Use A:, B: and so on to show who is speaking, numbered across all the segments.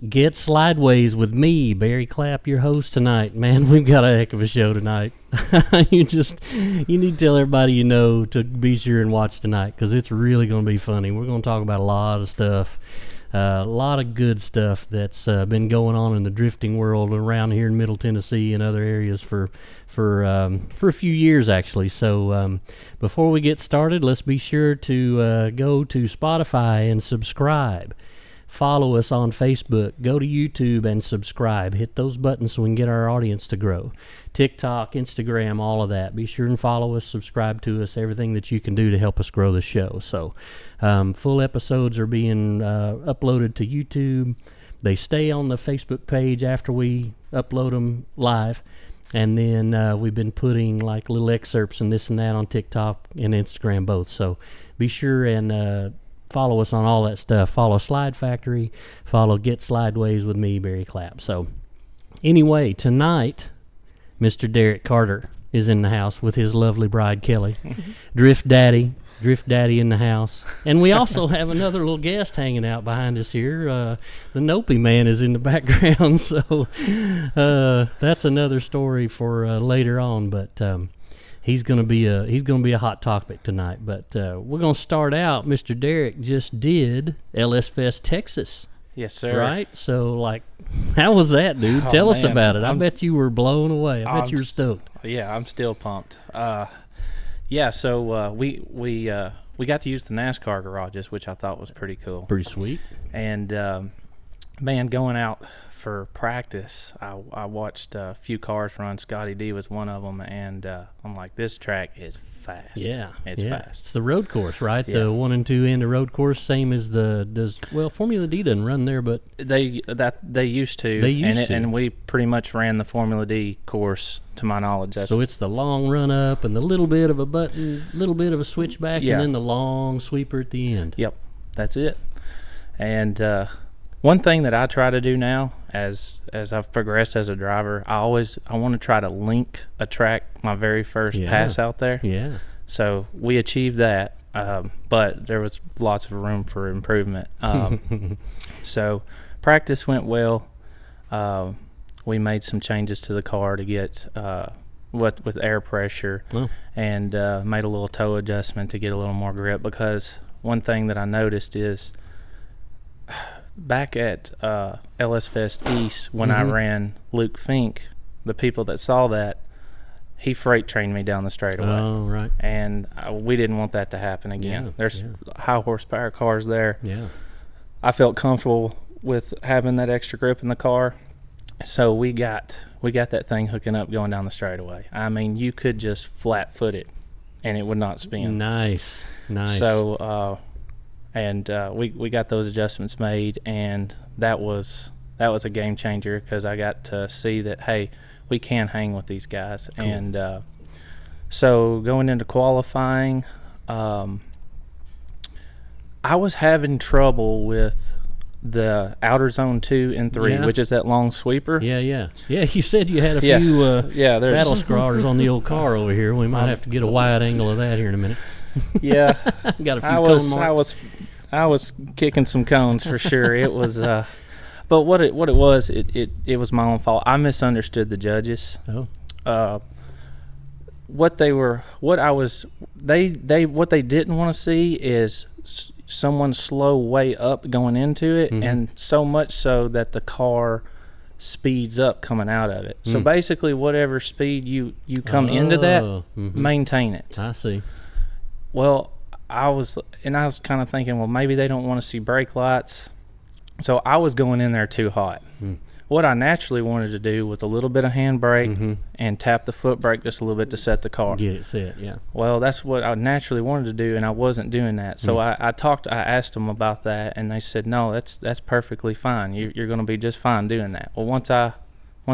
A: Get Slydewayz with me, Barry Clapp, your host tonight. Man, we've got a heck of a show tonight. You need to tell everybody you know to be sure and watch tonight, because it's really going to be funny. We're going to talk about a lot of stuff, a lot of good stuff that's been going on in the drifting world around here in Middle Tennessee and other areas for a few years, actually. So before we get started, let's be sure to go to Spotify and subscribe. Follow us on Facebook. Go to YouTube and subscribe. Hit those buttons so we can get our audience to grow. TikTok, Instagram, all of that. Be sure and follow us, subscribe to us, everything that you can do to help us grow the show. So full episodes are being uploaded to YouTube. They stay on the Facebook page after we upload them live. And then we've been putting like little excerpts and this and that on TikTok and Instagram both. So be sure and follow us on all that stuff. Follow Slide Factory. Follow Get Slydewayz with me, Barry Clapp. So anyway, tonight, Mr. Derek Carter is in the house with his lovely bride, Kelly. Drift Daddy in the house. And we also have another little guest hanging out behind us here. The Nopey man is in the background. So that's another story for later on. But he's gonna be a hot topic tonight. But we're gonna start out. Mr. Derek just did lsfest Texas.
B: Yes, sir.
A: Right? So, like, how was that, dude? Tell us about it. I bet you were blown away. I bet you were stoked.
B: Yeah, I'm still pumped. So we got to use the NASCAR garages, which I thought was pretty cool.
A: Pretty sweet.
B: And man, going out for practice, I watched a few cars run. Scotty D was one of them, and I'm like, this track is fast.
A: Yeah,
B: it's fast.
A: It's the road course, right?
B: Yeah.
A: The 1 and 2 end of road course, same as Formula D doesn't run there, but
B: they used to. And we pretty much ran the Formula D course, to my knowledge.
A: So it's the long run up and the little bit of a button, little bit of a switchback, and then the long sweeper at the end.
B: Yep, that's it. And one thing that I try to do now, as I've progressed as a driver, I want to try to link a track my very first pass out there.
A: Yeah. So
B: we achieved that, but there was lots of room for improvement. So practice went well. We made some changes to the car to get with air pressure, and made a little toe adjustment to get a little more grip, because one thing that I noticed is back at lsfest East when I ran Luke Fink, the people that saw that, he freight trained me down the straightaway.
A: Oh, right.
B: And we didn't want that to happen again. There's high horsepower cars there.
A: Yeah. I
B: felt comfortable with having that extra grip in the car. So we got that thing hooking up going down the straightaway. I mean, you could just flat foot it and it would not spin.
A: Nice.
B: So we got those adjustments made, and that was a game changer, because I got to see that, hey, we can hang with these guys. Cool. And so going into qualifying, I was having trouble with the outer zone 2 and 3, which is that long sweeper.
A: Yeah. You said you had a few battle scrawlers on the old car over here. We might have to get a wide angle of that here in a minute.
B: Yeah.
A: Got a few cone marks.
B: I was kicking some cones for sure. It was but what it was my own fault. I misunderstood the judges. What they didn't want to see is someone slow way up going into it, and so much so that the car speeds up coming out of it. So basically, whatever speed you come into that, maintain it.
A: I see.
B: Well, I was kind of thinking, well, maybe they don't want to see brake lights. So I was going in there too hot. What I naturally wanted to do was a little bit of handbrake and tap the foot brake just a little bit to set the car.
A: Get it set, yeah.
B: Well, that's what I naturally wanted to do, and I wasn't doing that. So I asked them about that, and they said, no, that's perfectly fine. You're going to be just fine doing that. Well, once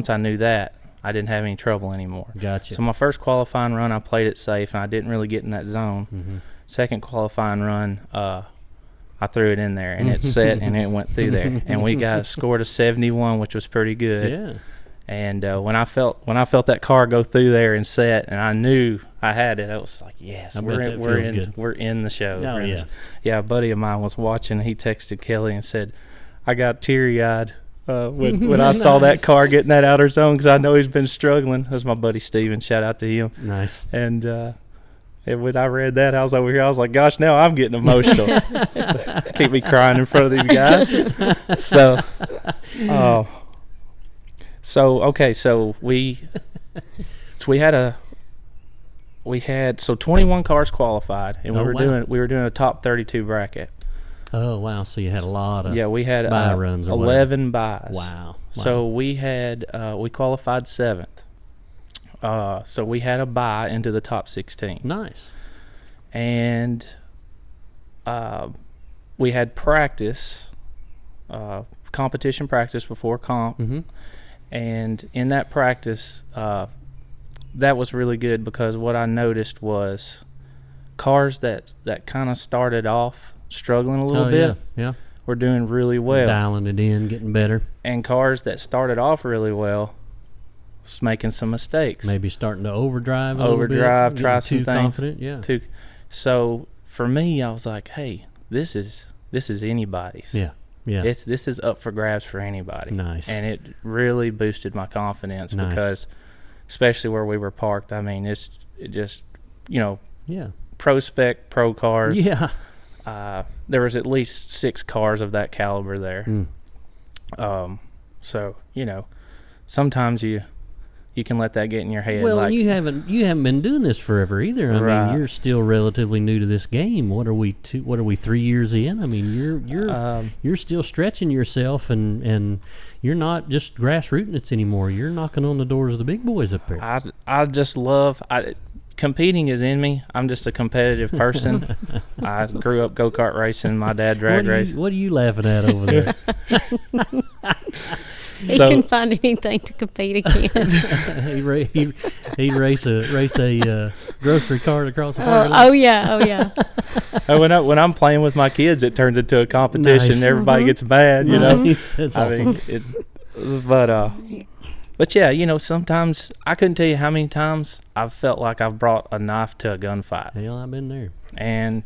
B: I knew that, I didn't have any trouble anymore.
A: Gotcha.
B: So my first qualifying run, I played it safe, and I didn't really get in that zone. Second qualifying run, I threw it in there, and it set, and it went through there, and we scored a 71, which was pretty good.
A: Yeah.
B: And when I felt that car go through there and set, and I knew I had it, I was like, yes, we're in the show.
A: Oh, yeah.
B: Yeah, a buddy of mine was watching. He texted Kelly and said, I got teary-eyed when I saw that car getting that outer zone, because I know he's been struggling. That's my buddy Steven. Shout out to him.
A: Nice.
B: And when I read that, I was over here. I was like, gosh, now I'm getting emotional. Keep me crying in front of these guys. So we had 21 cars qualified, and we were doing a top 32 bracket.
A: Oh wow! So you had a lot of
B: we had
A: buy runs.
B: 11 buys.
A: Wow.
B: So we had we qualified 7th. So we had a buy into the top 16.
A: Nice.
B: And we had practice, competition practice before comp.
A: Mm-hmm.
B: And in that practice, that was really good, because what I noticed was cars that kind of started off struggling a little bit.
A: Yeah.
B: Were doing really well.
A: Dialing it in, getting better.
B: And cars that started off really well was making some mistakes.
A: Maybe starting to overdrive a
B: Overdrive,
A: little bit.
B: try some
A: too
B: things.
A: Confident, yeah.
B: So for me, I was like, hey, this is anybody's.
A: Yeah.
B: This is up for grabs for anybody.
A: Nice.
B: And it really boosted my confidence because, especially where we were parked, I mean, it just, pro spec, pro cars.
A: Yeah.
B: There was at least 6 cars of that caliber there. So, sometimes you can let that get in your head.
A: Well, and you haven't been doing this forever either. I mean, you're still relatively new to this game. What are we 3 years in? I mean, you're still stretching yourself, and you're not just grassrooting it anymore. You're knocking on the doors of the big boys up there.
B: I just love competing is in me. I'm just a competitive person. I grew up go-kart racing. My dad drag racing.
A: What are you laughing at over there?
C: He couldn't find anything to compete against.
A: he'd race a grocery cart across the parking lot.
C: Oh yeah.
B: When I'm playing with my kids, it turns into a competition.
A: Nice.
B: Everybody gets mad,
A: That's awesome.
B: But yeah, sometimes I couldn't tell you how many times I've felt like I've brought a knife to a gunfight.
A: Hell, I've been there.
B: And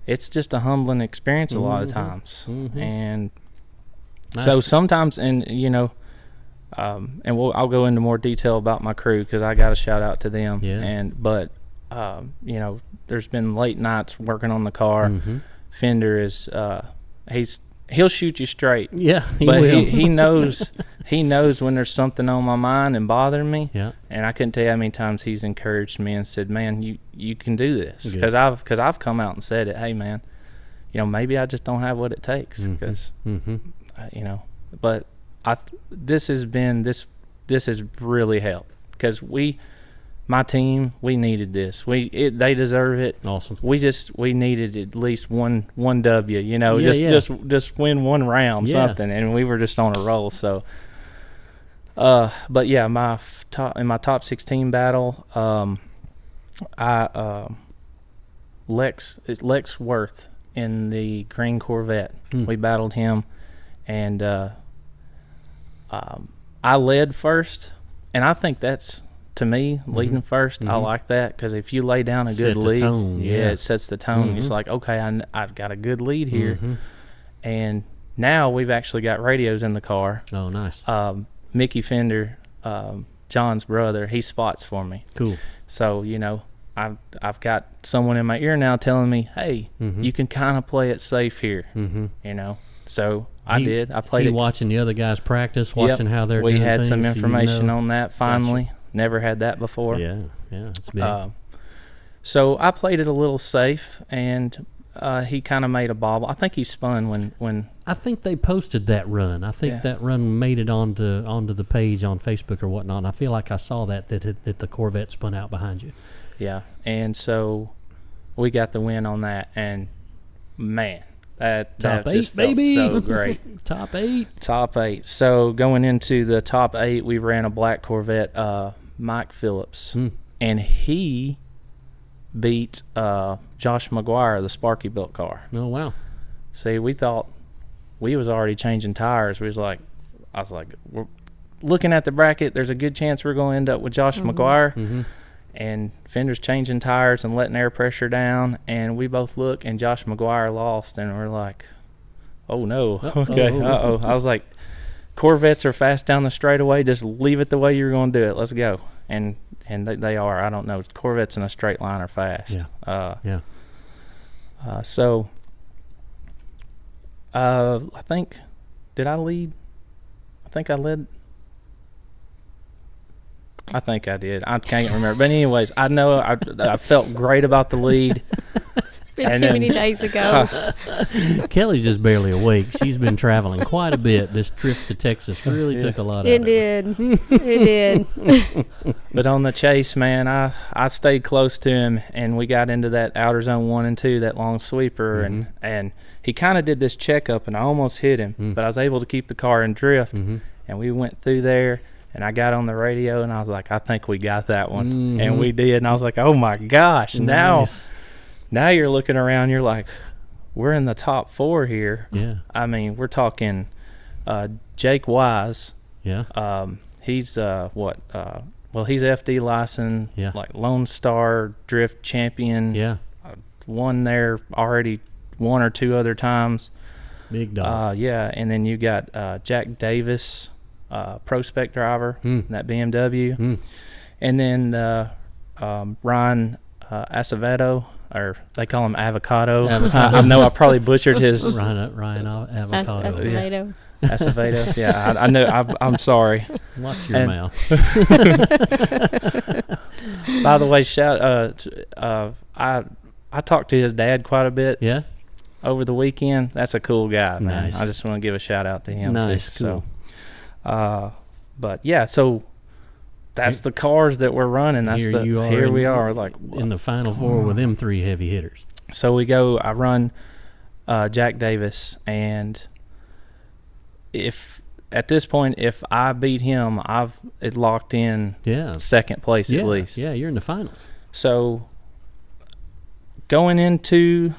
B: it's just a humbling experience a lot of times.
A: Mm-hmm.
B: And
A: Nice.
B: so sometimes, and I'll go into more detail about my crew, because I got a shout out to them.
A: Yeah.
B: But there's been late nights working on the car.
A: Mm-hmm.
B: Fender is he'll shoot you straight.
A: Yeah,
B: but
A: will.
B: he knows when there's something on my mind and bothering me.
A: Yeah.
B: And I couldn't tell you how many times he's encouraged me and said, "Man, you can do this."
A: Good.
B: Because I've come out and said it. Hey, man, maybe I just don't have what it takes. Because but this has really helped, because my team, we needed this. They deserve it.
A: Awesome.
B: We needed at least one W, just win one round, something, and we were just on a roll. So, but yeah, in my top 16 battle, Lex Worth in the green Corvette. We battled him, and I led first, and I think that's, to me, leading first. I like that, because if you lay down a good lead, it sets the tone. It's like, okay, I've got a good lead here, and now we've actually got radios in the car.
A: Oh, nice.
B: Mickey Fender, John's brother, he spots for me.
A: Cool.
B: So I've got someone in my ear now telling me, hey, you can kind of play it safe here. So I did. I played it.
A: Watching the other guys practice, watching how they're doing
B: We had
A: things,
B: some information on that finally.
A: Gotcha.
B: Never had that before.
A: Yeah, it's big.
B: So I played it a little safe, and he kind of made a bobble. I think he spun when
A: I think they posted that run. I think that run made it onto the page on Facebook or whatnot. And I feel like I saw that the Corvette spun out behind you.
B: Yeah, and so we got the win on that, and man, that just felt so great.
A: Top 8.
B: So going into the top 8, we ran a black Corvette, Mike Phillips, and he beat Josh McGuire, the Sparky built car.
A: Oh wow!
B: See, we thought we was already changing tires. I was like, we're looking at the bracket. There's a good chance we're going to end up with Josh McGuire. And Fender's changing tires and letting air pressure down, and we both look, and Josh McGuire lost, and we're like, oh no, okay, I was like, Corvettes are fast down the straightaway. Just leave it the way you're going to do it. Let's go. And they are. I don't know. Corvettes in a straight line are fast.
A: Yeah.
B: So I think, did I lead? I think I led. I think I did. I can't remember. But anyways, I know I felt great about the lead.
C: It's been too many days ago.
A: Kelly's just barely awake. She's been traveling quite a bit. This trip to Texas really took a lot
C: It
A: out
C: did. It did.
B: But on the chase, man, I stayed close to him, and we got into that outer zone 1 and 2, that long sweeper, and he kind of did this checkup, and I almost hit him, but I was able to keep the car in drift, and we went through there. And I got on the radio, and I was like, I think we got that one. And we did. And I was like, oh, my gosh.
A: Nice.
B: Now you're looking around. You're like, we're in the top 4 here.
A: Yeah.
B: I mean, we're talking Jake Wise.
A: Yeah.
B: He's, he's FD licensed,
A: Yeah.
B: like Lone Star Drift champion.
A: Yeah.
B: Won there already 1 or 2 other times.
A: Big dog.
B: Yeah. And then you got Jack Davis. Prospect driver, that BMW, and then Ryan Acevedo, or they call him Avocado. I know I probably butchered his
A: Ryan Avocado.
C: Acevedo.
B: Acevedo. Yeah, I know. I'm sorry.
A: Watch your mouth.
B: By the way, I talked to his dad quite a bit.
A: Yeah.
B: Over the weekend. That's a cool guy, man.
A: Nice.
B: I just want to give a shout out to him.
A: Nice.
B: Too,
A: Cool.
B: So, but yeah, so that's the cars that we're running. That's here we are, like
A: in the final 4 with them 3 heavy hitters.
B: So we go. I run Jack Davis, and if at this point, if I beat him, it locked in second place at least.
A: Yeah, you're in the finals.
B: So going into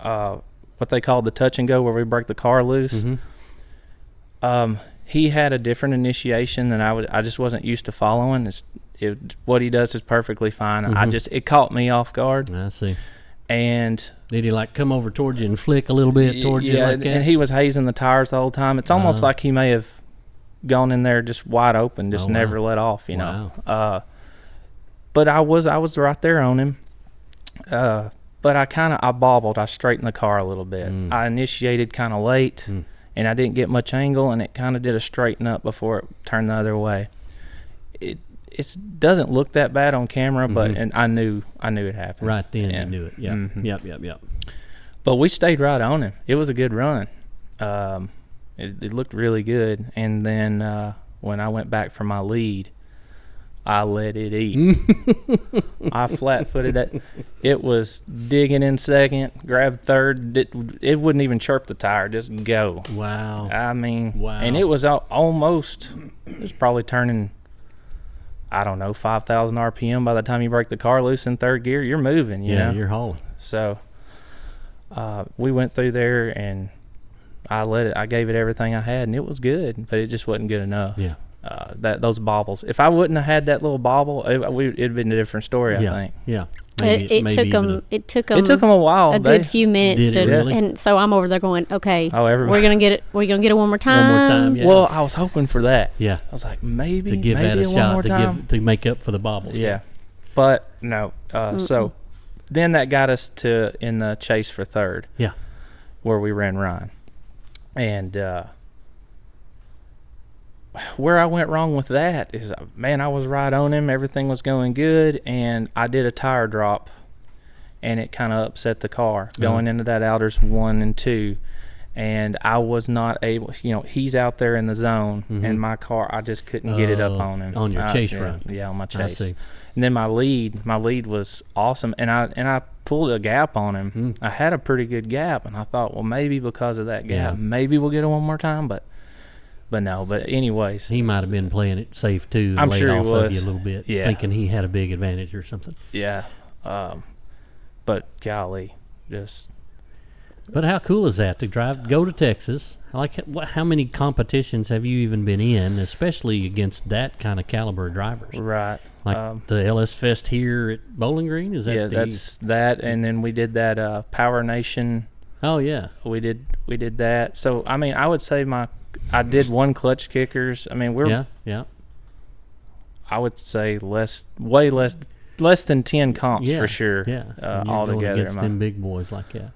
B: what they call the touch and go, where we break the car loose. He had a different initiation than I just wasn't used to following. What he does is perfectly fine. It caught me off guard.
A: I see.
B: And
A: did he like come over towards you and flick a little bit towards you like that?
B: And he was hazing the tires the whole time. It's almost like he may have gone in there just wide open, just never let off, you know. But I was right there on him. But I bobbled. I straightened the car a little bit. I initiated kind of late. And I didn't get much angle, and it kind of did a straighten up before it turned the other way. It doesn't look that bad on camera, but and I knew it happened.
A: Right then, you knew it. Yeah. Yep.
B: But we stayed right on him. It was a good run. It looked really good. And then when I went back for my lead, I let it eat. I flat-footed it. It was digging in second, grabbed third. It wouldn't even chirp the tire, just go.
A: Wow.
B: I mean,
A: wow.
B: And it was almost, it was probably turning, I don't know, 5,000 RPM by the time you break the car loose in third gear. You're moving, you know?
A: You're hauling.
B: So we went through there, and I gave it everything I had, and it was good, but it just wasn't good enough.
A: Yeah.
B: Those bobbles. If I wouldn't have had that little bobble, it'd been a different story. I think.
A: Yeah.
C: It took them
B: a while.
C: A good few minutes to,
A: really?
C: And so I'm over there going, okay.
B: Oh,
C: we're gonna get it. We're gonna get it one more time.
A: One more time. Yeah.
B: Well, I was hoping for that.
A: Yeah.
B: I was like, maybe
A: to give that a
B: one
A: shot
B: more time.
A: to make up for the bobble.
B: Yeah. But no. So then that got us to in the chase for third.
A: Yeah.
B: Where we ran Ryan, and. Where I went wrong with that is, man, I was right on him. Everything was going good, and I did a tire drop, and it kind of upset the car going into that outers 1 and 2, and I was not able. He's out there in the zone, and my car, I just couldn't get it up on him
A: on your chase run.
B: Yeah, on my chase.
A: I see.
B: And then my lead was awesome, and I pulled a gap on him. I had a pretty good gap, and I thought, well, maybe because of that gap, maybe we'll get it one more time, but no. But anyways,
A: he might have been playing it safe too.
B: I'm
A: laid
B: sure
A: off
B: he was.
A: Of you a little bit, thinking he had a big advantage or something.
B: Yeah, but golly, just.
A: But how cool is that to go to Texas? Like, how many competitions have you even been in, especially against that kind of caliber of drivers?
B: Right.
A: Like the lsfest here at Bowling Green? Is that?
B: Yeah, that's that. And then we did that Power Nation
A: Oh yeah.
B: We did that. So I mean, I would say I did one clutch kickers. I mean,
A: yeah.
B: I would say less than 10 comps for sure.
A: Yeah,
B: all
A: going
B: together.
A: against them big boys like that.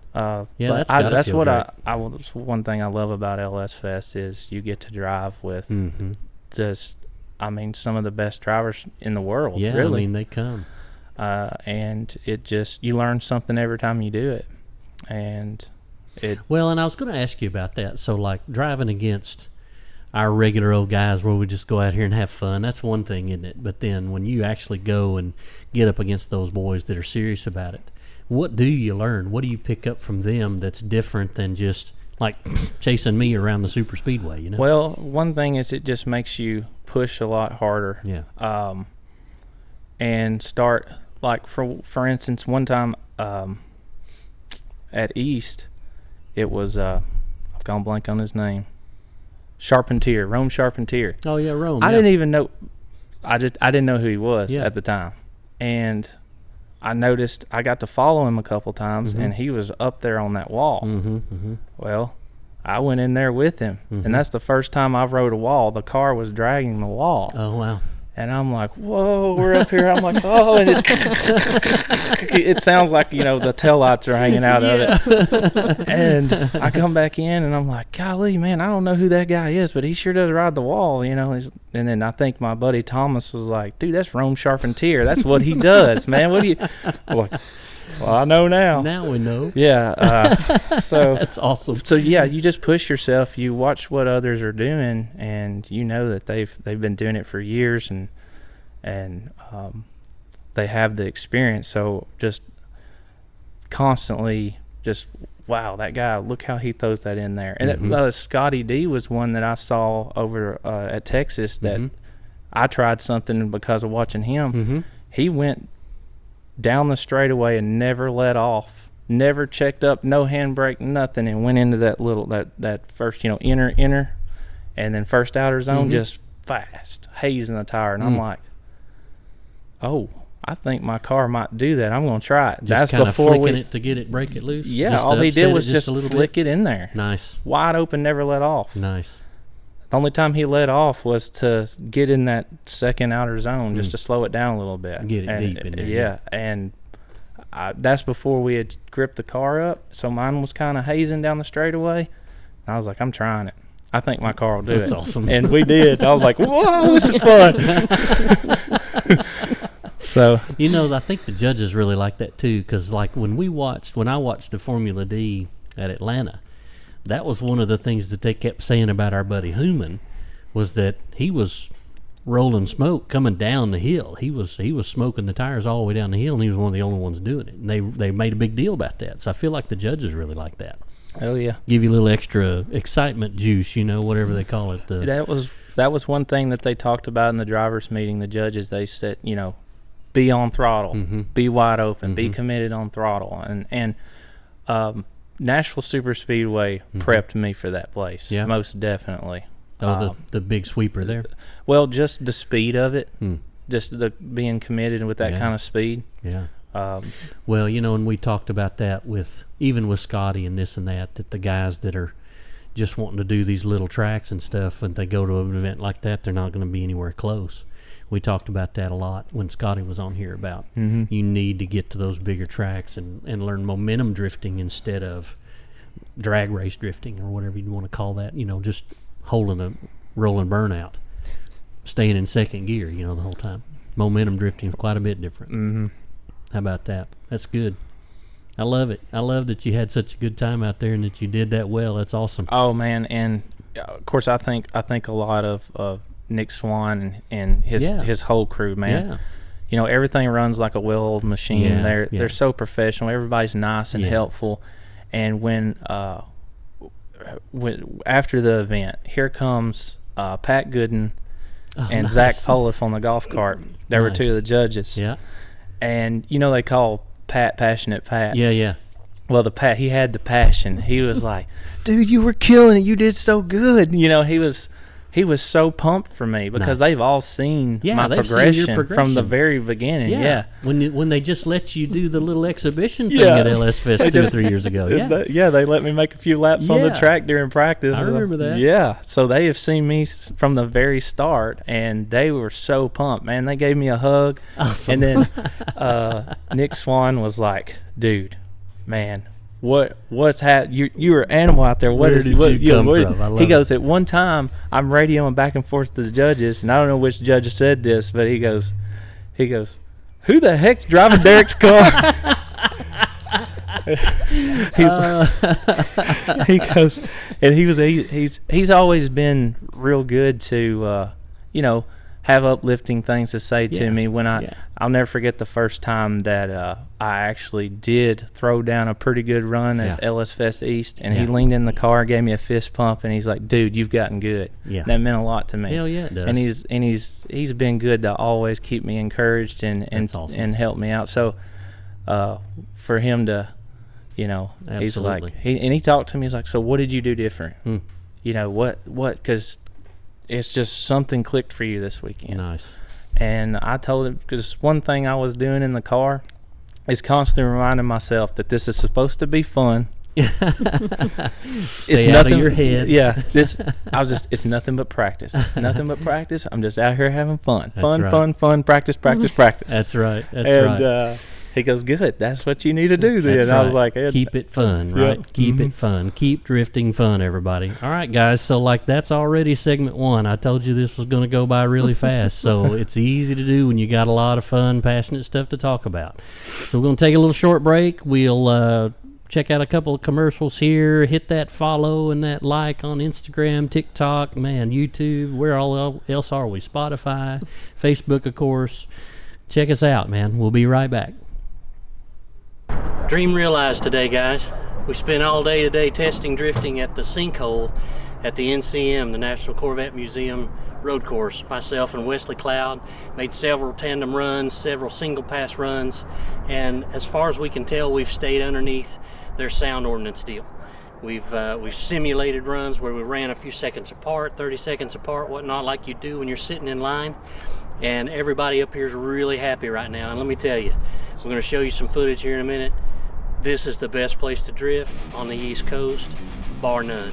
B: Yeah, that's what
A: great.
B: I was. One thing I love about LS Fest is you get to drive with just, I mean, some of the best drivers in the world.
A: Yeah,
B: really.
A: I mean, they come.
B: And it just, you learn something every time you do it. And
A: well, and I was going to ask you about that. So, like, driving against our regular old guys where we just go out here and have fun, that's one thing, isn't it? But then when you actually go and get up against those boys that are serious about it, what do you learn? What do you pick up from them that's different than just, like, chasing me around the super speedway, you know?
B: Well, one thing is it just makes you push a lot harder.
A: Yeah.
B: And start, like, for instance, one time at East, it was, I've gone blank on his name, Rome Charpentier.
A: Oh yeah, Rome.
B: I didn't even know. I didn't know who he was
A: Yeah.
B: at the time, and I noticed I got to follow him a couple times, and he was up there on that wall. Well, I went in there with him, and that's the first time I've rode a wall. The car was dragging the wall.
A: Oh wow.
B: And I'm like, whoa, we're up here. I'm like, oh, and it sounds like, you know, the taillights are hanging out of it. And I come back in, and I'm like, golly, man, I don't know who that guy is, but he sure does ride the wall, you know. And then I think my buddy Thomas was like, dude, that's Rome Charpentier. That's what he does, man. What do you? I'm like, well, I know now.
A: Now we know.
B: Yeah. So
A: that's awesome.
B: So yeah, you just push yourself. You watch what others are doing, and you know that they've been doing it for years, and they have the experience. So just constantly, just wow, that guy! Look how he throws that in there. And Scotty D was one that I saw over at Texas that I tried something because of watching him. He went down the straightaway and never let off, never checked up, no handbrake, nothing, and went into that first, you know, inner, and then first outer zone, just fast, hazing the tire. And I'm like, oh, I think my car might do that. I'm going to try it.
A: Just
B: that's
A: kind of
B: before
A: flicking it to get it, break it loose?
B: Yeah,
A: just
B: all he did was just
A: a little
B: flick
A: bit?
B: it in there.
A: Nice.
B: Wide open, never let off.
A: Nice.
B: The only time he let off was to get in that second outer zone, just to slow it down a little bit.
A: Get it deep in there.
B: Yeah, and that's before we had gripped the car up, so mine was kind of hazing down the straightaway. I was like, I'm trying it. I think my car will do it.
A: That's awesome.
B: And we did. I was like, whoa, this is fun. So,
A: you know, I think the judges really like that too, because like when I watched the Formula D at Atlanta, that was one of the things that they kept saying about our buddy Hooman, was that he was rolling smoke coming down the hill. He was smoking the tires all the way down the hill, and he was one of the only ones doing it. And they made a big deal about that. So I feel like the judges really like that.
B: Oh yeah,
A: give you a little extra excitement juice, you know, whatever they call it.
B: That was one thing that they talked about in the drivers' meeting. The judges, they said, you know, be on throttle, be wide open, be committed on throttle, and Nashville Super Speedway prepped me for that place. Yeah, most definitely.
A: Oh, the big sweeper there.
B: Well, just the speed of it, just the being committed with that kind of speed.
A: Yeah. Well, you know, and we talked about that even with Scotty and this and that the guys that are just wanting to do these little tracks and stuff, and they go to an event like that, they're not going to be anywhere close. We talked about that a lot when Scotty was on here about you need to get to those bigger tracks and learn momentum drifting instead of drag race drifting or whatever you want to call that, you know, just holding a rolling burnout, staying in second gear, you know, the whole time. Momentum drifting is quite a bit different. How about that? That's good. I love it. I love that you had such a good time out there and that you did that well. That's awesome.
B: Oh man, and of course I think a lot of Nick Swan and his whole crew, man. Yeah. You know, everything runs like a well-oiled machine. Yeah, they're so professional. Everybody's nice and helpful. And when after the event, here comes Pat Gooden and nice. Zach Poliff on the golf cart. There were two of the judges.
A: Yeah.
B: And you know they call Pat Passionate Pat.
A: Yeah.
B: Well, he had the passion. He was like, "Dude, you were killing it. You did so good." You know, he was he was so pumped for me because
A: Nice.
B: they've all seen
A: Yeah,
B: my
A: they've seen your
B: from the
A: progression.
B: very beginning. Yeah.
A: When they just let you do the little exhibition thing
B: Yeah.
A: at lsfest 2 or 3 years ago. Yeah.
B: They let me make a few laps on the
A: Yeah.
B: track during practice.
A: I remember that.
B: Yeah, so they have seen me from the very start, and they were so pumped, man. They gave me a hug,
A: Awesome.
B: and then Nick Swan was like, "Dude, man, what's happened? You're an animal out there.
A: Where did you come from? I love
B: He
A: it.
B: goes, at one time, I'm radioing back and forth to the judges, and I don't know which judge said this, but he goes, who the heck's driving Derek's car? He goes, and he's always been real good to, have uplifting things to say to me when I'll never forget the first time that I actually did throw down a pretty good run at lsfest East, and he leaned in the car, gave me a fist pump, and he's like, "Dude, you've gotten good."
A: Yeah.
B: That meant a lot to me.
A: Hell yeah, it does.
B: And he's been good to always keep me encouraged and
A: That's awesome.
B: and help me out. So for him to, he's
A: Absolutely.
B: like, he talked to me. He's like, "So what did you do different?
A: Hmm.
B: What? Because it's just something clicked for you this weekend."
A: Nice.
B: And I told him, because one thing I was doing in the car is constantly reminding myself that this is supposed to be fun.
A: Stay out of your head.
B: Yeah, it's nothing but practice. It's nothing but practice. I'm just out here having fun.
A: That's
B: Fun,
A: right.
B: fun, fun, practice, practice, practice.
A: That's right. That's
B: and
A: right.
B: he goes, "Good, that's what you need to do then."
A: That's
B: I was
A: right.
B: like,
A: keep it fun, right?
B: Yep.
A: Keep
B: Mhm.
A: it fun. Keep drifting fun, everybody. All right, guys. So, that's already segment 1. I told you this was going to go by really fast. So, it's easy to do when you got a lot of fun, passionate stuff to talk about. So, we're going to take a little short break. We'll check out a couple of commercials here. Hit that follow and that like on Instagram, TikTok, YouTube. Where all else are we? Spotify, Facebook, of course. Check us out, man. We'll be right back. Dream realized today, guys. We spent all day today testing drifting at the sinkhole at the NCM, the National Corvette Museum road course. Myself and Wesley Cloud made several tandem runs, several single pass runs, and as far as we can tell, we've stayed underneath their sound ordinance deal. We've simulated runs where we ran a few seconds apart, 30 seconds apart, whatnot, like you do when you're sitting in line. And everybody up here is really happy right now. And let me tell you, we're going to show you some footage here in a minute. This is the best place to drift on the East Coast, bar none.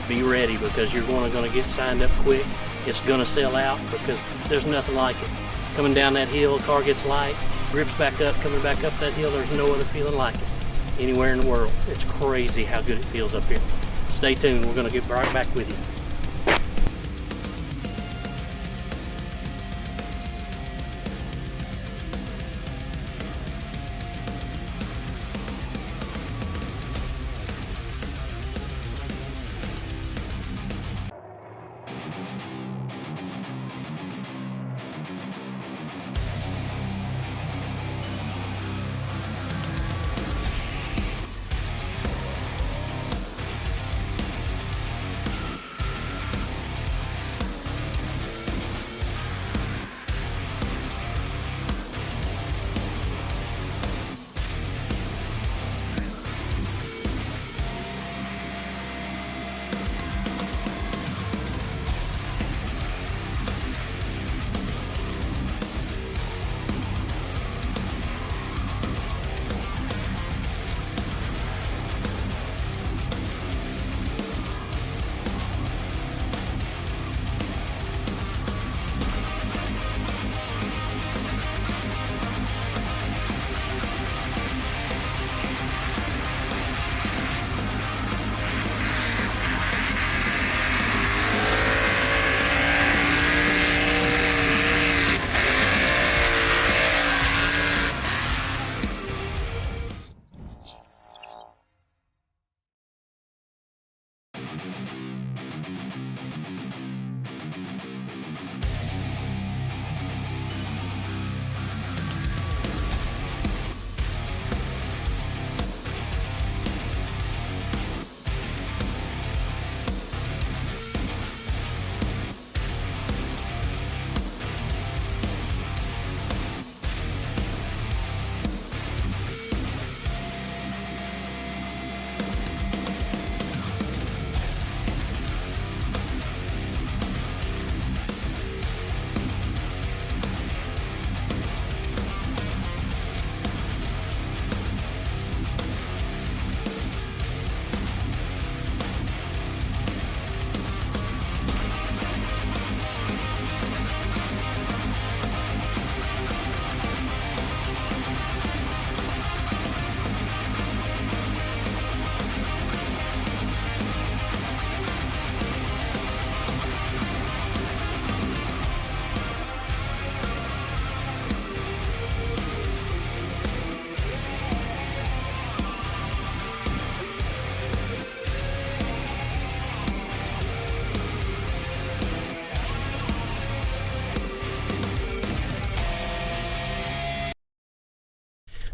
A: be ready because you're going to get signed up quick. It's going to sell out because there's nothing like it. Coming down that hill, car gets light, grips back up, coming back up that hill, there's no other feeling like it anywhere in the world. It's crazy how good it feels up here. Stay tuned, we're going to get right back with you.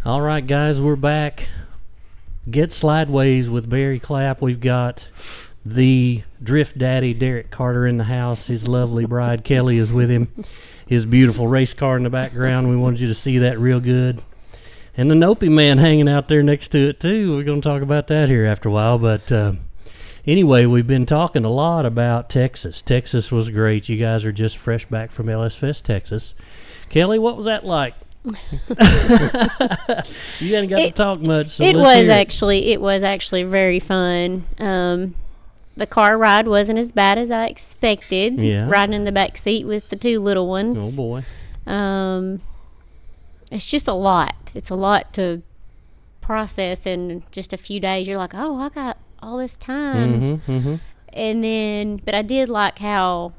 A: All right, guys, we're back. Get Slydewayz with Barry Clapp. We've got the Drift Daddy, Derek Carter, in the house. His lovely bride, Kelly, is with him. His beautiful race car in the background. We wanted you to see that real good. And the Nopey man hanging out there next to it, too. We're going to talk about that here after a while. But anyway, we've been talking a lot about Texas. Texas was great. You guys are just fresh back from LSfest, Texas. Kelly, what was that like? You hadn't got to talk much. So
C: it was actually very fun. The car ride wasn't as bad as I expected.
A: Yeah.
C: Riding in the back seat with the two little ones.
A: Oh boy.
C: It's just a lot. It's a lot to process in just a few days. You're like, oh, I got all this time. And then, but I did like how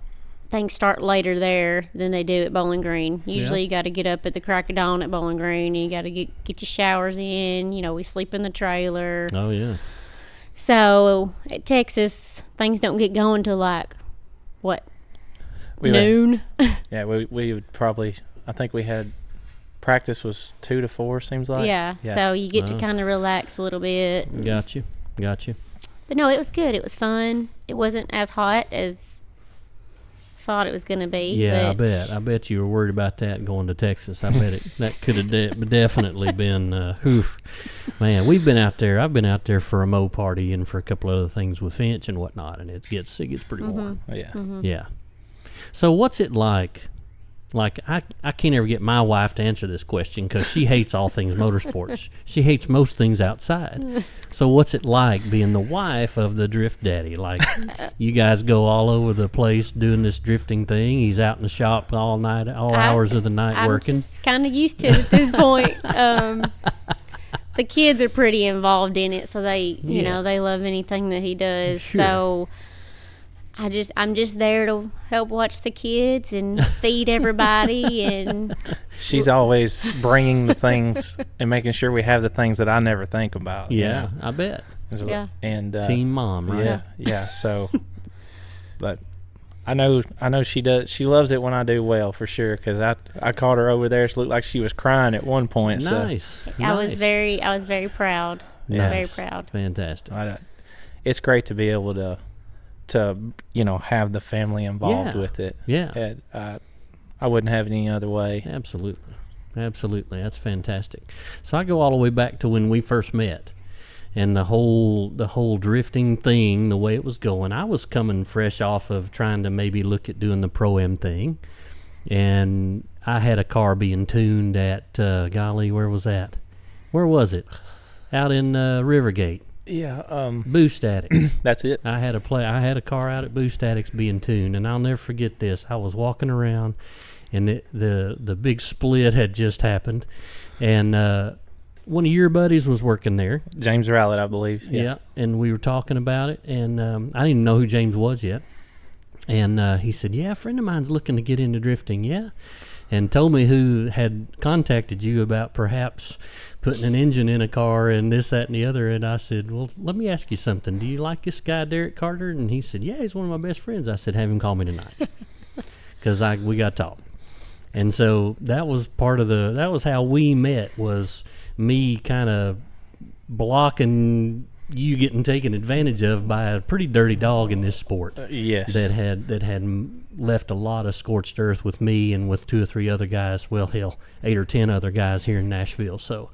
C: things start later there than they do at Bowling Green. Usually you got to get up at the crack of dawn at Bowling Green, and you got to get your showers in. You know, we sleep in the trailer.
A: Oh, yeah.
C: So at Texas, things don't get going till like, what, noon?
B: Yeah, we would probably, I think we had, practice was 2 to 4, seems like.
C: Yeah. So you get to kind of relax a little bit.
A: Got you.
C: But no, it was good. It was fun. It wasn't as hot as thought it was going to be.
A: Yeah, I bet you were worried about that going to Texas. I bet that could have definitely been man, we've been out there. I've been out there for a mow party and for a couple other things with Finch and whatnot, and it gets pretty warm.
B: Oh, yeah.
A: Yeah. So what's it like Like, I can't ever get my wife to answer this question because she hates all things motorsports. She hates most things outside. So what's it like being the wife of the drift daddy? Like, you guys go all over the place doing this drifting thing. He's out in the shop all night, all hours of the night working.
C: I'm just kind of used to it at this point. The kids are pretty involved in it, so they, you know, they love anything that he does.
A: Sure.
C: So I'm just there to help watch the kids and feed everybody. And
B: She's always bringing the things and making sure we have the things that I never think about.
A: Yeah, I bet.
C: Yeah.
B: And
A: Team mom, right?
B: Yeah. So, but I know she does. She loves it when I do well, for sure. Because I caught her over there. She looked like she was crying at one point.
A: Nice.
C: I was very proud. Very proud.
A: Fantastic.
B: It's great to be able to have the family involved with it.
A: Yeah.
B: I wouldn't have it any other way.
A: Absolutely. That's fantastic. So I go all the way back to when we first met, and the whole drifting thing, the way it was going. I was coming fresh off of trying to maybe look at doing the Pro-Am thing, and I had a car being tuned at golly, where was that? Where was it? Out in Rivergate.
B: Yeah,
A: Boost Attic.
B: That's it.
A: I had a car out at Boost Attics being tuned, and I'll never forget this. I was walking around, and the big split had just happened, and one of your buddies was working there.
B: James Rowlett, I believe.
A: Yeah, and we were talking about it, and I didn't even know who James was yet. And he said, "Yeah, a friend of mine's looking to get into drifting." Yeah, and told me who had contacted you about perhaps putting an engine in a car and this, that, and the other. And I said, "Well, let me ask you something. Do you like this guy, Derek Carter?" And he said, "Yeah, he's one of my best friends." I said, "Have him call me tonight," because we got to talk. And so that was that was how we met, was me kind of blocking you getting taken advantage of by a pretty dirty dog in this sport.
B: Yes.
A: That had left a lot of scorched earth with me and with 2 or 3 other guys. Well, hell, 8 or 10 other guys here in Nashville. So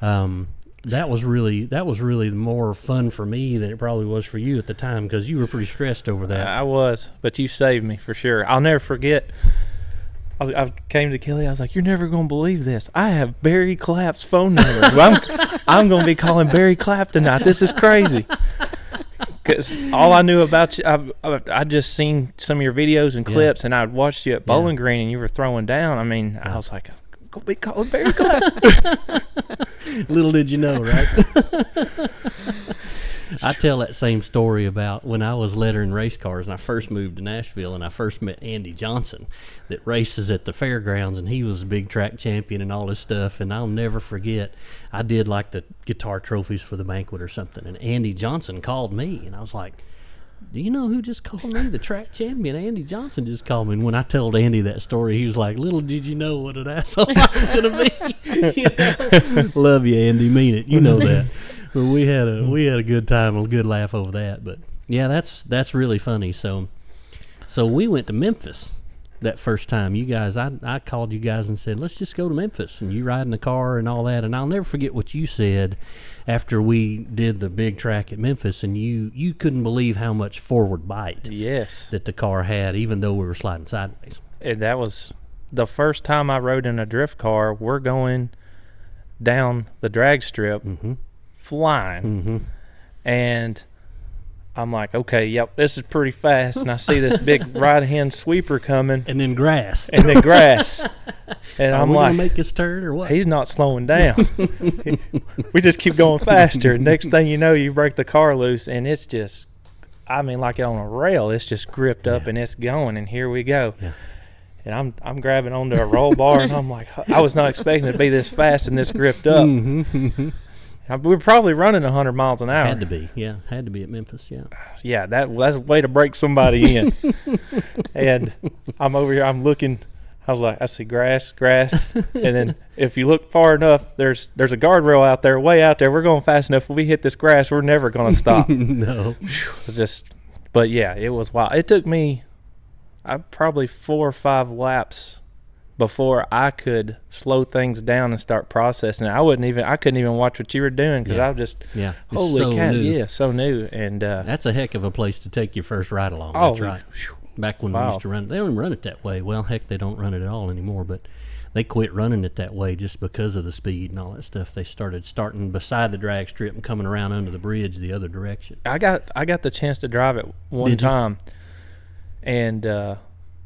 A: that was really more fun for me than it probably was for you at the time, because you were pretty stressed over that.
B: I was, but you saved me for sure. I'll never forget. I came to Kelly. I was like, "You're never going to believe this. I have Barry Clapp's phone number. I'm going to be calling Barry Clapp tonight. This is crazy." Because all I knew about you, I just seen some of your videos and clips, and I'd watched you at Bowling Green, and you were throwing down. I mean, I was like, "I'm going to be calling Barry Clapp."
A: Little did you know, right? I tell that same story about when I was lettering race cars and I first moved to Nashville, and I first met Andy Johnson that races at the fairgrounds, and he was a big track champion and all this stuff. And I'll never forget, I did like the guitar trophies for the banquet or something, and Andy Johnson called me, and I was like, "Do you know who just called me? The track champion, Andy Johnson, just called me." And when I told Andy that story, he was like, "Little did you know what an asshole I was going to be." You know? Love you, Andy. Mean it. You know that. But we had a good time, a good laugh over that. But yeah, that's really funny. So we went to Memphis that first time. You guys, I called you guys and said, "Let's just go to Memphis," and you ride in the car and all that. And I'll never forget what you said after we did the big track at Memphis, and you couldn't believe how much forward bite that the car had, even though we were sliding sideways.
B: And that was the first time I rode in a drift car. We're going down the drag strip, flying, and I'm like, "Okay, yep, this is pretty fast." And I see this big right-hand sweeper coming,
A: and then grass,
B: and I'm like,
A: gonna make this turn or what?
B: He's not slowing down. We just keep going faster. Next thing you know, you break the car loose, and it's just, I mean, like on a rail. It's just gripped up and it's going, and here we go. Yeah. And I'm grabbing onto a roll bar, and I'm like, I was not expecting to be this fast and this gripped up. We were probably running 100 miles an hour.
A: Had to be, yeah. Had to be at Memphis, yeah.
B: Yeah, that's a way to break somebody in. And I'm over here, I'm looking. I was like, I see grass, and then if you look far enough, there's a guardrail out there, way out there. We're going fast enough. If we hit this grass, we're never going to stop.
A: No.
B: But yeah, it was wild. It took me probably 4 or 5 laps before I could slow things down and start processing it. I couldn't even watch what you were doing, because I was just, holy cow, so new. And
A: that's a heck of a place to take your first ride along.
B: Oh,
A: that's right. Back when we used to run it. They don't even run it that way. Well, heck, they don't run it at all anymore, but they quit running it that way just because of the speed and all that stuff. They starting beside the drag strip and coming around under the bridge the other direction.
B: I got the chance to drive it one time, and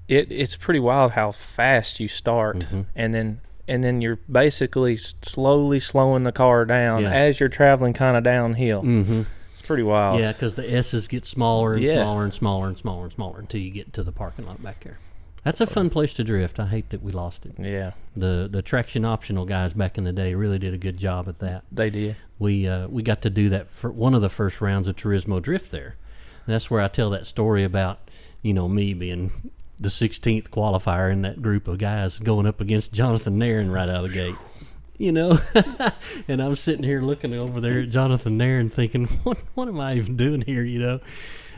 B: it's pretty wild how fast you start, and then you're basically slowly slowing the car down as you're traveling kind of downhill. It's pretty wild.
A: Yeah, because the S's get smaller and smaller and smaller and smaller and smaller until you get to the parking lot back there. That's a fun place to drift. I hate that we lost it.
B: Yeah.
A: The traction optional guys back in the day really did a good job at that.
B: They did.
A: We got to do that for one of the first rounds of Turismo Drift there. And that's where I tell that story about, me being the 16th qualifier in that group of guys going up against Jonathan Nairn right out of the gate. And I'm sitting here looking over there at Jonathan Nairn thinking, what am I even doing here,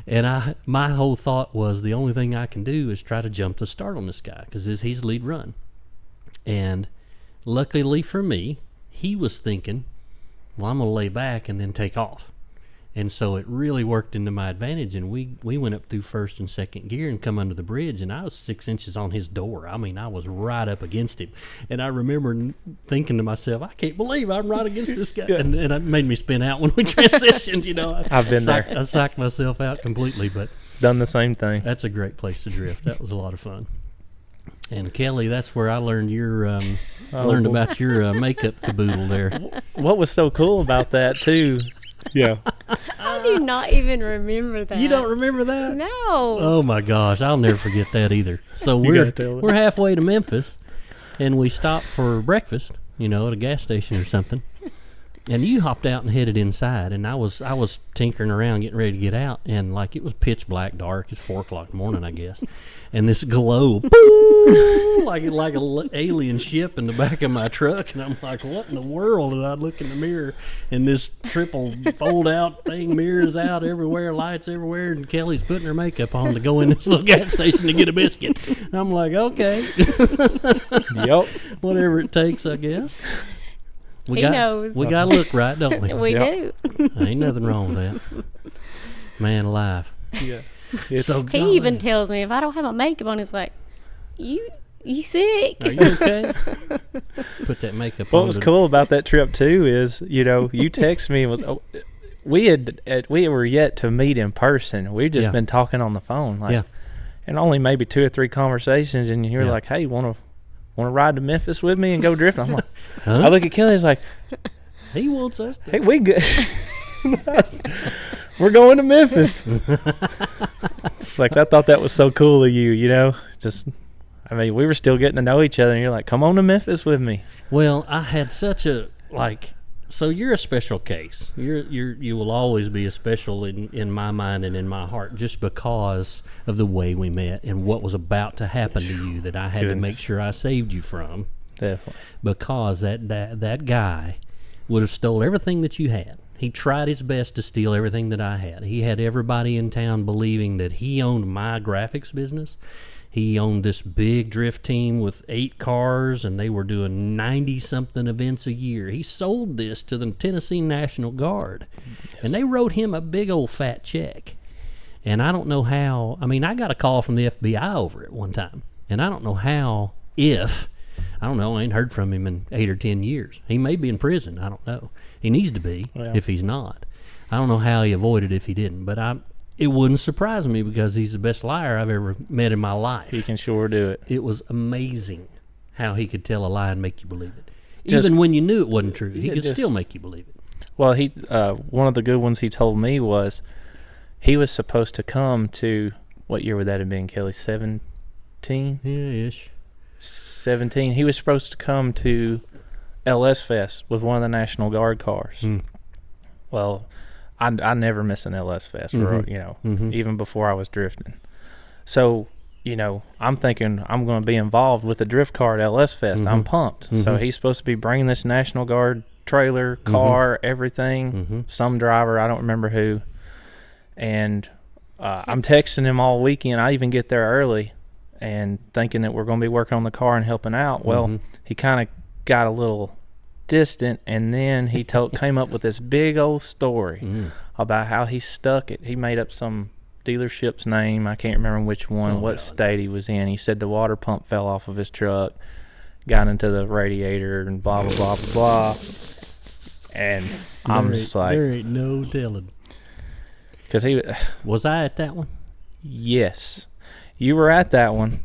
A: And my whole thought was the only thing I can do is try to jump the start on this guy because he's lead run. And luckily for me, he was thinking, well, I'm going to lay back and then take off. And so it really worked into my advantage, and we went up through first and second gear and come under the bridge, and I was 6 inches on his door. I mean, I was right up against him. And I remember thinking to myself, I can't believe I'm right against this guy. And it made me spin out when we transitioned,
B: I've been there.
A: I psyched myself out completely, but
B: done the same thing.
A: That's a great place to drift. That was a lot of fun. And Kelly, that's where I learned about your makeup caboodle there.
B: What was so cool about that too? Yeah.
C: I do not even remember that.
A: You don't remember that?
C: No.
A: Oh my gosh, I'll never forget that either. So we're halfway to Memphis, and we stopped for breakfast, at a gas station or something. And you hopped out and headed inside, and I was tinkering around getting ready to get out, and like it was pitch black dark. It's 4:00 in the morning, I guess. And this glow, like an alien ship in the back of my truck, and I'm like, what in the world? And I look in the mirror, and this triple fold-out thing, mirrors out everywhere, lights everywhere, and Kelly's putting her makeup on to go in this little gas station to get a biscuit. And I'm like, okay.
B: Yep.
A: Whatever it takes, I guess.
C: He knows.
A: We got to look right, don't we?
C: We do.
A: Ain't nothing wrong with that. Man alive.
B: Yeah.
A: So
C: he even tells me if I don't have my makeup on, he's like, you sick?
A: Are you okay? Put that makeup on.
B: What was cool about that trip too is, you text me and we were yet to meet in person. We've just been talking on the phone, and only maybe 2 or 3 conversations, and you're like, hey, want to ride to Memphis with me and go drifting? I'm like, I look at Kelly, he's like,
A: he wants us to.
B: Hey, we good. We're going to Memphis. Like, I thought that was so cool of you, we were still getting to know each other, and you're like, come on to Memphis with me.
A: Well, I had such a, so you're a special case. You will always be a special in my mind and in my heart just because of the way we met and what was about to happen to you that I had to make sure I saved you from.
B: Definitely.
A: Because that guy would have stole everything that you had. He tried his best to steal everything that I had. He had everybody in town believing that he owned my graphics business. He owned this big drift team with 8 cars, and they were doing 90-something events a year. He sold this to the Tennessee National Guard, and they wrote him a big old fat check. And I don't know how. I got a call from the FBI over it one time, and I don't know how, I ain't heard from him in 8 or 10 years. He may be in prison. I don't know. He needs to be if he's not. I don't know how he avoided it if he didn't, but it wouldn't surprise me because he's the best liar I've ever met in my life.
B: He can sure do it.
A: It was amazing how he could tell a lie and make you believe it. Even when you knew it wasn't true, he could still make you believe it.
B: Well, one of the good ones he told me was he was supposed to come to, what year would that have been, Kelly? 17?
A: Yeah, ish.
B: 17. He was supposed to come to lsfest with one of the National Guard cars. Well, I never miss an lsfest, even before I was drifting. So, I'm thinking I'm going to be involved with the drift car at lsfest. I'm pumped. So he's supposed to be bringing this National Guard trailer, car, everything. Some driver, I don't remember who. And I'm texting him all weekend. I even get there early and thinking that we're going to be working on the car and helping out. Well, he kind of got a little distant, and then he came up with this big old story about how he stuck it. He made up some dealership's name. I can't remember which one, what state he was in. He said the water pump fell off of his truck, got into the radiator, and blah, blah, blah, blah, blah. And I'm just like...
A: There ain't no telling.
B: Because he...
A: Was I at that one?
B: Yes. You were at that one.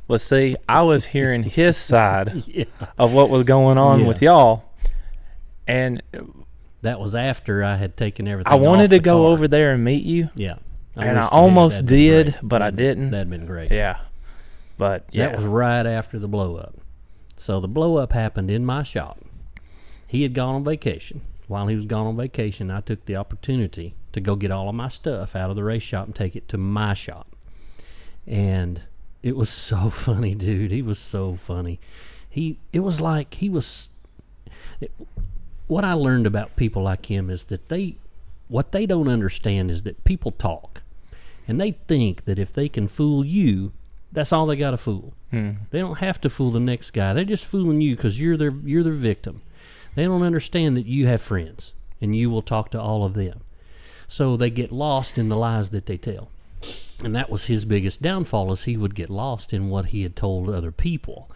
B: Well, see, I was hearing his side of what was going on with y'all. And...
A: That was after I had taken everything
B: I wanted
A: off
B: to
A: the
B: go
A: car.
B: over there and meet you.
A: Yeah.
B: And I
A: wished
B: almost did,
A: great.
B: but I didn't.
A: That'd been great.
B: Yeah. But, yeah.
A: That was right after the blow-up. So the blow-up happened in my shop. He had gone on vacation. While he was gone on vacation, I took the opportunity to go get all of my stuff out of the race shop and take it to my shop. And it was so funny, dude. He was so funny. What I learned about people like him is that what they don't understand is that people talk. And they think that if they can fool you, that's all they got to fool. They don't have to fool the next guy. They're just fooling you because you're their victim. They don't understand that you have friends and you will talk to all of them. So they get lost in the lies that they tell. And that was his biggest downfall, is he would get lost in what he had told other people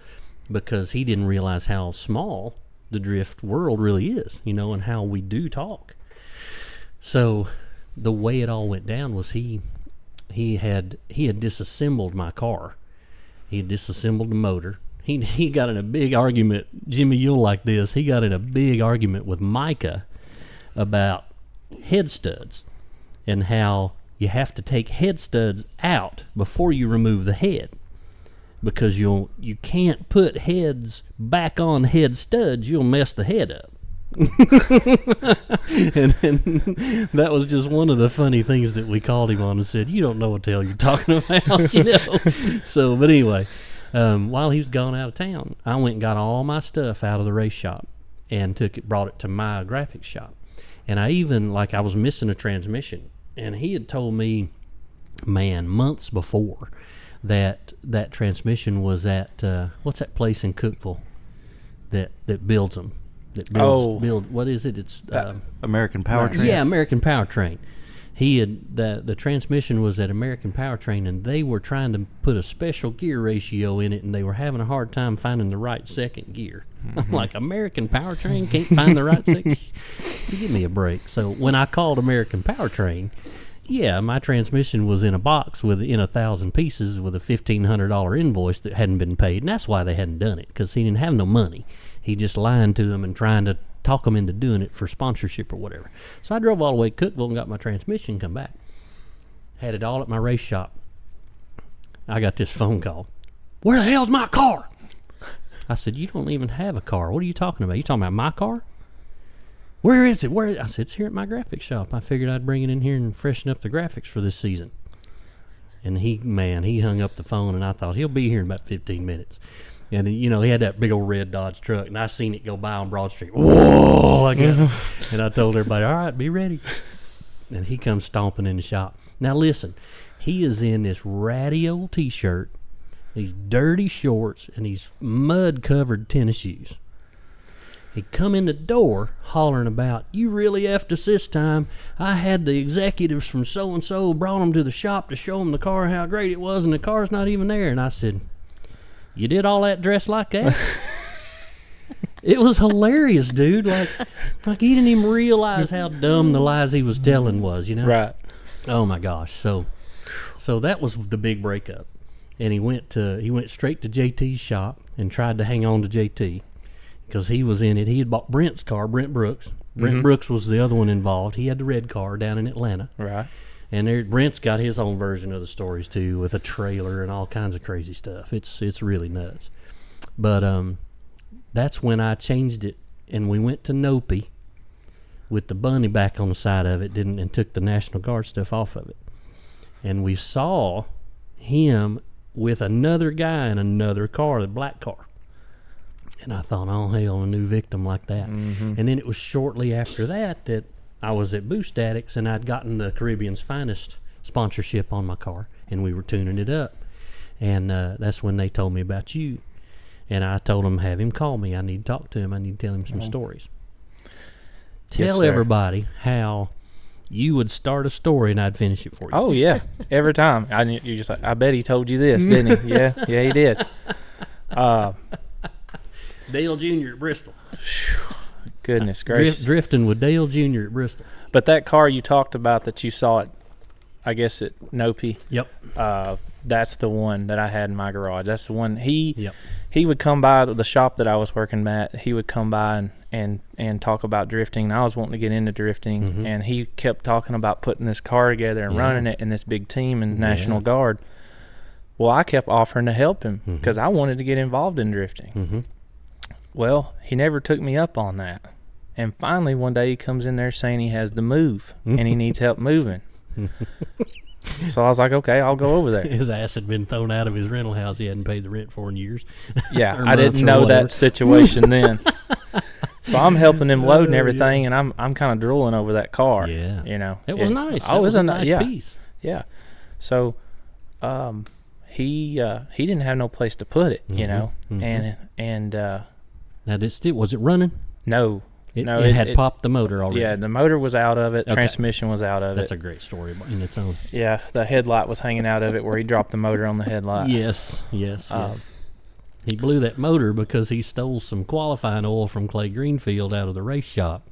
A: because he didn't realize how small the drift world really is, and how we do talk. So the way it all went down was he had disassembled my car. He had disassembled the motor. He got in a big argument. Jimmy, you'll like this. He got in a big argument with Micah about head studs and how you have to take head studs out before you remove the head, because you can't put heads back on head studs. You'll mess the head up. and that was just one of the funny things that we called him on and said, you don't know what the hell you're talking about, So, but anyway, while he was gone out of town, I went and got all my stuff out of the race shop and brought it to my graphics shop. And I even, I was missing a transmission, and he had told me, months before, that transmission was at what's that place in Cookeville that builds them? What is it? It's
D: American Powertrain.
A: Yeah, American Powertrain. He had the transmission was at American Powertrain, and they were trying to put a special gear ratio in it, and they were having a hard time finding the right second gear. I'm like, American Powertrain can't find the right second. Give me a break. So when I called American Powertrain, yeah, my transmission was in a box in 1,000 pieces with a $1,500 invoice that hadn't been paid, and that's why they hadn't done it, because he didn't have no money. He just lying to them and trying to talk them into doing it for sponsorship or whatever. So I drove all the way to Cookeville and got my transmission, come back. Had it all at my race shop. I got this phone call. Where the hell's my car? I said, you don't even have a car. What are you talking about? You talking about my car? Where is it? I said, it's here at my graphics shop. I figured I'd bring it in here and freshen up the graphics for this season. And he hung up the phone, and I thought, he'll be here in about 15 minutes. And, he had that big old red Dodge truck, and I seen it go by on Broad Street. Whoa! And I told everybody, all right, be ready. And he comes stomping in the shop. Now, listen, he is in this ratty old T-shirt, these dirty shorts, and these mud-covered tennis shoes. He come in the door hollering about, you really effed us this time. I had the executives from so-and-so, brought them to the shop to show them the car, how great it was, and the car's not even there. And I said, you did all that dressed like that? It was hilarious, dude. Like he didn't even realize how dumb the lies he was telling was,
B: Right.
A: Oh my gosh. So that was the big breakup. And he went straight to JT's shop and tried to hang on to JT because he was in it. He had bought Brent's car, Brent Brooks. Brent Brooks was the other one involved. He had the red car down in Atlanta.
B: Right.
A: And Brent's got his own version of the stories too, with a trailer and all kinds of crazy stuff. It's really nuts. But that's when I changed it, and we went to Nopi with the bunny back on the side of it, and took the National Guard stuff off of it. And we saw him with another guy in another car, the black car. And I thought, oh hell, a new victim like that. And then it was shortly after that I was at Boost Addicts, and I'd gotten the Caribbean's Finest sponsorship on my car, and we were tuning it up. And that's when they told me about you. And I told them, have him call me. I need to talk to him. I need to tell him some stories. Tell everybody how you would start a story and I'd finish it for you.
B: Oh yeah, every time. You just like, I bet he told you this, didn't he? Yeah, he did.
A: Dale Jr. at Bristol.
B: Goodness gracious.
A: Drifting with Dale Jr. at Bristol.
B: But that car you talked about that you saw it, I guess at Nopi.
A: Yep.
B: That's the one that I had in my garage. That's the one he would come by the shop that I was working at. He would come by and talk about drifting. I was wanting to get into drifting, and he kept talking about putting this car together and running it in this big team in National Guard. Well, I kept offering to help him because I wanted to get involved in drifting. Well, he never took me up on that. And finally, one day he comes in there saying he has to move and he needs help moving. So I was like, okay, I'll go over there.
A: His ass had been thrown out of his rental house he hadn't paid the rent for in years.
B: Yeah, I didn't know that situation then. So I'm helping him load and everything, and I'm kind of drooling over that car.
A: Yeah.
B: You know.
A: It was nice.
B: Oh,
A: it was a nice piece.
B: Yeah. So he didn't have no place to put it, you know. And
A: now, was it running?
B: No.
A: It had popped the motor already.
B: Yeah, the motor was out of it. Okay. Transmission was out of
A: That's a great story in its own.
B: Yeah, the headlight was hanging out of it where he dropped the motor on the headlight.
A: Yes. He blew that motor because he stole some qualifying oil from Clay Greenfield out of the race shop.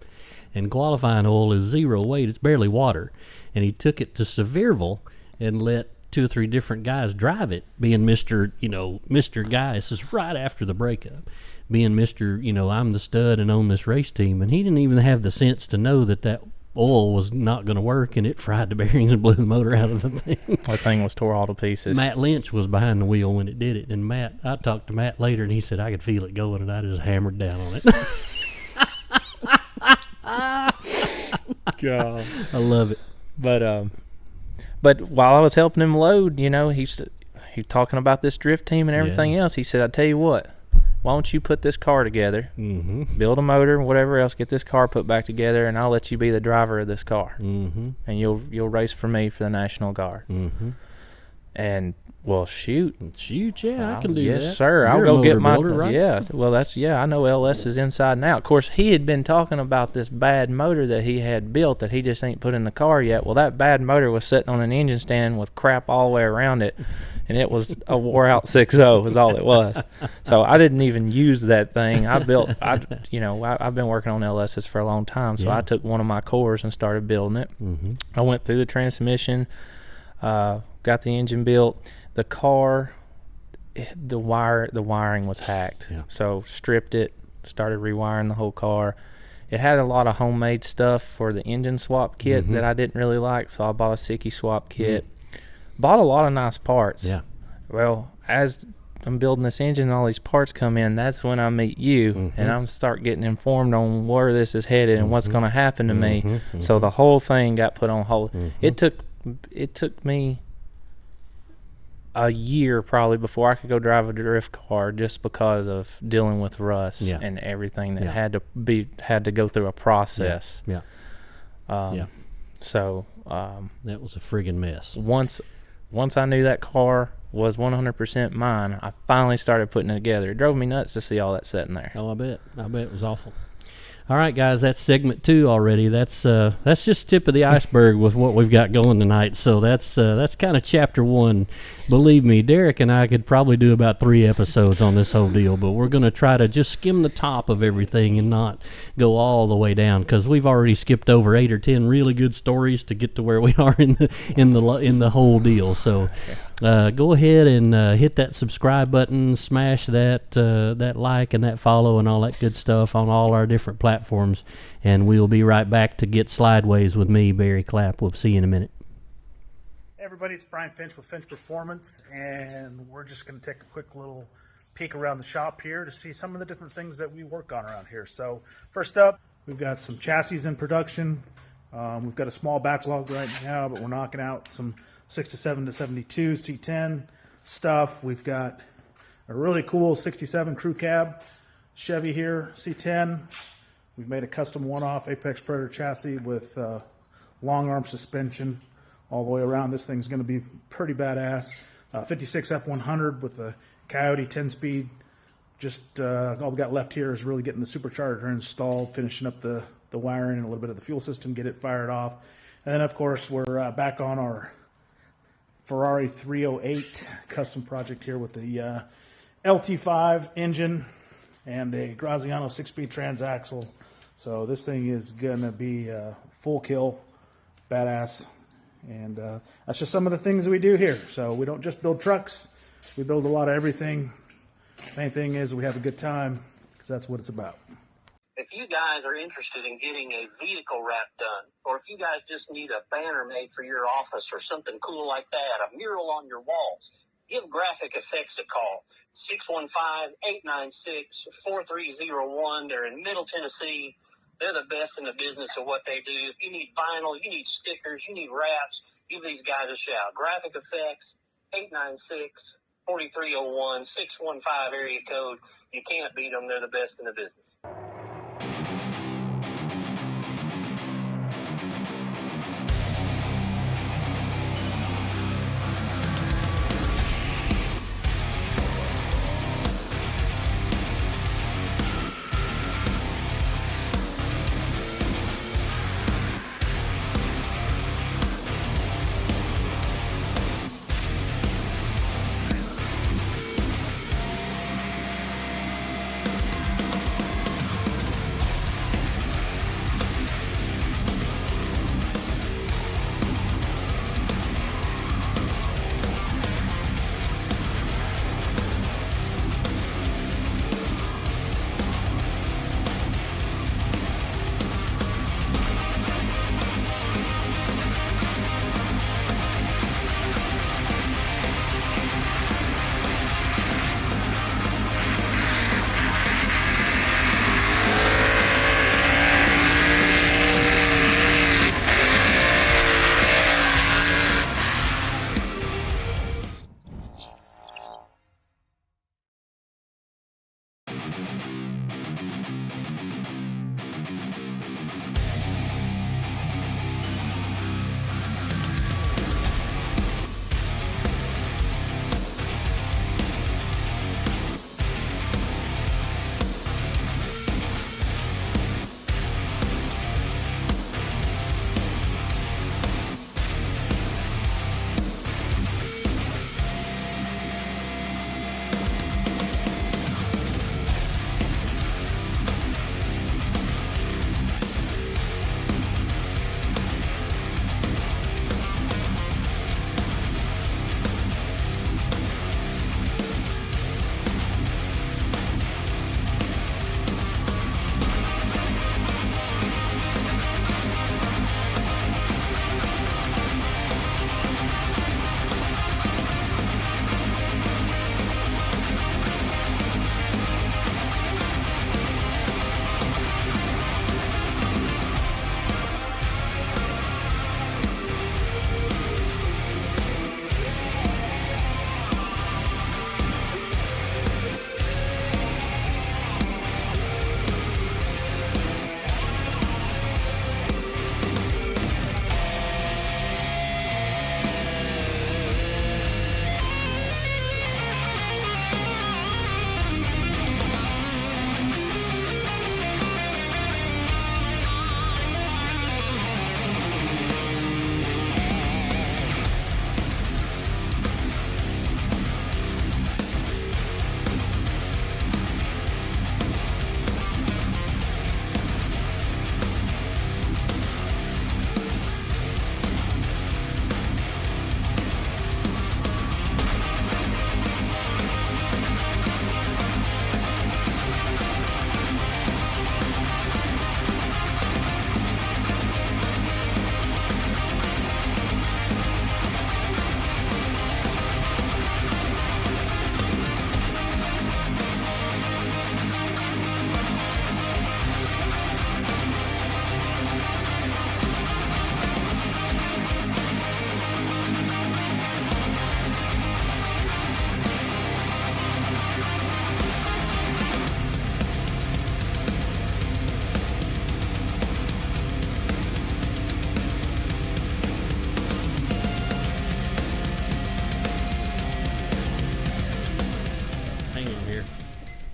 A: And qualifying oil is zero weight. It's barely water. And he took it to Sevierville and let 2 or 3 different guys drive it, being Mr. Guy. This is right after the breakup. Being Mr., I'm the stud and own this race team. And he didn't even have the sense to know that oil was not going to work, and it fried the bearings and blew the motor out of the thing.
B: The thing was tore all to pieces.
A: Matt Lynch was behind the wheel when it did it. And I talked to Matt later, and he said, I could feel it going, and I just hammered down on it.
B: God.
A: I love it.
B: But while I was helping him load, he was talking about this drift team and everything else. He said, I tell you what, why don't you put this car together, build a motor, whatever else, get this car put back together, and I'll let you be the driver of this car. And you'll race for me for the National Guard. And, well, shoot,
A: yeah, I can do that.
B: Yes, sir.
A: You're
B: I'll go get my
A: builder, right?
B: Yeah, well, I know LS is inside and out. Of course, he had been talking about this bad motor that he had built that he just ain't put in the car yet. Well, that bad motor was sitting on an engine stand with crap all the way around it, and it was a wore-out 6.0 is all it was. So I didn't even use that thing. I've been working on LSs for a long time, so I took one of my cores and started building it. I went through the transmission, got the engine built. The car, the wiring was hacked. Yeah. So stripped it, started rewiring the whole car. It had a lot of homemade stuff for the engine swap kit that I didn't really like, so I bought a Sicky swap kit. Bought a lot of nice parts. Yeah. Well, as I'm building this engine and all these parts come in, that's when I meet you, and I'm start getting informed on where this is headed and what's going to happen to me. So the whole thing got put on hold. It took me a year probably before I could go drive a drift car, just because of dealing with rust and everything that had to go through a process. So
A: that was a friggin' mess.
B: Once I knew that car was 100% mine, I finally started putting it together. It drove me nuts to see all that sitting there.
A: Oh, I bet it was awful. All right, guys, that's segment 2 already. That's just tip of the iceberg with what we've got going tonight. So that's kind of chapter 1. Believe me, Derek and I could probably do about 3 episodes on this whole deal, but we're going to try to just skim the top of everything and not go all the way down, because we've already skipped over 8 or 10 really good stories to get to where we are in the whole deal. So go ahead and hit that subscribe button, smash that like and that follow and all that good stuff on all our different platforms, and we'll be right back to get Slydewayz with me, Barry Clapp. We'll see you in a minute.
D: Hey everybody, it's Brian Finch with Finch Performance, and we're just going to take a quick little peek around the shop here to see some of the different things that we work on around here. So first up, we've got some chassis in production. We've got a small backlog right now, but we're knocking out some 67 to 72 C10 stuff. We've got a really cool 67 crew cab Chevy here, C10. We've made a custom one-off Apex Predator chassis with long arm suspension all the way around. This thing's going to be pretty badass. 56 F100 with a Coyote 10-speed. Just all we got left here is really getting the supercharger installed, finishing up the wiring and a little bit of the fuel system, get it fired off. And then, of course, we're back on our Ferrari 308 custom project here with the LT5 engine and a Graziano 6-speed transaxle. So this thing is going to be full kill, badass. And that's just some of the things we do here. So we don't just build trucks. We build a lot of everything. Main thing is we have a good time, because that's what it's about.
E: If you guys are interested in getting a vehicle wrap done, or if you guys just need a banner made for your office or something cool like that, a mural on your walls, give Graphic Effects a call. 615-896-4301. They're in Middle Tennessee. They're the best in the business of what they do. If you need vinyl, you need stickers, you need wraps, give these guys a shout. Graphic Effects, 896-4301, 615 area code. You can't beat them. They're the best in the business.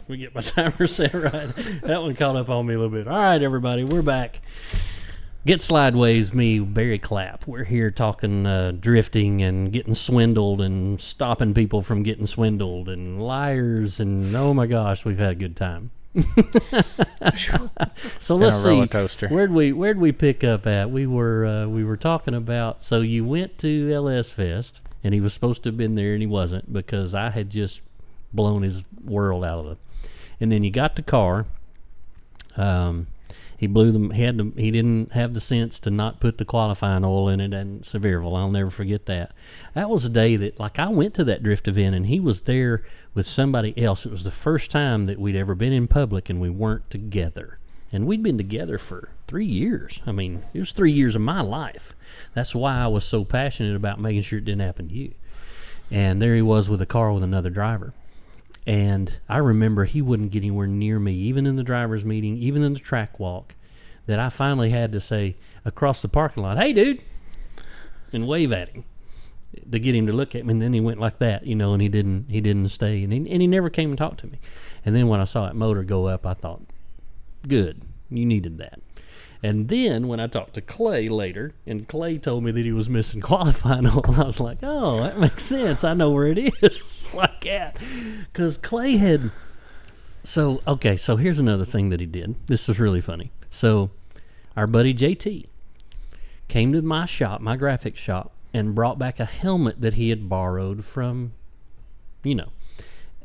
A: Let me get my timer set right. That one caught up on me a little bit. All right, everybody, we're back. Get Slydewayz, me, Barry Clapp. We're here talking drifting and getting swindled and stopping people from getting swindled and liars and oh my gosh, we've had a good time. So let's see.
B: Roller coaster.
A: Where'd we pick up at? We were talking about. So you went to lsfest and he was supposed to have been there and he wasn't because I had just blown his world out of the. And then you got the car. He blew them. He didn't have the sense to not put the qualifying oil in it at Sevierville. I'll never forget that. That was a day that, like, I went to that drift event and he was there with somebody else. It was the first time that we'd ever been in public and we weren't together. And we'd been together for 3 years. I mean, it was 3 years of my life. That's why I was so passionate about making sure it didn't happen to you. And there he was with a car with another driver. And I remember he wouldn't get anywhere near me, even in the driver's meeting, even in the track walk, that I finally had to say across the parking lot, "Hey, dude," and wave at him to get him to look at me. And then he went like that, and he didn't stay. And he never came and talked to me. And then when I saw that motor go up, I thought, good, you needed that. And then when I talked to Clay later, and Clay told me that he was missing qualifying oil, I was like, oh, that makes sense. I know where it is. Like that. Because Clay had... So here's another thing that he did. This was really funny. So our buddy JT came to my shop, my graphics shop, and brought back a helmet that he had borrowed from,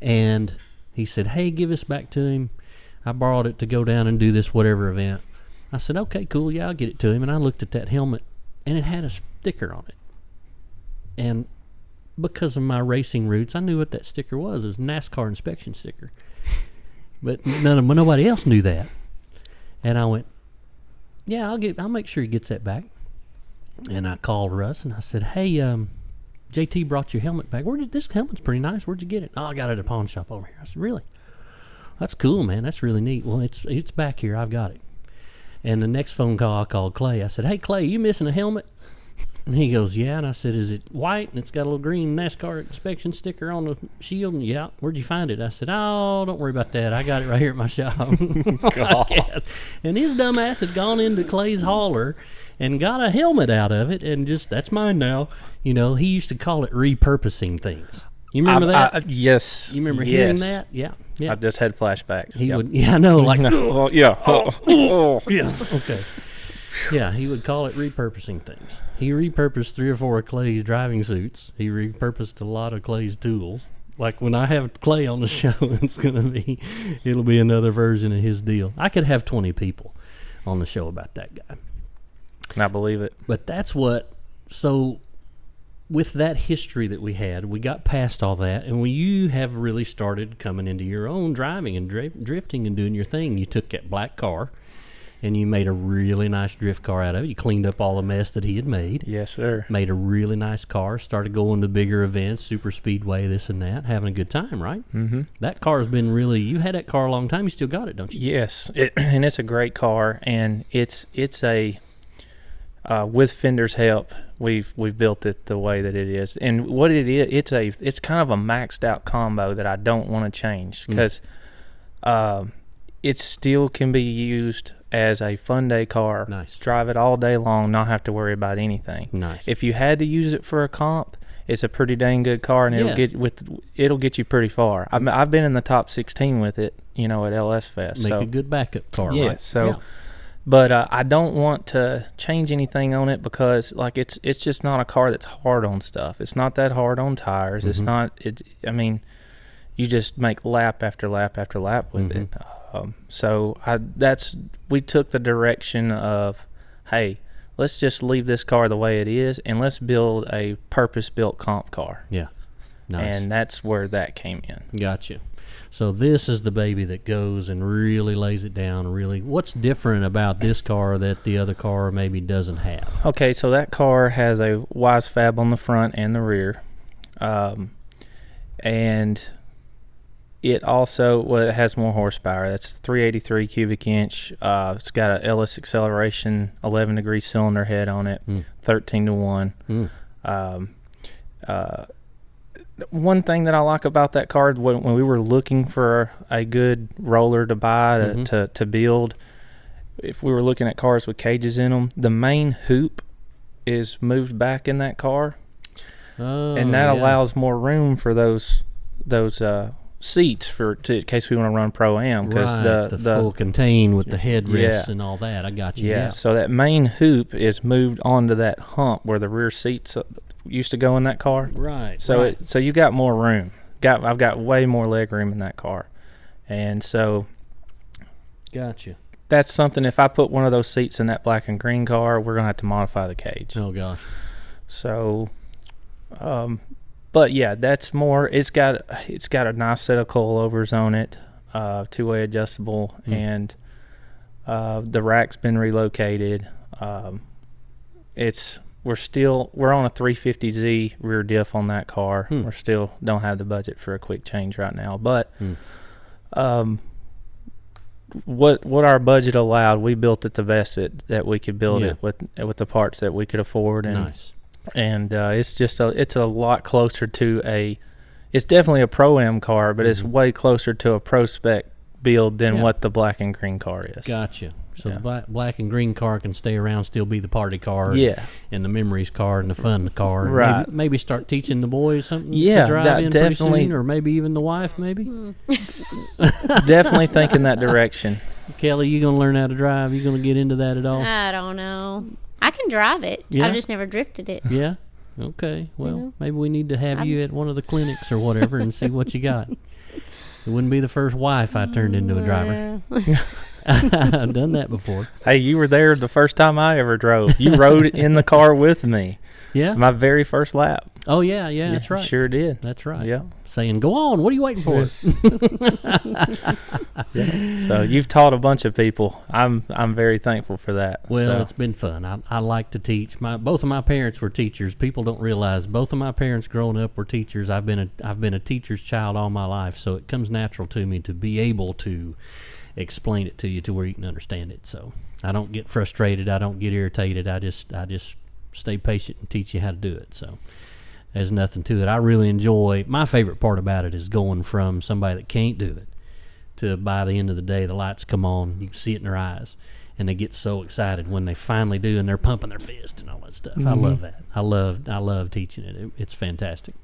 A: And he said, hey, give this back to him. I borrowed it to go down and do this whatever event. I said, okay, cool, yeah, I'll get it to him. And I looked at that helmet, and it had a sticker on it. And because of my racing roots, I knew what that sticker was. It was a NASCAR inspection sticker. But nobody else knew that. And I went, yeah, I'll make sure he gets that back. And I called Russ, and I said, hey, JT brought your helmet back. This helmet's pretty nice. Where'd you get it? Oh, I got it at a pawn shop over here. I said, really? That's cool, man. That's really neat. Well, it's back here. I've got it. And the next phone call, I called Clay. I said, hey, Clay, you missing a helmet? And he goes, yeah. And I said, is it white? And it's got a little green NASCAR inspection sticker on the shield? And yeah. Where'd you find it? I said, oh, don't worry about that. I got it right here at my shop. God. And his dumb ass had gone into Clay's hauler and got a helmet out of it. And just, that's mine now. He used to call it repurposing things. You remember that?
B: Yes.
A: You remember hearing that? Yeah. Yeah.
B: I just had flashbacks.
A: He would, yeah, I know, like,
B: yeah.
A: yeah, okay. Yeah, he would call it repurposing things. He repurposed 3 or 4 of Clay's driving suits. He repurposed a lot of Clay's tools. Like when I have Clay on the show, it'll be another version of his deal. I could have 20 people on the show about that guy.
B: I believe it.
A: But that's so with that history that we had, we got past all that, and when you have really started coming into your own driving and drifting and doing your thing, you took that black car and you made a really nice drift car out of it. You cleaned up all the mess that he had made.
B: Yes, sir.
A: Made a really nice car, started going to bigger events, super speedway, this and that, having a good time, right?
B: Mm-hmm.
A: That car's been you had that car a long time. You still got it, don't you?
B: Yes, and it's a great car, and it's a... with Fender's help, we've built it the way that it is, and what it is, it's kind of a maxed out combo that I don't want to change because it still can be used as a fun day car.
A: Nice. Drive
B: it all day long, not have to worry about anything.
A: Nice.
B: If you had to use it for a comp, it's a pretty dang good car, and it'll get you pretty far. I've been in the top 16 with it, at lsfest.
A: Make a good backup car,
B: yeah,
A: right?
B: So.
A: Yeah.
B: But I don't want to change anything on it because, like, it's just not a car that's hard on stuff. It's not that hard on tires. Mm-hmm. It's not. I mean, you just make lap after lap after lap with it. So we took the direction of, hey, let's just leave this car the way it is and let's build a purpose-built comp car.
A: Yeah, nice.
B: And that's where that came in.
A: Gotcha. So this is the baby that goes and really lays it down. Really, what's different about this car that the other car maybe doesn't have? Okay,
B: so that car has a Wise Fab on the front and the rear, and it also it has more horsepower. That's 383 cubic inch. It's got a LS acceleration, 11-degree cylinder head on it, 13-to-1. One thing that I like about that car, when we were looking for a good roller to buy to build, if we were looking at cars with cages in them, the main hoop is moved back in that car, and that allows more room for those seats in case we want to run Pro-Am, because
A: the full contain with the headrests and all that. I got you.
B: Yeah, so that main hoop is moved onto that hump where the rear seats used to go in that car.
A: Right.
B: So so you got more room. I've got way more leg room in that car, and so
A: gotcha.
B: That's something. If I put one of those seats in that black and green car, we're gonna have to modify the cage.
A: Oh gosh.
B: So, but yeah, that's more. It's got a nice set of coilovers on it, 2-way adjustable, and the rack's been relocated. We're on a 350Z rear diff on that car. We're still don't have the budget for a quick change right now, but what our budget allowed, we built it the best that we could build it with the parts that we could afford. And
A: nice.
B: And it's a lot closer to it's definitely a Pro-Am car, but it's way closer to a Pro Spec build than what the black and green car is.
A: Gotcha. So the black and green car can stay around, still be the party car, and the memories car and the fun car.
B: Right.
A: Maybe start teaching the boys something to drive in pretty soon, or maybe even the wife, maybe.
B: Definitely thinking that direction.
A: Kelly, you gonna learn how to drive? You gonna get into that at all?
C: I don't know. I can drive it.
A: Yeah?
C: I've just never drifted it.
A: Yeah. Okay. Well, maybe we need to have you at one of the clinics or whatever and see what you got. It wouldn't be the first wife I turned into a driver. I've done that before.
B: Hey, you were there the first time I ever drove. You rode in the car with me.
A: Yeah.
B: My very first lap.
A: Oh, yeah, that's right.
B: Sure did.
A: That's right.
B: Yeah.
A: Saying, go on, what are you waiting for?
B: So you've taught a bunch of people. I'm very thankful for that.
A: Well, it's been fun. I like to teach. Both of my parents were teachers. People don't realize both of my parents growing up were teachers. I've been a teacher's child all my life, so it comes natural to me to be able to explain it to you to where you can understand it. So I don't get frustrated. I don't get irritated. I just stay patient and teach you how to do it. So there's nothing to it. I really enjoy. My favorite part about it is going from somebody that can't do it to, by the end of the day, the lights come on. You can see it in their eyes, and they get so excited when they finally do, and they're pumping their fist and all that stuff. I love that. I love teaching it. It's fantastic.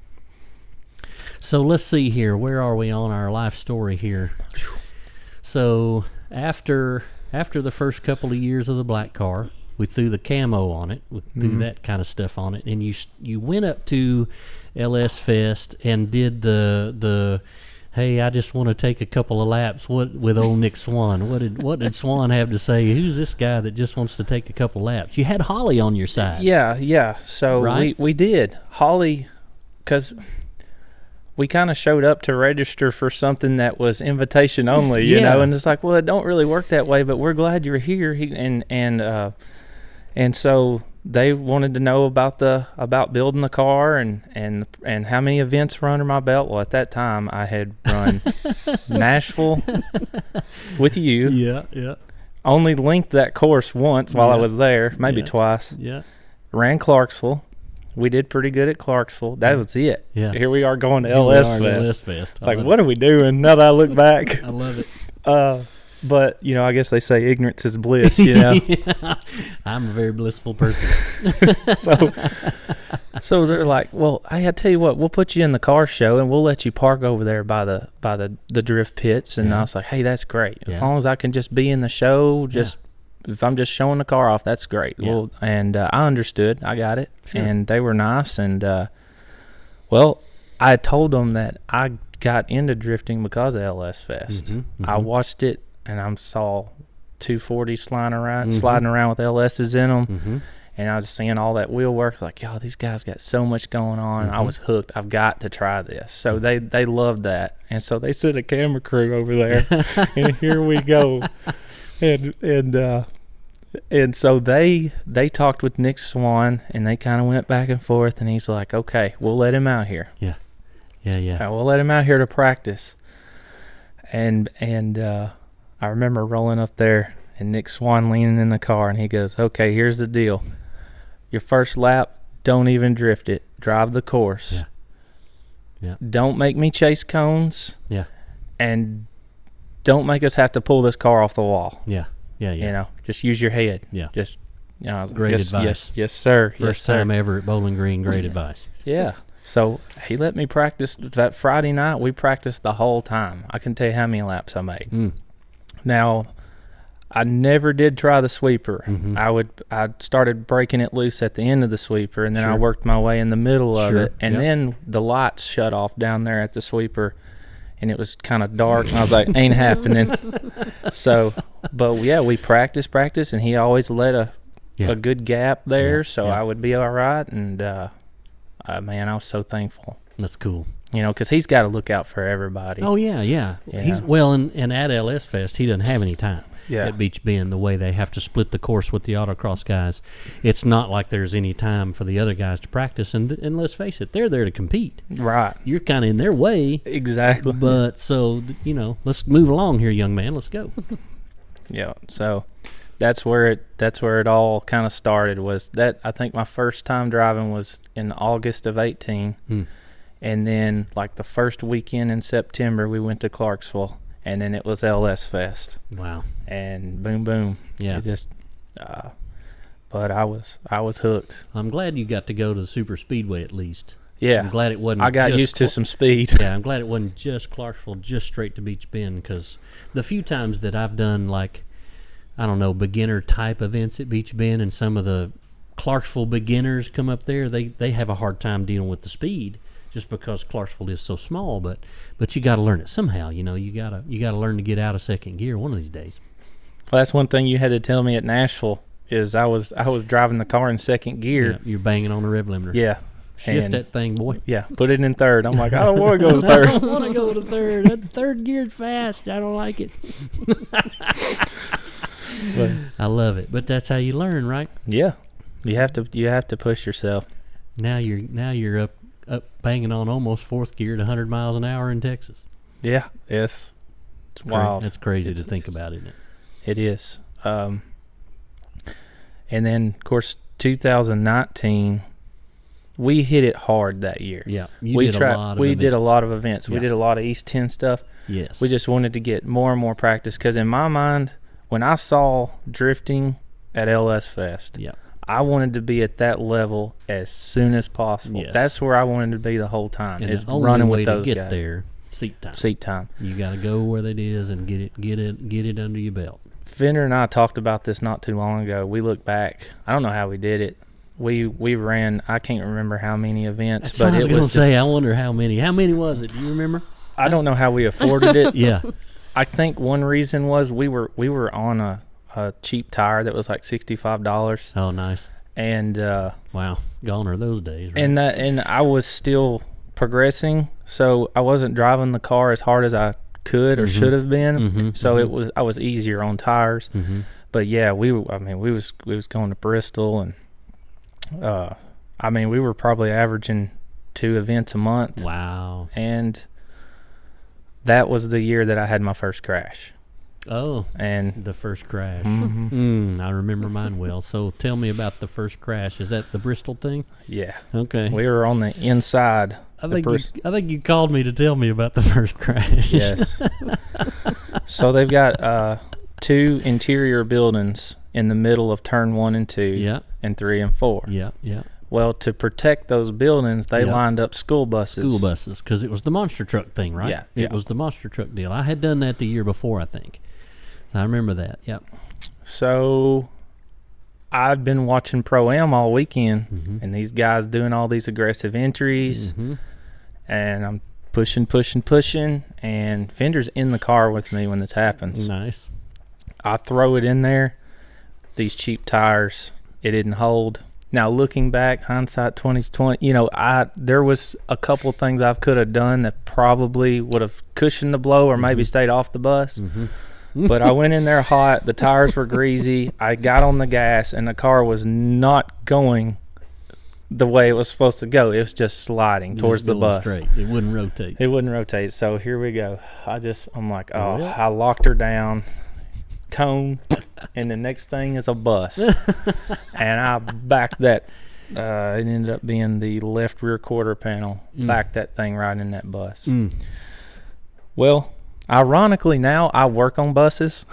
A: So let's see here. Where are we on our life story here? So after the first couple of years of the black car, we threw the camo on it. We threw that kind of stuff on it, and you went up to lsfest and did the hey, I just want to take a couple of laps with old Nick Swan. What did Swan have to say? Who's this guy that just wants to take a couple laps? You had Holly on your side.
B: Yeah. So
A: right?
B: we did. Holly, because we kind of showed up to register for something that was invitation only, you know, and it's like, well, it don't really work that way, but we're glad you're here. And so they wanted to know about building the car and how many events were under my belt. Well, at that time, I had run Nashville with you.
A: Yeah.
B: Only linked that course once while I was there, maybe twice.
A: Yeah.
B: Ran Clarksville. We did pretty good at Clarksville. That was it.
A: Yeah.
B: Here we are going to LS Fest. It's like, what are we doing now that I look back?
A: I love it.
B: But, you know, I guess they say ignorance is bliss, you know.
A: Yeah. I'm a very blissful person.
B: So they're like, well, hey, I tell you what, we'll put you in the car show and we'll let you park over there by the drift pits. And I was like, hey, that's great. As long as I can just be in the show, if I'm just showing the car off, that's great. Yeah. Well, and I understood. I got it. Sure. And they were nice. And, I told them that I got into drifting because of LS Fest. I watched it, and I saw 240 sliding around with LSs in them. And I was seeing all that wheel work, like, yo, these guys got so much going on. I was hooked. I've got to try this. So they loved that. And so they sent a camera crew over there, and here we go. And so they talked with Nick Swan, and they kind of went back and forth, and he's like, okay, we'll let him out here.
A: Yeah.
B: We'll let him out here to practice. And I remember rolling up there and Nick Swan leaning in the car, and he goes, okay, here's the deal. Your first lap, don't even drift it. Drive the course.
A: Yeah.
B: Don't make me chase cones.
A: Yeah.
B: And don't make us have to pull this car off the wall.
A: Yeah. Yeah.
B: You know, just use your head.
A: Yeah.
B: Just, you know,
A: Great
B: yes,
A: advice.
B: Yes, sir.
A: First time ever at Bowling Green. Great advice.
B: Yeah. So he let me practice that Friday night. We practiced the whole time. I can tell you how many laps I made. Now, I never did try the sweeper. I started breaking it loose at the end of the sweeper, and then I worked my way in the middle of it. And then the lights shut off down there at the sweeper, and it was kind of dark. And I was like, ain't happening. So, but yeah, we practiced, and he always let a good gap there, so I would be all right. And man, I was so thankful.
A: That's cool.
B: You know, because he's got to look out for everybody.
A: Oh yeah. He's and at LSFest, he doesn't have any time. At Beach Bend, the way they have to split the course with the autocross guys, it's not like there's any time for the other guys to practice. And let's face it, they're there to compete.
B: Right.
A: You're kind of in their way.
B: Exactly.
A: But so, you know, let's move along here, young man. Let's go.
B: Yeah. So that's where it all kind of started. Was that I think my first time driving was in August of 18, and then like the first weekend in September we went to Clarksville. And then it was LSFest.
A: Wow.
B: And boom.
A: Yeah.
B: It just, but I was hooked.
A: I'm glad you got to go to the super speedway at least.
B: Yeah.
A: I'm glad it wasn't.
B: I got used to some speed.
A: Yeah, I'm glad it wasn't just Clarksville, just straight to Beach Bend, because the few times that I've done, like, I don't know, beginner type events at Beach Bend, and some of the Clarksville beginners come up there, they have a hard time dealing with the speed. Just because Clarksville is so small, but you got to learn it somehow. You know, you gotta learn to get out of second gear one of these days.
B: Well, that's one thing you had to tell me at Nashville is I was driving the car in second gear.
A: Yeah, you're banging on the rev limiter.
B: Yeah,
A: shift that thing, boy.
B: Yeah, put it in third. I'm like, I don't want to go to third.
A: I don't want to go to third. That third gear's fast. I don't like it.
B: But,
A: I love it, but that's how you learn, right?
B: Yeah, you have to push yourself.
A: Now you're up banging on almost fourth gear at 100 miles an hour in Texas.
B: Yeah, yes. It's wild.
A: That's crazy to think about, isn't it?
B: It is. And then, of course, 2019, we hit it hard that year.
A: Yeah,
B: we did a lot of events.
A: Yeah.
B: We did a lot of East 10 stuff.
A: Yes.
B: We just wanted to get more and more practice because in my mind, when I saw drifting at LSFest, I wanted to be at that level as soon as possible.
A: Yes.
B: That's where I wanted to be the whole time.
A: And
B: is
A: the only
B: running
A: way
B: with those
A: to get
B: guys.
A: there, seat time.
B: Seat time.
A: You got to go where it is and get it under your belt.
B: Fender and I talked about this not too long ago. We look back. I don't know how we did it. We ran. I can't remember how many events.
A: That's
B: but
A: what I was
B: it
A: going to
B: was
A: say. I wonder how many. How many was it? Do you remember?
B: I don't know how we afforded it.
A: Yeah.
B: I think one reason was we were on a cheap tire that was like $65.
A: Oh, nice.
B: And
A: wow, gone are those days. Right?
B: And I was still progressing, so I wasn't driving the car as hard as I could or should have been. So I was easier on tires. But yeah, we was going to Bristol, and we were probably averaging 2 events a month.
A: Wow.
B: And that was the year that I had my first crash.
A: Oh,
B: and
A: the first crash. I remember mine well. So tell me about the first crash. Is that the Bristol thing?
B: Yeah.
A: Okay.
B: We were on the inside.
A: I think you called me to tell me about the first crash.
B: Yes. So they've got 2 interior buildings in the middle of turn 1 and 2, and 3 and 4.
A: Yeah.
B: Well, to protect those buildings, they lined up school buses.
A: School buses, because it was the monster truck thing, right?
B: Yeah.
A: It was the monster truck deal. I had done that the year before, I think. I remember that. Yep.
B: So I've been watching Pro-Am all weekend, and these guys doing all these aggressive entries, and I'm pushing, and Fender's in the car with me when this happens.
A: Nice.
B: I throw it in there. These cheap tires, it didn't hold. Now, looking back, hindsight 20/20, there was a couple things I could have done that probably would have cushioned the blow or maybe stayed off the bus. But I went in there hot. The tires were greasy. I got on the gas, and the car was not going the way it was supposed to go. It was just sliding towards the bus.
A: Straight. It wouldn't rotate.
B: It wouldn't rotate. So here we go. I'm like, I locked her down. Cone, and the next thing is a bus. And I backed that. It ended up being the left rear quarter panel. Backed that thing right in that bus. Well, Ironically, now I work on buses.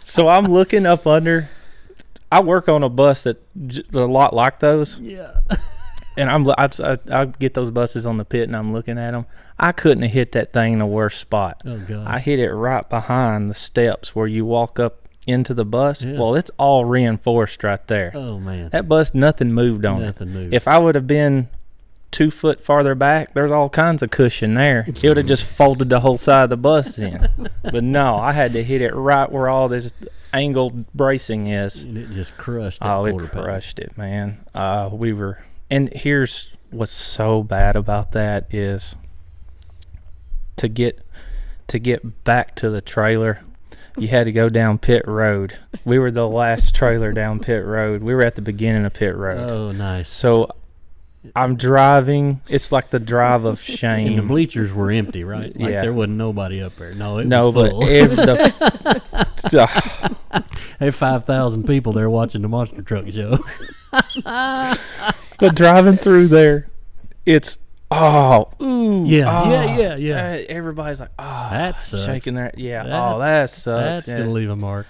B: So I'm looking up under. I work on a bus that a lot like those.
A: Yeah.
B: And I get those buses on the pit, and I'm looking at them. I couldn't have hit that thing in a worse spot.
A: Oh, God.
B: I hit it right behind the steps where you walk up into the bus.
A: Yeah.
B: Well, it's all reinforced right there.
A: Oh, man.
B: That bus, nothing moved on it.
A: Nothing moved.
B: If I would have been 2 foot farther back, there's all kinds of cushion there. It would have just folded the whole side of the bus in. But no, I had to hit it right where all this angled bracing is.
A: And it just crushed that
B: Oh, it
A: quarter pound.
B: crushed it, man. And here's what's so bad about that is to get back to the trailer, you had to go down pit road. We were the last trailer down pit road. We were at the beginning of pit road.
A: Oh, nice.
B: So I'm driving. It's like the drive of
A: And the
B: shame.
A: bleachers were empty, right? Like
B: Yeah.
A: there wasn't nobody up there. No, it
B: No,
A: was
B: but
A: full. Hey, 5,000 people there watching the monster truck show.
B: but driving through there, it's ooh,
A: Yeah.
B: everybody's like,
A: That sucks.
B: shaking their
A: That-
B: that sucks.
A: That's
B: Yeah.
A: going to leave a mark.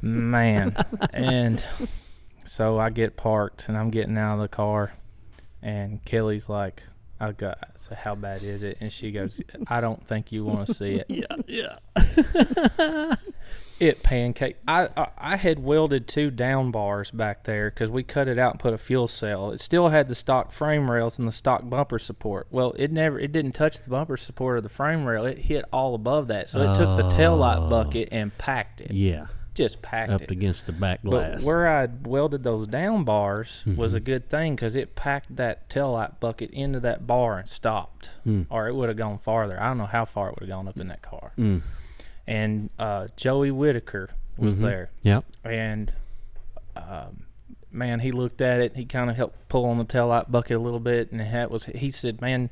B: Man. And so I get parked and I'm getting out of the car, and Kelly's like, so how bad is it? And she goes, I don't think you want to see it.
A: Yeah.
B: It pancake. I had welded 2 down bars back there because we cut it out and put a fuel cell. It still had the stock frame rails and the stock bumper support. Well, it didn't touch the bumper support of the frame rail. It hit all above that. So it took the taillight bucket and packed it.
A: Yeah.
B: Just packed
A: Up
B: it.
A: against the back
B: But
A: glass.
B: where I welded those down bars was
A: Mm-hmm.
B: a good thing because it packed that taillight bucket into that bar and stopped. Or it would have gone farther. I don't know how far it would have gone up in that car. And Joey Whitaker was there.
A: Yep.
B: And, man, he looked at it. He kind of helped pull on the taillight bucket a little bit. And he said, man,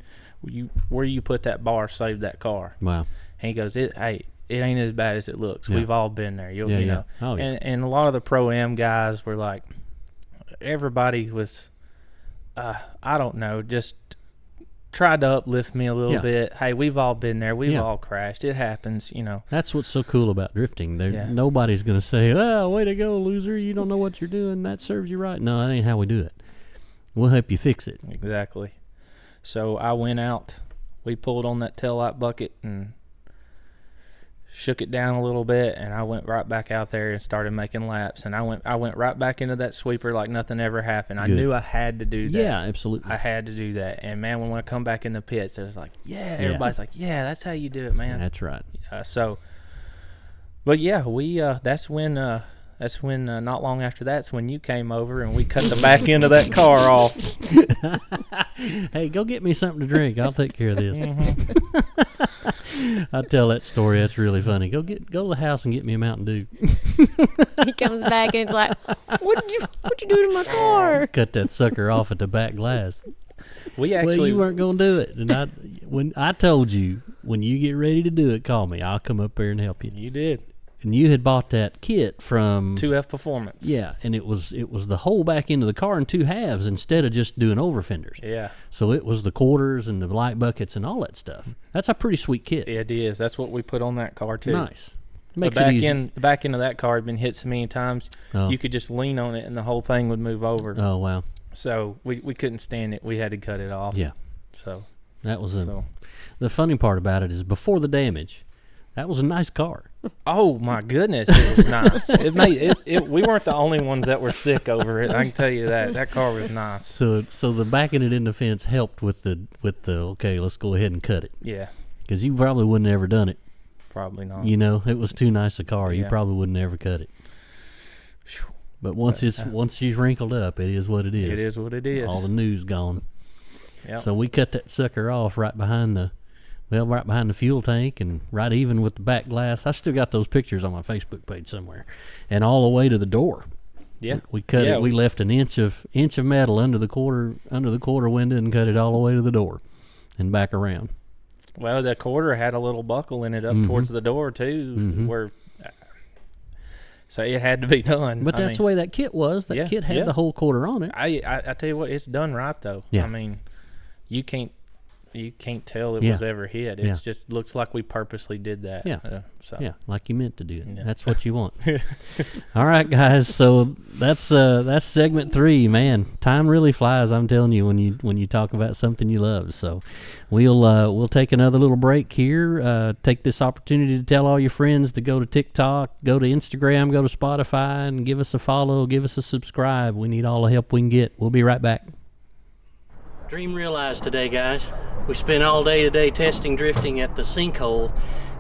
B: where you put that bar saved that car.
A: Wow.
B: And he goes, it ain't as bad as it looks.
A: Yeah.
B: We've all been there. You
A: Yeah.
B: know.
A: Oh, yeah.
B: And a lot of the Pro-Am guys were like, everybody was, I don't know, just tried to uplift me a little
A: Yeah.
B: bit. Hey, we've all been there. We've
A: Yeah.
B: all crashed. It happens, you know.
A: That's what's so cool about drifting.
B: Yeah.
A: Nobody's going to say, oh, way to go, loser. You don't know what you're doing. That serves you right. No, that ain't how we do it. We'll help you fix it.
B: Exactly. So I went out. We pulled on that taillight bucket and shook it down a little bit, and I went right back out there and started making laps. And I went right back into that sweeper like nothing ever happened. I
A: Good.
B: knew I had to do that.
A: Yeah, absolutely.
B: I had to do that. And man, when I come back in the pits, it was like, everybody's like, yeah, that's how you do it, man.
A: That's right.
B: But yeah, we that's when not long after that's when you came over and we cut the back end of that car off.
A: Hey, go get me something to drink. I'll take care of this.
B: Mm-hmm.
A: I tell that story. That's really funny. Go to the house and get me a Mountain Dew.
C: He comes back and it's like, what you do to my car?
A: Cut that sucker off at the back glass.
B: We
A: Well,
B: actually
A: you weren't going to do it. And when I told you, when you get ready to do it, call me. I'll come up there and help you.
B: you did
A: And you had bought that kit from
B: 2F Performance.
A: Yeah, and it was the whole back end of the car in 2 halves instead of just doing over fenders.
B: Yeah,
A: So it was the quarters and the light buckets and all that stuff. That's a pretty sweet kit.
B: it is. That's what we put on that car too.
A: Nice.
B: The
A: Makes it
B: back
A: easy.
B: end, the back end of that car had been hit so many times.
A: Oh.
B: You could just lean on it and the whole thing would move over.
A: Oh, wow.
B: So we couldn't stand it. We had to cut it off.
A: Yeah.
B: So
A: That was
B: so.
A: the funny part about it is before the damage, that was a nice car.
B: Oh my goodness, it was nice. It made it. We weren't the only ones that were sick over it. I can tell you that. That car was nice.
A: So the backing it in the fence helped with the okay, let's go ahead and cut it.
B: Yeah,
A: Because you probably wouldn't have ever done it.
B: probably not.
A: You know, it was too nice a car. You
B: Yeah.
A: probably wouldn't ever cut it. But once she's wrinkled up, it is what it is.
B: It is what it is.
A: All the news gone.
B: Yep.
A: So we cut that sucker off right behind the fuel tank and right even with the back glass. I still got those pictures on my Facebook page somewhere, and all the way to the door.
B: Yeah,
A: We cut
B: Yeah,
A: it. We left an inch of metal under the quarter window and cut it all the way to the door, and back around.
B: Well, the quarter had a little buckle in it up towards the door too, where. So it had to be done.
A: But that's the way that kit was. That
B: yeah,
A: kit had
B: yeah.
A: the whole quarter on it.
B: I tell you what, it's done right though.
A: Yeah.
B: I mean, you can't. you can't tell it
A: Yeah.
B: was ever hit. It
A: Yeah.
B: just looks like we purposely did that.
A: Yeah.
B: So.
A: Yeah, like you meant to do it.
B: Yeah.
A: That's what you want. All right, guys. So that's segment 3. Man, time really flies. I'm telling you when you talk about something you love. So we'll take another little break here. Take this opportunity to tell all your friends to go to TikTok, go to Instagram, go to Spotify, and give us a follow, give us a subscribe. We need all the help we can get. We'll be right back. Dream realized today, guys. We spent all day today testing drifting at the sinkhole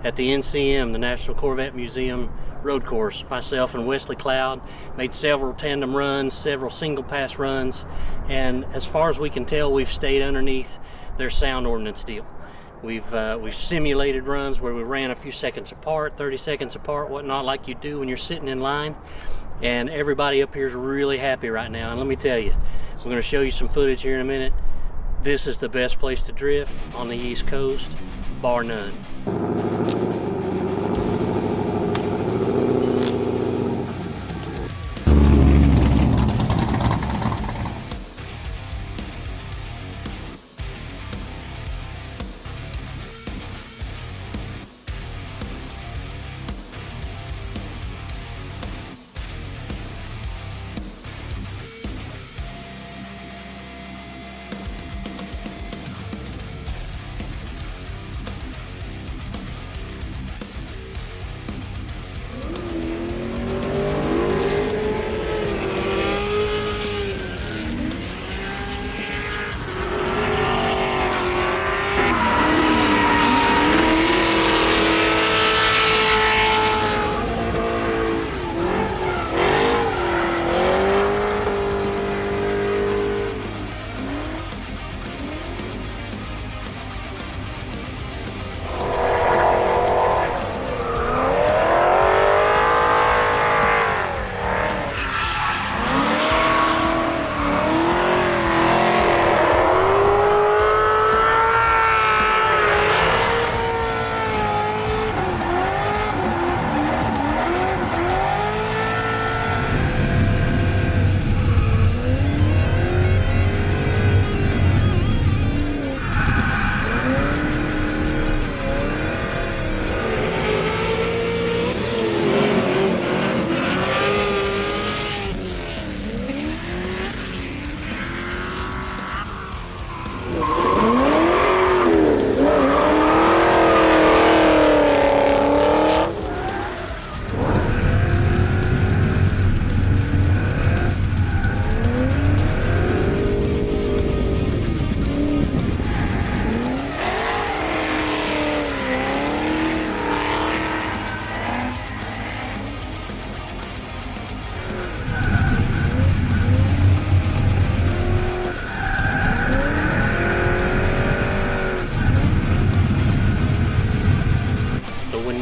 A: at the NCM, the National Corvette Museum road course. Myself and Wesley Cloud made several tandem runs, several single pass runs, and as far as we can tell, we've stayed underneath their sound ordinance deal. We've simulated runs where we ran a few seconds apart, 30 seconds apart, whatnot, like you do when you're sitting in line, and everybody up here is really happy right now. And let me tell you, we're going to show you some footage here in a minute. This is the best place to drift on the East Coast, bar none.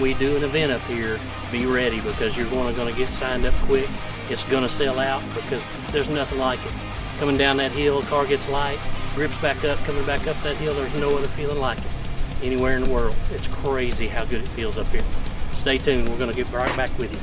A: We do an event up here, be ready, because you're going to get signed up quick. It's going to sell out because there's nothing like it. Coming down that hill, car gets light, grips back up, coming back up that hill, there's no other feeling like it anywhere in the world. It's crazy how good it feels up here. Stay tuned, we're going to get right back with you.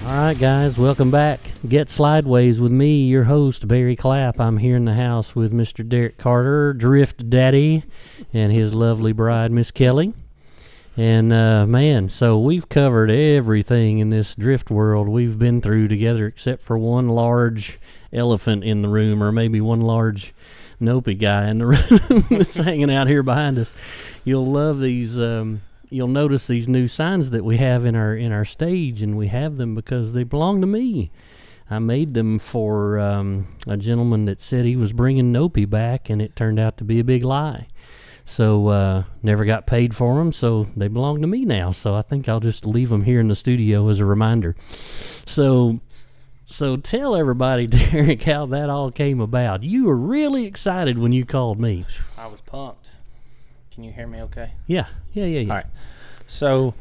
A: All right, guys, welcome back. Get Slydewayz with me, your host, Barry Clapp. I'm here in the house with Mr. Derek Carter, Drift Daddy, and his lovely bride, Miss Kelly. And, man, so we've covered everything in this drift world we've been through together except for one large elephant in the room, or maybe one large Nopey guy in the room that's hanging out here behind us. You'll love these... You'll notice these new signs that we have in our stage, and we have them because they belong to me. I made them for a gentleman that said he was bringing Nopey back, and it turned out to be a big lie. So never got paid for them, so they belong to me now. So I think I'll just leave them here in the studio as a reminder. So tell everybody, Derek, how that all came about. You were really excited when you called me.
B: I was pumped. Can you hear me okay?
A: Yeah. All
B: right. So,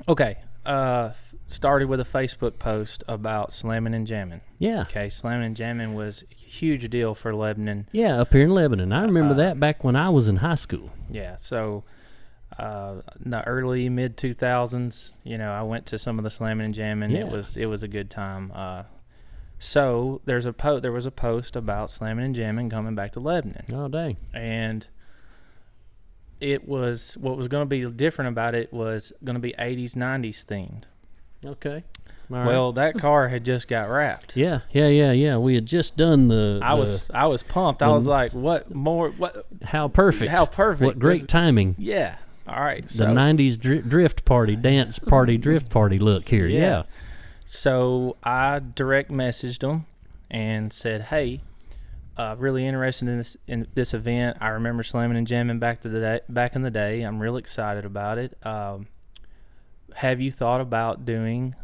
B: okay. Started with a Facebook post about slamming and jamming.
A: Yeah.
B: Okay, slamming and jamming was a huge deal for Lebanon.
A: Yeah, up here in Lebanon. I remember that back when I was in high school.
B: Yeah, so in the early, mid-2000s, I went to some of the slamming and jamming.
A: Yeah.
B: It was a good time. So there was a post about slamming and jamming coming back to Lebanon.
A: Oh, dang.
B: And... what was going to be different about it was going to be 80s, 90s themed.
A: Okay. All
B: Well,
A: right.
B: that car had just got wrapped.
A: Yeah. We had just done
B: I was pumped. I was like, what more? What?
A: How perfect. What great timing.
B: Yeah. All right.
A: The 90s drift party, dance party, drift party look here. Yeah.
B: So I direct messaged them and said, hey, really interested in this event. I remember slamming and jamming back in the day. I'm real excited about it. Have you thought about doing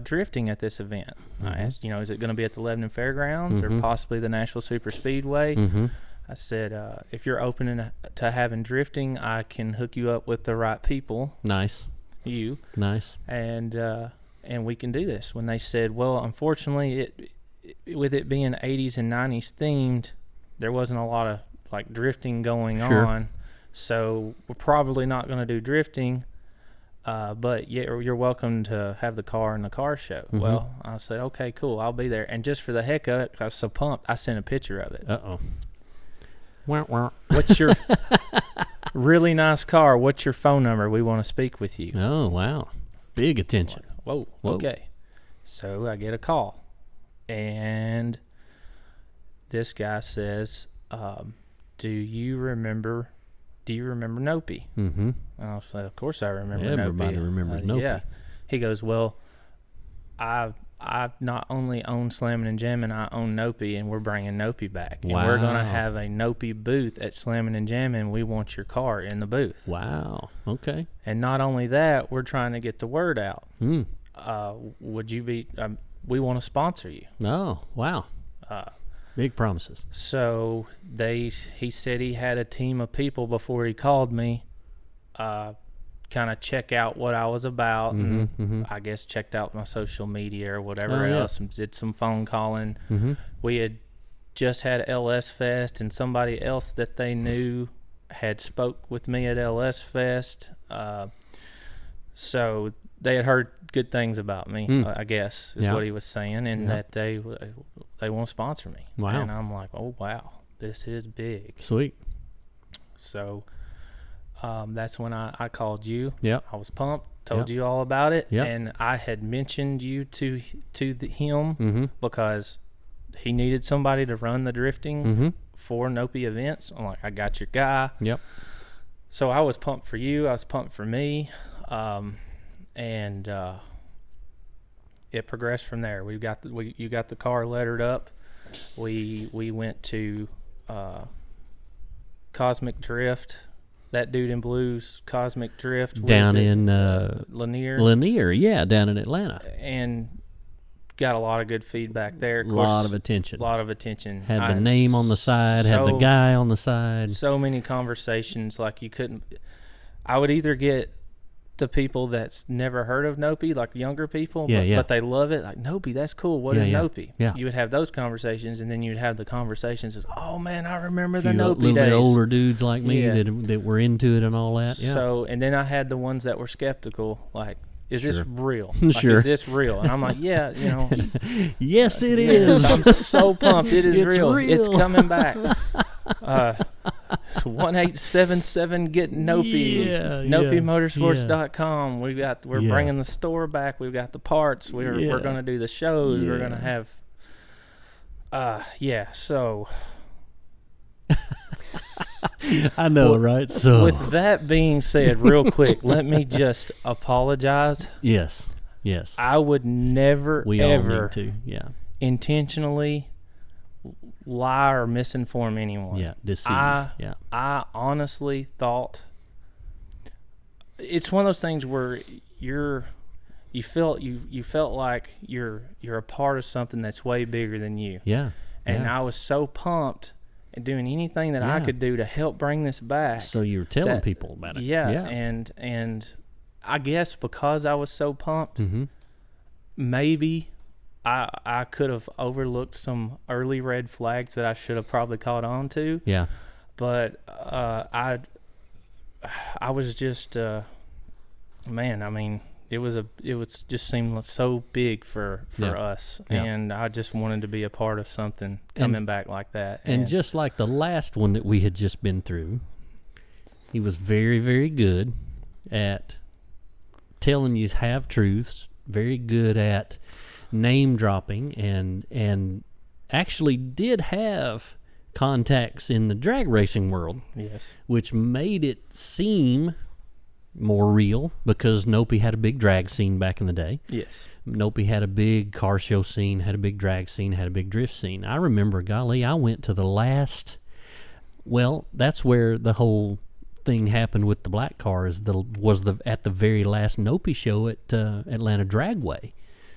B: drifting at this event?
A: Mm-hmm.
B: I asked, is it going to be at the Lebanon Fairgrounds or possibly the Nashville Super Speedway?
A: Mm-hmm.
B: I said, if you're open to having drifting, I can hook you up with the right people.
A: Nice. Nice.
B: And we can do this. When they said, well, unfortunately, with it being 80s and 90s themed, there wasn't a lot of like drifting going on, so we're probably not going to do drifting, but you're welcome to have the car in the car show.
A: Mm-hmm.
B: Well, I said, okay, cool, I'll be there. And just for the heck of it, I was so pumped, I sent a picture of it. What's your really nice car? What's your phone number? We want to speak with you.
A: Oh, wow. Big attention.
B: Whoa. Okay. So I get a call. And this guy says, do you remember Nopey?
A: Mm-hmm.
B: And I said, of course I remember Nopey.
A: Everybody remembers Nopey.
B: Yeah. He goes, well, I've not only own Slammin' and Jammin', I own Nopey, and we're bringing Nopey back.
A: Wow.
B: And we're going to have a Nopey booth at Slammin' and Jammin'. We want your car in the booth.
A: Wow. Okay.
B: And not only that, we're trying to get the word out. Would you be... we want to sponsor you.
A: Oh, wow. Big promises.
B: So he said he had a team of people before he called me, kind of check out what I was about, and I guess checked out my social media or whatever else, and did some phone calling. We had just had lsfest, and somebody else that they knew had spoke with me at lsfest. So they had heard good things about me, I guess, is what he was saying, and that they want to sponsor me.
A: Wow.
B: And I'm like, oh, wow, this is big.
A: Sweet.
B: So that's when I called you.
A: Yep.
B: I was pumped, told you all about it,
A: Yep.
B: and I had mentioned you to him because he needed somebody to run the drifting for Nopey events. I'm like, I got your guy.
A: Yep.
B: So I was pumped for you. I was pumped for me. And it progressed from there. You got the car lettered up. We went to Cosmic Drift. That dude in blue's Cosmic Drift
A: Down in
B: Lanier,
A: yeah, down in Atlanta.
B: and got a lot of good feedback there.
A: A lot of attention. Had the name on the side, had the guy on the side.
B: So many conversations, like you couldn't. I would either get the people that's never heard of Nopey, like younger people, but they love it. Like, Nopey, that's cool. What is Nopey?
A: Yeah.
B: You would have those conversations, and then you'd have the conversations of, oh man, I remember the
A: Few
B: Nopey
A: little
B: days.
A: bit older dudes like me
B: Yeah.
A: that were into it and all that. Yeah.
B: So, and then I had the ones that were skeptical, like, Is this real?
A: Sure.
B: Is this real? And I'm like, yeah,
A: Yes, it
B: yes,
A: is.
B: I'm so pumped. It is
A: It's
B: real.
A: real.
B: It's coming back. 1877 get Nopey.
A: Yeah,
B: NopeyMotorsports.com. We're
A: Yeah.
B: bringing the store back. We've got the parts. We're gonna do the shows. We're gonna have. So
A: I know, right? So
B: with that being said, real quick, let me just apologize.
A: yes.
B: I would never
A: We all
B: ever
A: need to. Yeah.
B: intentionally lie or misinform anyone.
A: Yeah. Deceive. Yeah.
B: I honestly thought it's one of those things where you felt like you're a part of something that's way bigger than you.
A: Yeah.
B: And
A: yeah.
B: I was so pumped and doing anything that I
A: Yeah.
B: could do to help bring this back.
A: So you were telling people about it.
B: Yeah,
A: Yeah.
B: and I guess because I was so pumped,
A: Mm-hmm.
B: maybe I could have overlooked some early red flags that I should have probably caught on to.
A: Yeah.
B: But I was just man. I mean, it was just seemed so big for
A: Yeah.
B: us,
A: Yeah.
B: and I just wanted to be a part of something coming back like that.
A: And just like the last one that we had just been through, he was very, very good at telling you half truths, very good at name dropping, and actually did have contacts in the drag racing world,
B: yes,
A: which made it seem more real because Nopey had a big drag scene back in the day.
B: yes,
A: Nopey had a big car show scene, had a big drag scene, had a big drift scene. I remember, golly, I went to the last, well, that's where the whole thing happened with the black cars, at the very last Nopey show at Atlanta Dragway.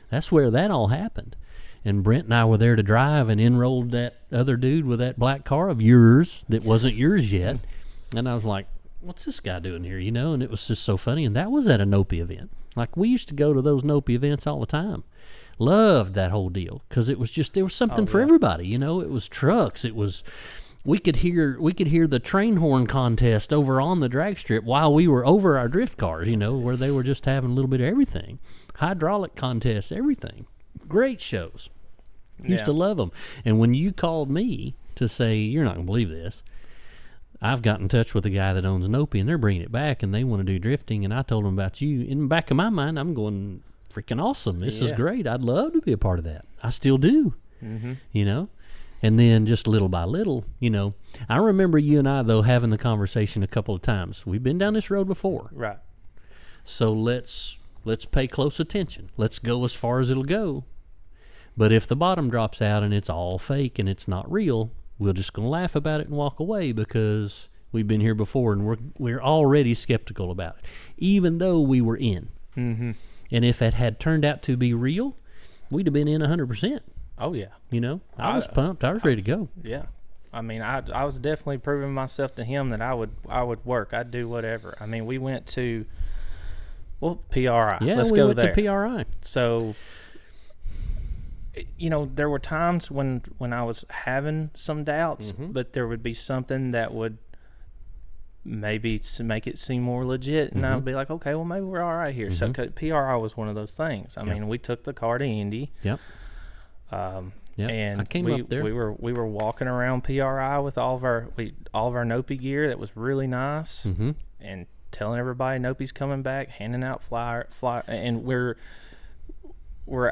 A: That's where that all happened. And Brent and I were there to drive and enrolled that other dude with that black car of yours that wasn't yours yet. And I was like, what's this guy doing here, And it was just so funny. And that was at a Nopey event. Like, we used to go to those Nopey events all the time. Loved that whole deal because it was just, there was something for everybody, It was trucks. It was, we could hear the train horn contest over on the drag strip while we were over our drift cars, where they were just having a little bit of everything. Hydraulic contest, everything. Great shows. Used to love them. And when you called me to say, you're not going to believe this, I've got in touch with the guy that owns Nopey, and they're bringing it back, and they want to do drifting, and I told them about you. In the back of my mind, I'm going, freaking awesome. This is great. I'd love to be a part of that. I still do, And then just little by little, I remember you and I, though, having the conversation a couple of times. We've been down this road before.
B: right.
A: So let's pay close attention. Let's go as far as it'll go. But if the bottom drops out and it's all fake and it's not real, we're just going to laugh about it and walk away because we've been here before and we're already skeptical about it, even though we were in.
B: Mm-hmm.
A: And if it had turned out to be real, we'd have been in 100%.
B: Oh yeah.
A: I was pumped. I was ready to go.
B: Yeah. I mean, I was definitely proving myself to him that I would work. I'd do whatever. I mean, we went to PRI.
A: Yeah,
B: Let's
A: we
B: go
A: went
B: there.
A: to PRI.
B: So, there were times when I was having some doubts, but there would be something that would maybe make it seem more legit, and I'd be like, okay, well, maybe we're all right here. So 'cause PRI was one of those things. I mean, we took the car to Indy.
A: Yep.
B: And
A: I came up there.
B: we were walking around PRI with all of our Nopey gear that was really nice, and telling everybody Nopey's coming back, handing out flyer, and we're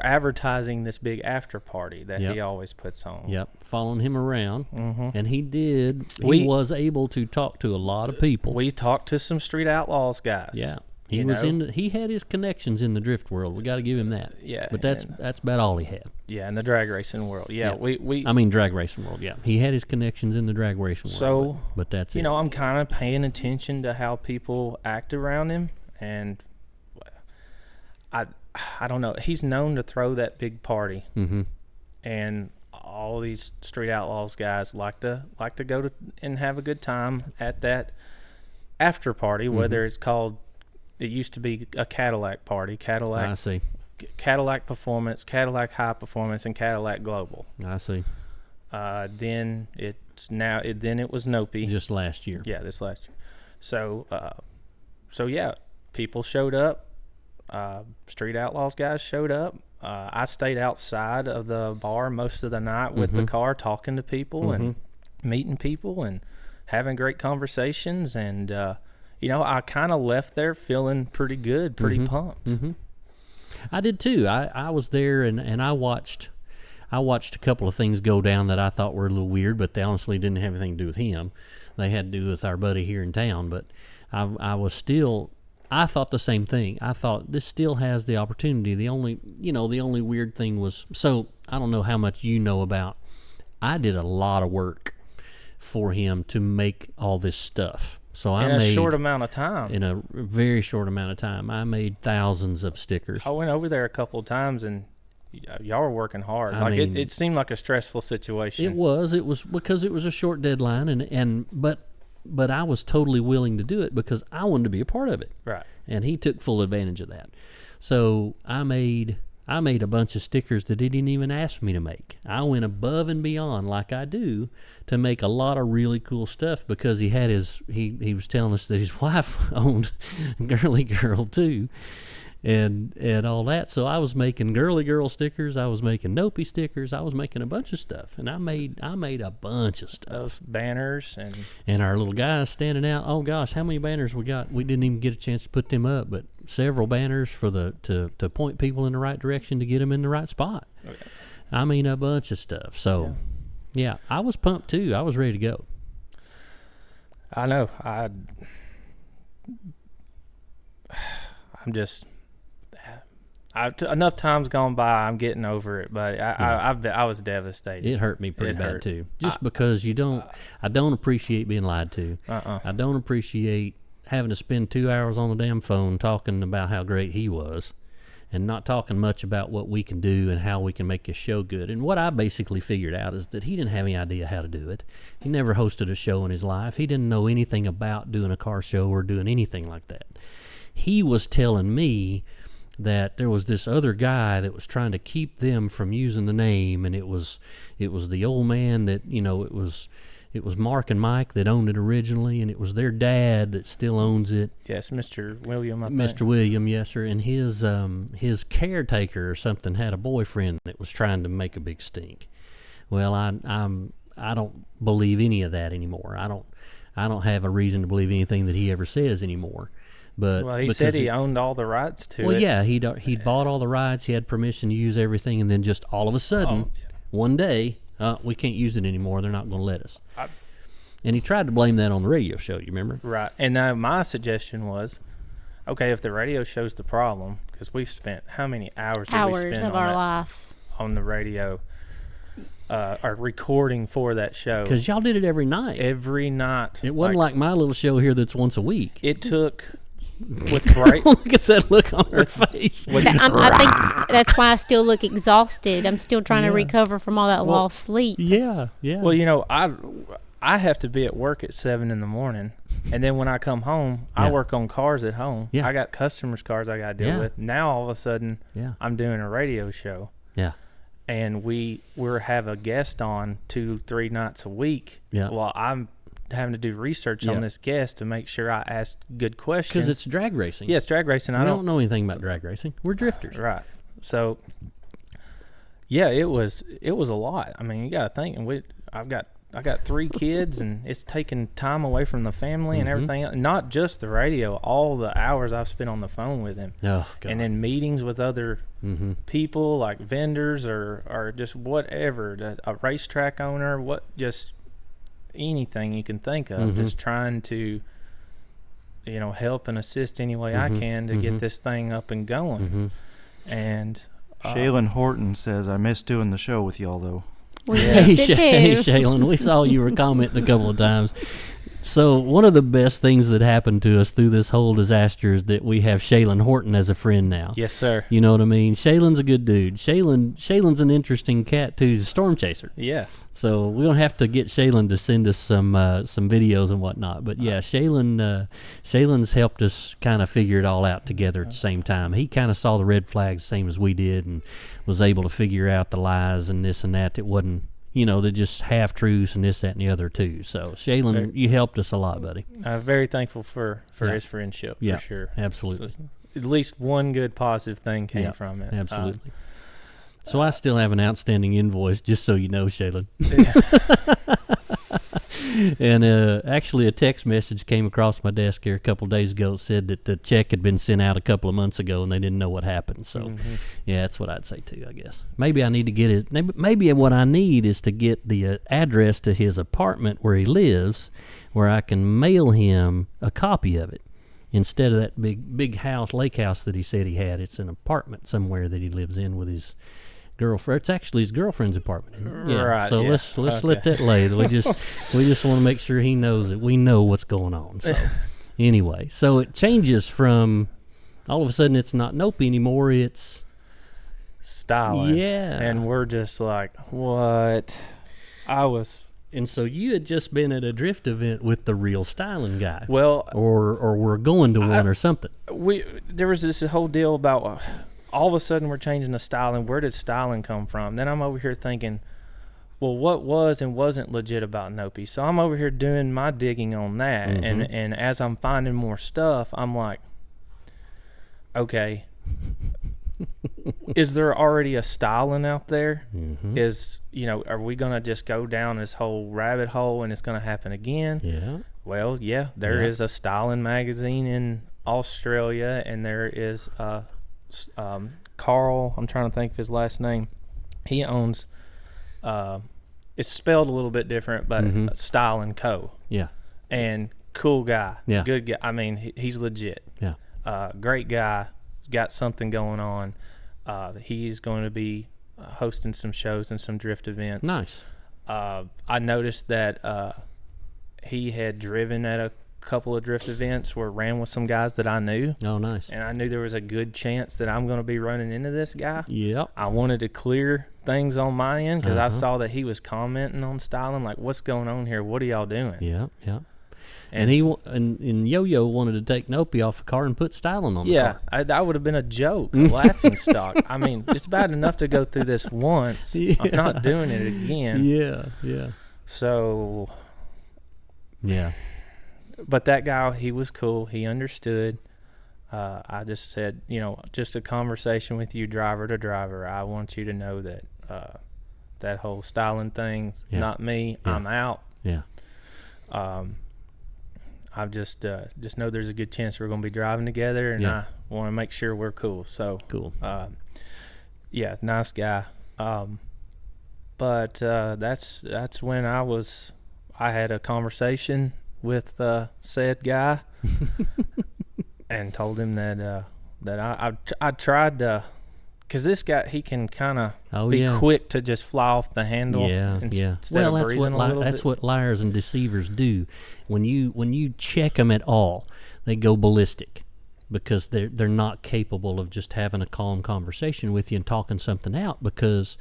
B: advertising this big after party that he always puts on.
A: Yep, following him around, and he did. He was able to talk to a lot of people.
B: We talked to some Street Outlaws guys.
A: Yeah, he was he had his connections in the drift world. We got to give him that.
B: Yeah,
A: but that's about all he had.
B: Yeah, in the drag racing world. Yeah, we.
A: I mean, drag racing world. Yeah, he had his connections in the drag racing world.
B: So,
A: but that's it.
B: I'm kind of paying attention to how people act around him, and I don't know. He's known to throw that big party, and all these Street Outlaws guys like to go to and have a good time at that after party. Whether it's called, it used to be a Cadillac party, Cadillac.
A: I see.
B: Cadillac Performance, Cadillac High Performance, and Cadillac Global.
A: I see.
B: Then it was Nopey.
A: Just last year.
B: Yeah, this last year. So yeah, people showed up. Street Outlaws guys showed up. I stayed outside of the bar most of the night with the car, talking to people and meeting people and having great conversations. And, I kind of left there feeling pretty good, pretty pumped.
A: I did too. I was there and I watched a couple of things go down that I thought were a little weird, but they honestly didn't have anything to do with him. They had to do with our buddy here in town. But I thought the same thing. I thought this still has the opportunity. The only weird thing was, so I don't know how much you know about, I did a lot of work for him to make all this stuff. So
B: in a short amount of time.
A: In a very short amount of time. I made thousands of stickers.
B: I went over there a couple of times and y'all were working hard. It seemed like a stressful situation.
A: It was because it was a short deadline but I was totally willing to do it because I wanted to be a part of it.
B: Right.
A: And he took full advantage of that. So I made a bunch of stickers that he didn't even ask me to make. I went above and beyond, like I do, to make a lot of really cool stuff because he had he was telling us that his wife owned Girly Girl too. And all that. So I was making Girly Girl stickers. I was making Dopey stickers. I was making a bunch of stuff, and I made a bunch of stuff.
B: Those banners
A: and our little guys standing out. Oh gosh, how many banners we got? We didn't even get a chance to put them up, but several banners for to point people in the right direction to get them in the right spot. Okay. I mean, a bunch of stuff. So yeah, I was pumped too. I was ready to go.
B: I know. I'm just. Enough time's gone by. I'm getting over it, but I was devastated.
A: It hurt me pretty bad too, just because I don't appreciate being lied to. I don't appreciate having to spend 2 hours on the damn phone talking about how great he was, and not talking much about what we can do and how we can make his show good. And what I basically figured out is that he didn't have any idea how to do it. He never hosted a show in his life. He didn't know anything about doing a car show or doing anything like that. He was telling me that there was this other guy that was trying to keep them from using the name, and it was the old man that, it was Mark and Mike that owned it originally, and it was their dad that still owns it.
B: Yes, Mr. William, I think.
A: Mr. William, yes, sir. And his caretaker or something had a boyfriend that was trying to make a big stink. Well, I don't believe any of that anymore. I don't have a reason to believe anything that he ever says anymore. But
B: he said he owned all the rights to it.
A: Well, yeah, he'd bought all the rights. He had permission to use everything, and then just all of a sudden, one day, we can't use it anymore. They're not going to let us. And he tried to blame that on the radio show. You remember?
B: Right. And my suggestion was, okay, if the radio show's the problem, because we've spent how many hours did we spend
C: of our life
B: on the radio, or recording for that show?
A: Because y'all did it every night.
B: Every night.
A: It wasn't like my little show here that's once a week.
B: It took. With bright,
A: look at that look on her face.
C: I think that's why I still look exhausted. I'm still trying to recover from all that lost sleep.
A: Yeah.
B: Well, I have to be at work at 7 a.m, and then when I come home, I work on cars at home.
A: Yeah.
B: I got customers' cars I got to deal with. Now all of a sudden, I'm doing a radio show.
A: Yeah.
B: And we have a guest on 2-3 nights a week.
A: Yeah.
B: While I'm having to do research on this guest to make sure I ask good questions.
A: Because it's drag racing.
B: Yeah, it's drag racing.
A: I don't know anything about drag racing. We're drifters.
B: Right. So, yeah, it was a lot. I mean, you got to think, and I got 3 kids, and it's taking time away from the family and everything else. Not just the radio, all the hours I've spent on the phone with him.
A: Oh, God.
B: And then meetings with other people, like vendors or just whatever, a racetrack owner, just anything you can think of, just trying to help and assist any way I can to get this thing up and going. And
F: Shaylin Horton says, I miss doing the show with y'all though.
A: Hey Shaylin, we saw you were commenting a couple of times. So one of the best things that happened to us through this whole disaster is that we have Shaylin Horton as a friend now.
B: Yes, sir.
A: You know what I mean? Shaylin's a good dude. Shaylin's an interesting cat too. He's a storm chaser.
B: Yeah.
A: So we don't have to get Shaylin to send us some videos and whatnot. But yeah, Shaylin's helped us kind of figure it all out together at the same time. He kind of saw the red flags same as we did and was able to figure out the lies and this and that. It wasn't, they're just half truths and this, that, and the other too. So Shaylin, you helped us a lot, buddy.
B: I'm very thankful for his friendship, for sure.
A: Absolutely.
B: So at least one good positive thing came from it.
A: Absolutely. So I still have an outstanding invoice, just so you know, Shaylin. And actually, a text message came across my desk here a couple of days ago. It said that the check had been sent out a couple of months ago, and they didn't know what happened. So, yeah, that's what I'd say too. I guess maybe I need to get it. Maybe what I need is to get the address to his apartment where he lives, where I can mail him a copy of it instead of that big house, lake house that he said he had. It's an apartment somewhere that he lives in with his girlfriend. It's actually his girlfriend's apartment, isn't it? Yeah.
B: Right.
A: So let's let that lay. We just want to make sure he knows that we know what's going on. So anyway, so it changes from all of a sudden it's not Nope anymore. It's
B: styling.
A: Yeah.
B: And we're just like, what?
A: And so you had just been at a drift event with the real styling guy.
B: Well,
A: or we're going to one or something.
B: There was this whole deal about all of a sudden we're changing the styling. Where did styling come from? Then I'm over here thinking, well, what was and wasn't legit about Nope? So I'm over here doing my digging on that. And as I'm finding more stuff, I'm like, okay, is there already a styling out there? Are we going to just go down this whole rabbit hole and it's going to happen again?
A: Yeah.
B: Well, yeah, there is a styling magazine in Australia, and there is Carl, I'm trying to think of his last name. He owns, it's spelled a little bit different, but Style & Co.
A: Yeah.
B: And cool guy.
A: Yeah.
B: Good guy. I mean, he's legit.
A: Yeah.
B: Great guy. Got something going on. He's going to be hosting some shows and some drift events.
A: Nice.
B: I noticed that he had driven at a couple of drift events where ran with some guys that I knew.
A: Oh, nice.
B: And I knew there was a good chance that I'm going to be running into this guy.
A: Yep.
B: I wanted to clear things on my end because I saw that he was commenting on styling, like, what's going on here? What are y'all doing?
A: Yeah, yeah. And and Yo-Yo wanted to take Nope off the car and put styling on the car.
B: Yeah, that would have been a joke, a laughing stock. I mean, it's bad enough to go through this once. Yeah. I'm not doing it again.
A: Yeah, yeah.
B: So,
A: yeah.
B: But that guy, he was cool. He understood. I just said, just a conversation with you, driver to driver. I want you to know that that whole styling thing's not me. Yeah. I'm out.
A: Yeah.
B: I just know there's a good chance we're going to be driving together, and I want to make sure we're cool. So
A: cool.
B: Yeah, nice guy. But that's when I had a conversation with said guy and told him that I tried to, because this guy, he can kind of be quick to just fly off the handle.
A: Yeah,
B: instead of breathing a little
A: that's
B: bit.
A: what liars and deceivers do. When you check them at all, they go ballistic because they're not capable of just having a calm conversation with you and talking something out, because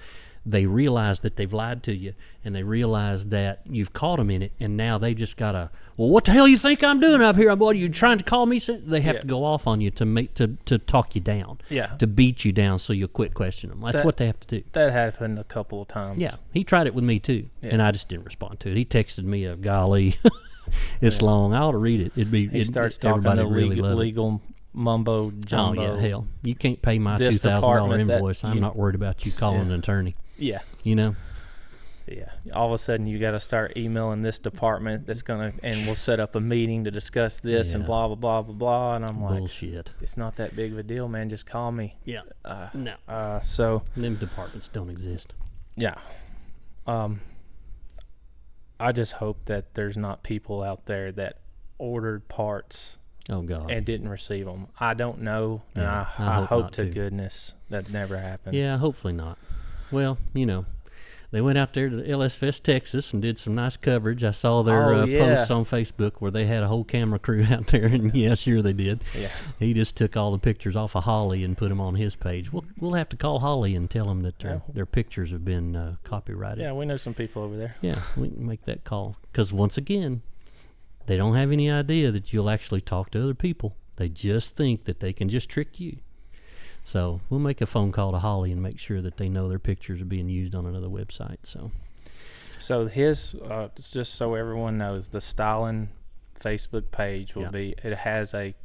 A: they realize that they've lied to you, and they realize that you've caught them in it, and now they just gotta, well, what the hell you think I'm doing up here? What are you trying to call me? They have to go off on you to talk you down, to beat you down, so you'll quit questioning them. That's what they have to do.
B: That happened a couple of times.
A: Yeah, he tried it with me too, and I just didn't respond to it. He texted me a golly, it's long. I ought to read it.
B: He starts talking the legal mumbo jumbo.
A: Oh yeah, hell, you can't pay my $2,000 invoice. I'm not worried about you calling an attorney.
B: Yeah. Yeah. All of a sudden, you got to start emailing this department and we'll set up a meeting to discuss this and blah, blah, blah, blah, blah. And I'm like,
A: bullshit.
B: It's not that big of a deal, man. Just call me.
A: Yeah.
B: No. So
A: them departments don't exist.
B: Yeah. I just hope that there's not people out there that ordered parts.
A: Oh God.
B: And didn't receive them. I don't know.
A: Yeah,
B: and I hope to goodness that never happened.
A: Yeah, hopefully not. Well, they went out there to lsfest, Texas, and did some nice coverage. I saw their posts on Facebook where they had a whole camera crew out there, and yeah, sure they did. Yeah. He just took all the pictures off of Holly and put them on his page. We'll have to call Holly and tell them that their pictures have been copyrighted.
B: Yeah, we know some people over there.
A: Yeah, we can make that call. Because once again, they don't have any idea that you'll actually talk to other people. They just think that they can just trick you. So we'll make a phone call to Holly and make sure that they know their pictures are being used on another website.
B: So his, just so everyone knows, the Styling Facebook page will be, it has a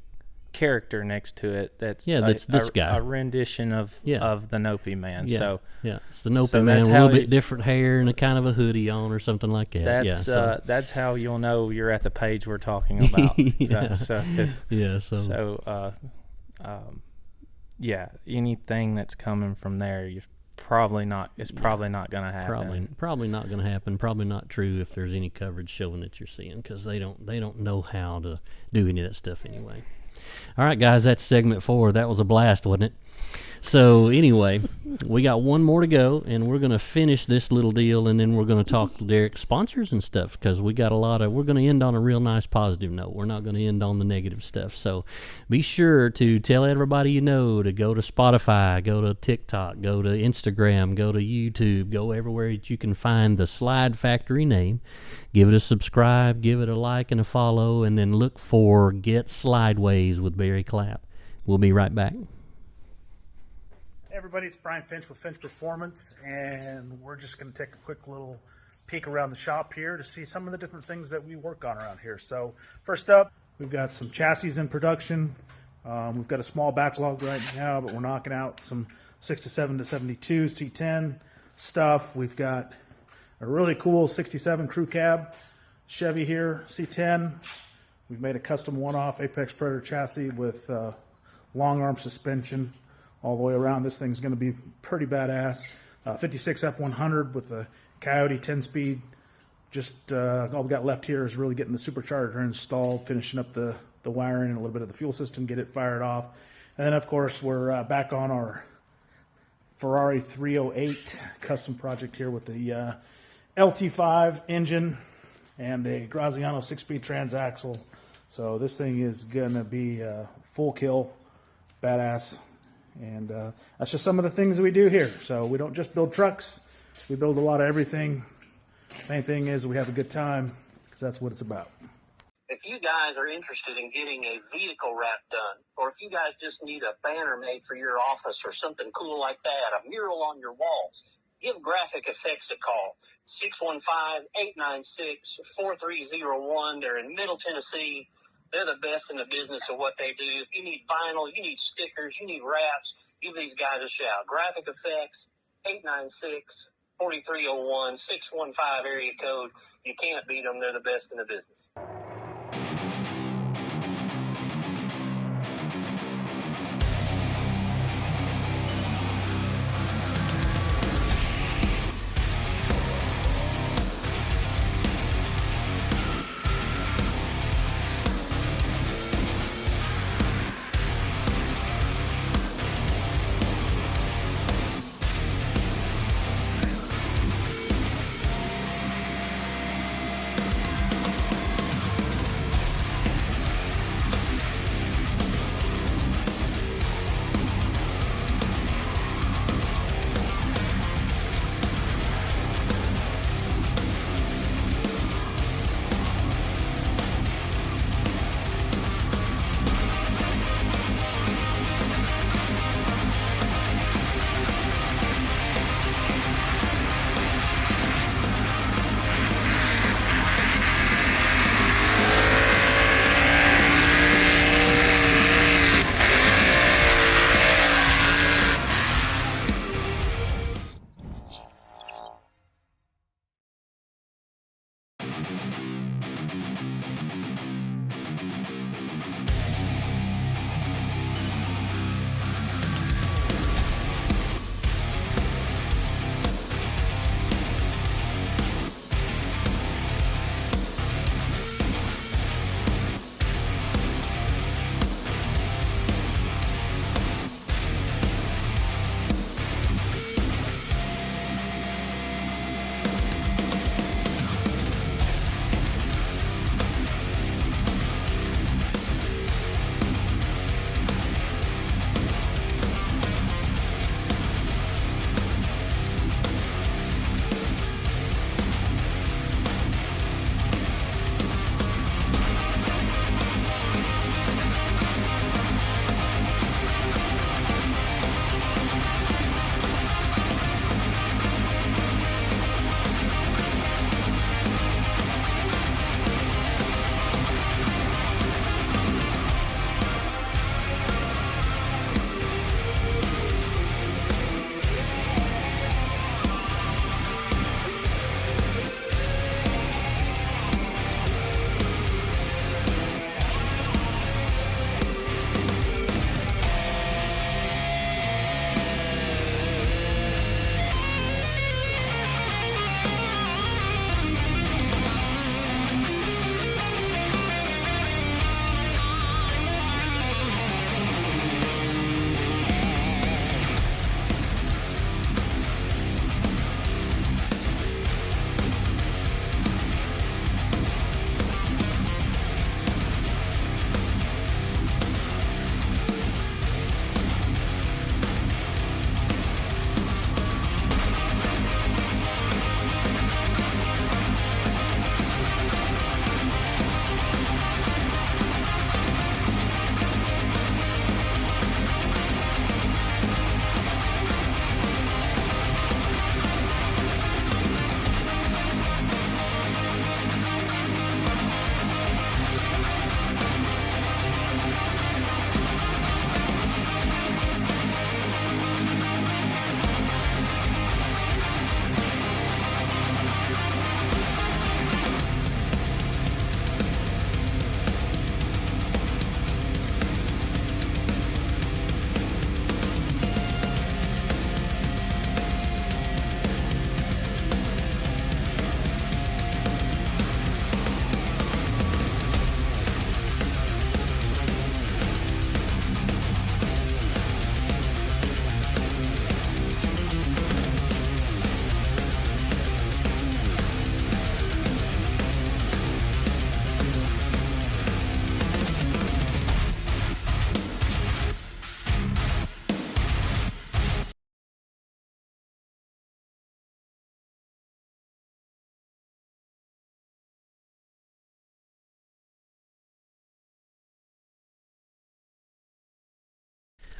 B: character next to it. That's
A: that's this guy.
B: A rendition of the Nopi man.
A: Yeah.
B: So
A: it's the Nopi
B: so
A: man,
B: that's
A: a little
B: how
A: bit different hair and a kind of a hoodie on or something like that.
B: That's how you'll know you're at the page we're talking about. Anything that's coming from there, you're probably not. It's probably not going to happen.
A: Probably not going to happen. Probably not true if there's any coverage showing that you're seeing, because they don't know how to do any of that stuff anyway. All right, guys, that's segment 4. That was a blast, wasn't it? So anyway, we got one more to go, and we're going to finish this little deal, and then we're going to talk to Derek's sponsors and stuff, because we got we're going to end on a real nice positive note. We're not going to end on the negative stuff. So be sure to tell everybody you know to go to Spotify, go to TikTok, go to Instagram, go to YouTube, go everywhere that you can find the Slide Factory name. Give it a subscribe, give it a like and a follow, and then look for Get Slydewayz with Barry Clapp. We'll be right back.
D: Hey everybody, it's Brian Finch with Finch Performance, and we're just going to take a quick little peek around the shop here to see some of the different things that we work on around here. So first up, we've got some chassis in production. We've got a small backlog right now, but we're knocking out some 67 to 72 C10 stuff. We've got a really cool 67 crew cab Chevy here, C10. We've made a custom one-off Apex Predator chassis with long arm suspension all the way around. This thing's going to be pretty badass. 56 F100 with a Coyote 10-speed. Just all we got left here is really getting the supercharger installed, finishing up the wiring and a little bit of the fuel system, get it fired off. And then, of course, we're back on our Ferrari 308 custom project here with the LT5 engine and a Graziano 6-speed transaxle. So this thing is going to be full kill, badass. And that's just some of the things that we do here. So we don't just build trucks, we build a lot of everything. Main thing is we have a good time, because that's what it's about.
E: If you guys are interested in getting a vehicle wrap done, or if you guys just need a banner made for your office or something cool like that, a mural on your walls, give Graphic Effects a call. 615-896-4301. They're in Middle Tennessee. They're the best in the business of what they do. If you need vinyl, you need stickers, you need wraps, give these guys a shout. Graphic Effects, 896-4301, 615 area code. You can't beat them. They're the best in the business.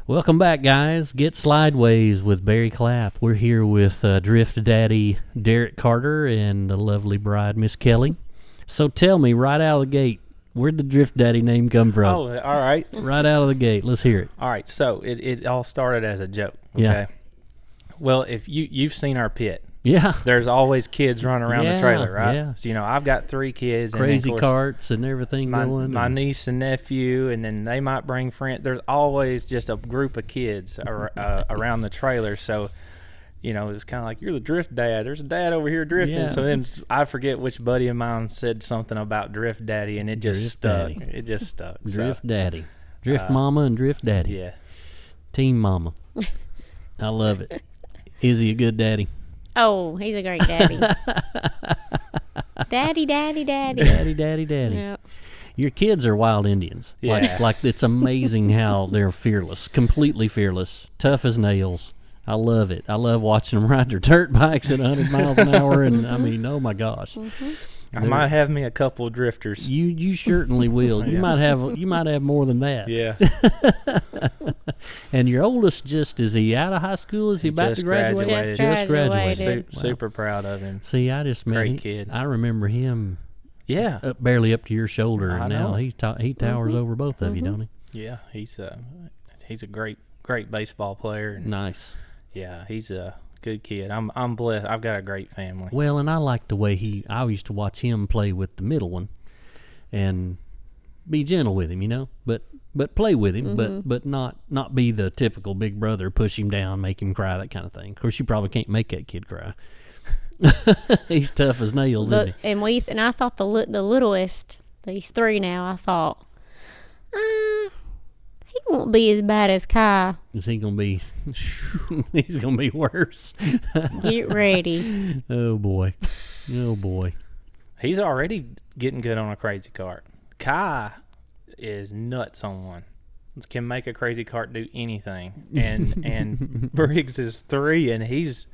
A: Welcome back, guys. Get Slydewayz with Barry Clapp. We're here with Drift Daddy Derek Carter and the lovely bride, Miss Kelly. So tell me, right out of the gate, where'd the Drift Daddy name come from?
B: Oh, all right.
A: Right out of the gate. Let's hear it.
B: All right. So it all started as a joke. Okay.
A: Yeah.
B: Well, if you've seen our pit,
A: Yeah.
B: there's always kids running around the trailer, right?
A: Yeah.
B: So, I've got 3 kids.
A: Crazy
B: and then, of course,
A: carts and everything going.
B: my
A: and-
B: niece and nephew, and then they might bring friends. There's always just a group of kids around the trailer. So, it was kind of like, you're the Drift Dad. There's a dad over here drifting.
A: Yeah.
B: So then I forget which buddy of mine said something about Drift Daddy, and it just
A: Drift
B: stuck.
A: Daddy.
B: It just stuck. So,
A: Drift Daddy. Drift Mama and Drift Daddy.
B: yeah.
A: Team Mama. I love it. Is he a good daddy?
C: Oh, he's a great daddy. Daddy.
A: Daddy, daddy, daddy.
C: Yep.
A: Your kids are wild Indians.
B: Yeah.
A: Like it's amazing how they're fearless, completely fearless, tough as nails. I love it. I love watching them ride their dirt bikes at 100 miles an hour, and I mean, oh my gosh.
B: I might have me a couple of drifters.
A: You certainly will. You
B: Yeah.
A: might have more than that.
B: Yeah.
A: And your oldest is he out of high school? Is he about to
B: just
A: graduate?
B: graduated.
C: Just graduated.
B: Super proud of him.
A: See, I just met
B: Great
A: him.
B: kid.
A: I remember him
B: Yeah.
A: barely up to your shoulder,
B: I
A: and now
B: know.
A: he towers over both of you, don't he?
B: Yeah. He's a great baseball player. And
A: Nice.
B: yeah, he's a good kid. I'm blessed. I've got a great family.
A: Well, and I like the way I used to watch him play with the middle one, and be gentle with him, but play with him, but not be the typical big brother, push him down, make him cry, that kind of thing. Of course, you probably can't make that kid cry. He's tough as nails, isn't he?
C: And I thought the littlest, he's 3 now. I thought, he won't be as bad as Kai.
A: Is he gonna be? He's gonna be worse.
C: Get ready.
A: Oh boy.
B: He's already getting good on a crazy cart. Kai is nuts on one. Can make a crazy cart do anything. And Briggs is 3, and he's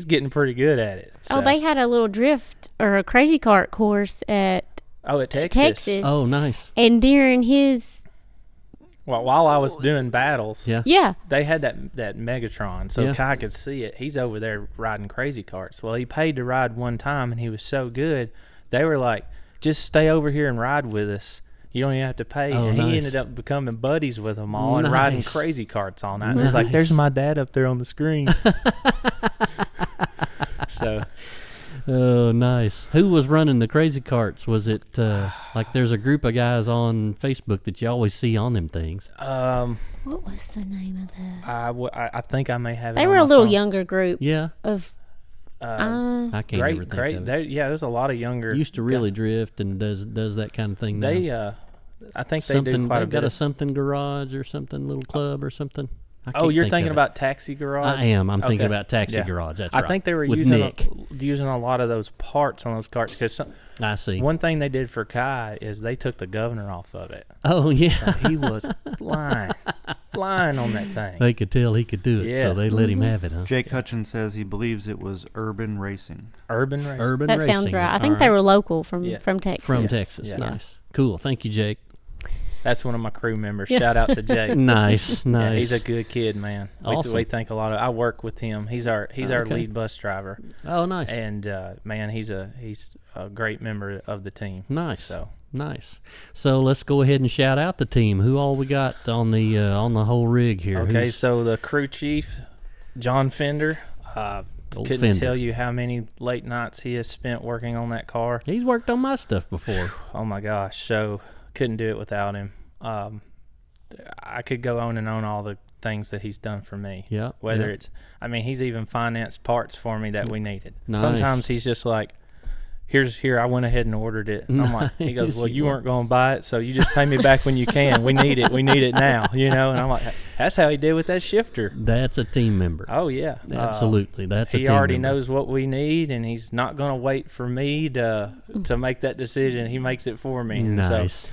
B: getting pretty good at it.
C: Oh,
B: So-
C: they had a little drift or a crazy kart course at
B: at Texas.
C: Texas.
A: Oh, nice.
C: And during his,
B: Well, while I was doing battles,
A: Yeah.
B: they had that Megatron, so
A: Yeah.
B: Kai could see it. He's over there riding crazy carts. Well, he paid to ride one time, and he was so good. They were like, just stay over here and ride with us. You don't even have to pay.
A: Oh,
B: and
A: nice.
B: he ended up becoming buddies with them all and riding
A: Nice.
B: crazy carts all night. And it's like,
A: Nice.
B: there's my dad up there on the screen. So,
A: Oh, nice. Who was running the crazy carts? Was it like there's a group of guys on Facebook that you always see on them things?
C: what was the name of that?
B: I think I may have it
C: They
B: on
C: were
B: my
C: a little
B: phone.
C: younger group
A: Yeah,
C: of,
A: I can't ever think
B: Great.
A: of it.
B: There's a lot of younger.
A: Used to really drift and does that kind of thing now.
B: They, I think they do
A: something.
B: quite a
A: They've got
B: bit.
A: a something garage or something, little club or something. I
B: Oh,
A: can't
B: you're
A: think
B: thinking
A: of it.
B: about Taxi Garage?
A: I am. I'm thinking
B: Okay.
A: about Taxi
B: Yeah.
A: Garage. That's
B: I
A: right.
B: think they were
A: with
B: using
A: Nick.
B: using a lot of those parts on those carts because
A: I see.
B: one thing they did for Kai is they took the governor off of it.
A: Oh yeah.
B: He was flying on that thing.
A: They could tell he could do it,
B: Yeah.
A: so they let him have it, huh?
F: Jake Hutchins says he believes it was urban racing.
B: Urban racing.
A: Urban
C: that
A: racing.
C: sounds right. I
A: All
C: think they were local from
B: Yeah.
C: Texas.
A: from Texas.
B: Yeah.
A: Nice, cool. Thank you, Jake.
B: That's one of my crew members. Shout out to Jake.
A: Nice,
B: Yeah,
A: nice.
B: he's a good kid, man.
A: Awesome.
B: We think a lot of. I work with him. He's our
A: Okay.
B: lead bus driver,
A: Oh, nice,
B: and man, he's a great member of the team.
A: nice,
B: So
A: nice. So let's go ahead and shout out the team. Who all we got on the whole rig here?
B: okay,
A: Who's-
B: so the crew chief, John Fender.
A: Old
B: Couldn't
A: Fender.
B: tell you how many late nights he has spent working on that car.
A: He's worked on my stuff before.
B: Oh my gosh! So couldn't do it without him. I could go on and on all the things that he's done for me.
A: Yeah,
B: Whether
A: yeah.
B: it's, I mean, he's even financed parts for me that we needed.
A: Nice.
B: Sometimes he's just like, here, I went ahead and ordered it. And I'm like, he goes,
A: Nice.
B: well, you weren't going to buy it, so you just pay me back when you can. We need it now, And I'm like, that's how he did with that shifter.
A: That's a team member.
B: Oh yeah,
A: Absolutely, that's a
B: he
A: team
B: already
A: member.
B: knows what we need, and he's not going to wait for me to make that decision. He makes it for me. And
A: Nice.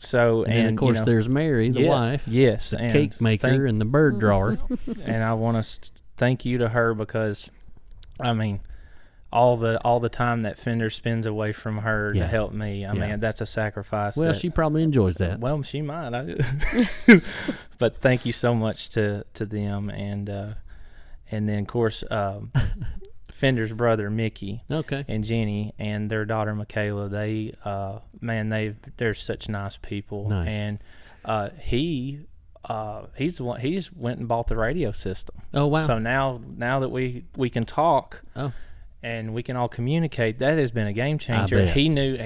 B: So,
A: And, then, of course, there's Mary, the wife,
B: Yes,
A: the
B: and
A: cake maker, and the bird drawer.
B: and I want to thank you to her because, I mean, all the time that Fender spends away from her
A: Yeah.
B: to help me. I
A: Yeah.
B: mean, that's a sacrifice.
A: Well,
B: that-
A: she probably enjoys that.
B: Well, she might. But thank you so much to them, and then of course Fender's brother Mickey
A: Okay.
B: and Jenny and their daughter Michaela. They're such nice people.
A: Nice.
B: And he's the one. He's went and bought the radio system.
A: Oh, wow.
B: So now that we can talk.
A: Oh.
B: And we can all communicate. That has been a game changer.
A: bet.
B: He knew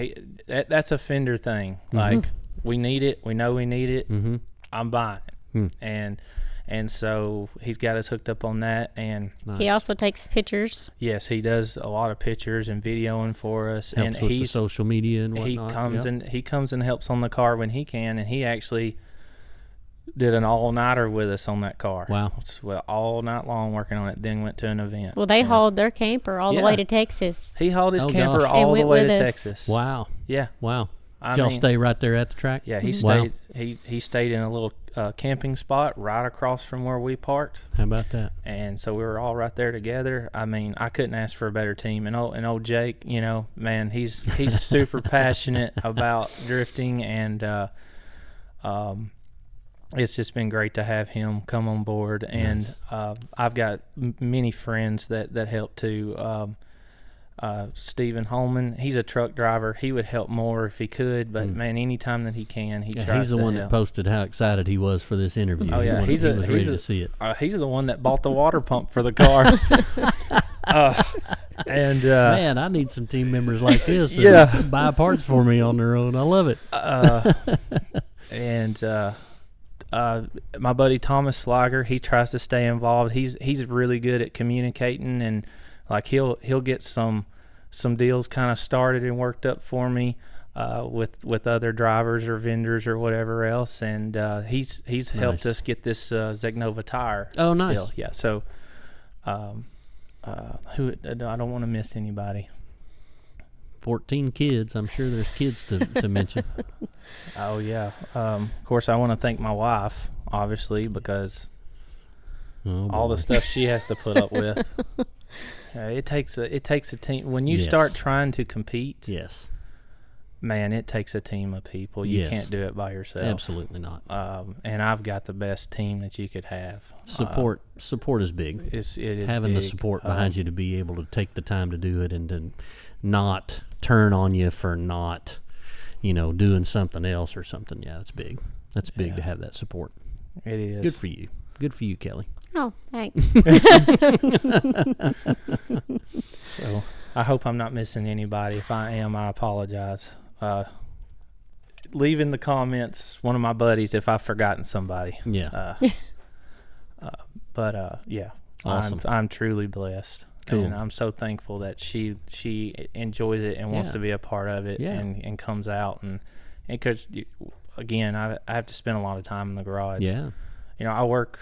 B: that's a Fender thing. Like, we need it. We know we need it.
A: Mm-hmm.
B: I'm buying it. And so he's got us hooked up on that. And
C: He also takes pictures.
B: yes, he does a lot of pictures and videoing for us.
A: Helps
B: and
A: with the
B: he's
A: social media and
B: he
A: whatnot.
B: comes
A: Yep.
B: and helps on the car when he can. And he actually did an all-nighter with us on that car.
A: Wow.
B: Well, all night long working on it. Then went to an event.
C: Well, they
B: And
C: hauled their camper all the
B: Yeah.
C: way to Texas.
B: He hauled his
A: Oh,
B: camper
A: gosh.
B: all
C: And
B: the
C: went
B: way to
C: with us.
B: Texas.
A: Wow.
B: Yeah.
A: Wow.
B: I
A: Did y'all
B: mean,
A: stay right there at the track?
B: Yeah, he
A: Wow.
B: stayed. He stayed in a little camping spot right across from where we parked,
A: How about that?
B: and so we were all right there together. I mean, I couldn't ask for a better team. And old Jake, man, he's super passionate about drifting, and it's just been great to have him come on board. And I've got many friends that help too. Stephen Holman, he's a truck driver. He would help more if he could, but man, anytime that he can, he
A: Yeah,
B: tries
A: he's the
B: to
A: one that
B: help.
A: posted how excited he was for this interview.
B: Oh, yeah,
A: he
B: he's
A: was ready
B: he's
A: to see it.
B: He's the one that bought the water pump for the car.
A: Man, I need some team members like this. That
B: Yeah.
A: buy parts for me on their own. I love it.
B: My buddy Thomas Slager, he tries to stay involved. He's really good at communicating, and like he'll get some deals kind of started and worked up for me with other drivers or vendors or whatever else. And he's helped
A: Nice.
B: us get this Zegnova tire.
A: Oh, nice.
B: deal. Yeah. So who I don't want to miss anybody.
A: 14 kids. I'm sure there's kids to mention.
B: Oh yeah. Of course, I want to thank my wife, obviously, because
A: Oh,
B: all the
A: boy.
B: stuff she has to put up with. It takes a team. When you
A: Yes.
B: start trying to compete,
A: Yes.
B: man, it takes a team of people. You
A: Yes.
B: can't do it by yourself.
A: Absolutely not.
B: And I've got the best team that you could have.
A: Support is big.
B: It is
A: Having the
B: big.
A: support behind you to be able to take the time to do it and to not turn on you for not, doing something else or something. Yeah, that's big. That's big
B: Yeah.
A: to have that support.
B: It is.
A: Good for you. Good for you, Kelly.
C: Oh, thanks.
B: So I hope I'm not missing anybody. If I am, I apologize. Leave in the comments one of my buddies if I've forgotten somebody.
A: Yeah.
B: Yeah,
A: Awesome.
B: I'm truly blessed.
A: Cool.
B: And I'm so thankful that she enjoys it and wants
A: Yeah.
B: to be a part of it.
A: Yeah.
B: and comes out and because again I have to spend a lot of time in the garage.
A: Yeah.
B: I work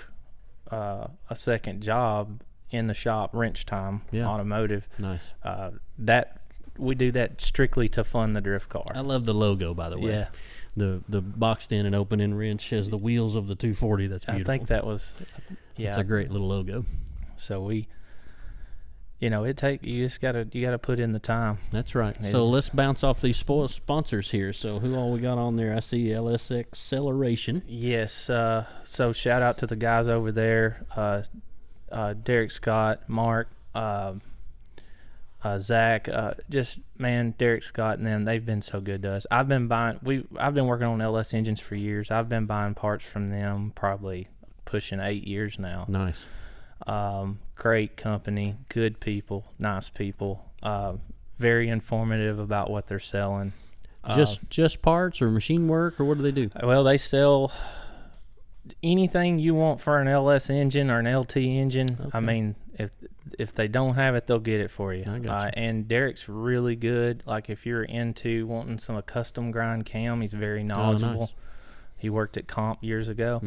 B: a second job in the shop, wrench time,
A: Yeah.
B: automotive.
A: Nice.
B: That we do that strictly to fund the drift car.
A: I love the logo, by the way.
B: Yeah.
A: The boxed in and open in wrench has the wheels of the 240. That's
B: I
A: beautiful.
B: think that was, yeah.
A: It's a great little logo.
B: So we, you gotta put in the time.
A: That's right.
B: It
A: So
B: is.
A: let's bounce off these sponsors here. So who all we got on there? I see LS Acceleration.
B: Yes. So shout out to the guys over there, Derek Scott, Mark, Zach. Derek Scott and them. They've been so good to us. I've been working on LS engines for years. I've been buying parts from them probably pushing 8 years now.
A: Nice.
B: Great company, good people, nice people, very informative about what they're selling.
A: Just parts or machine work, or what do they do?
B: Well, they sell anything you want for an LS engine or an LT engine.
A: Okay.
B: I mean, if they don't have it, they'll get it for you.
A: I got you.
B: And Derek's really good. Like if you're into wanting some custom grind cam, he's very knowledgeable.
A: nice.
B: He worked at Comp years ago.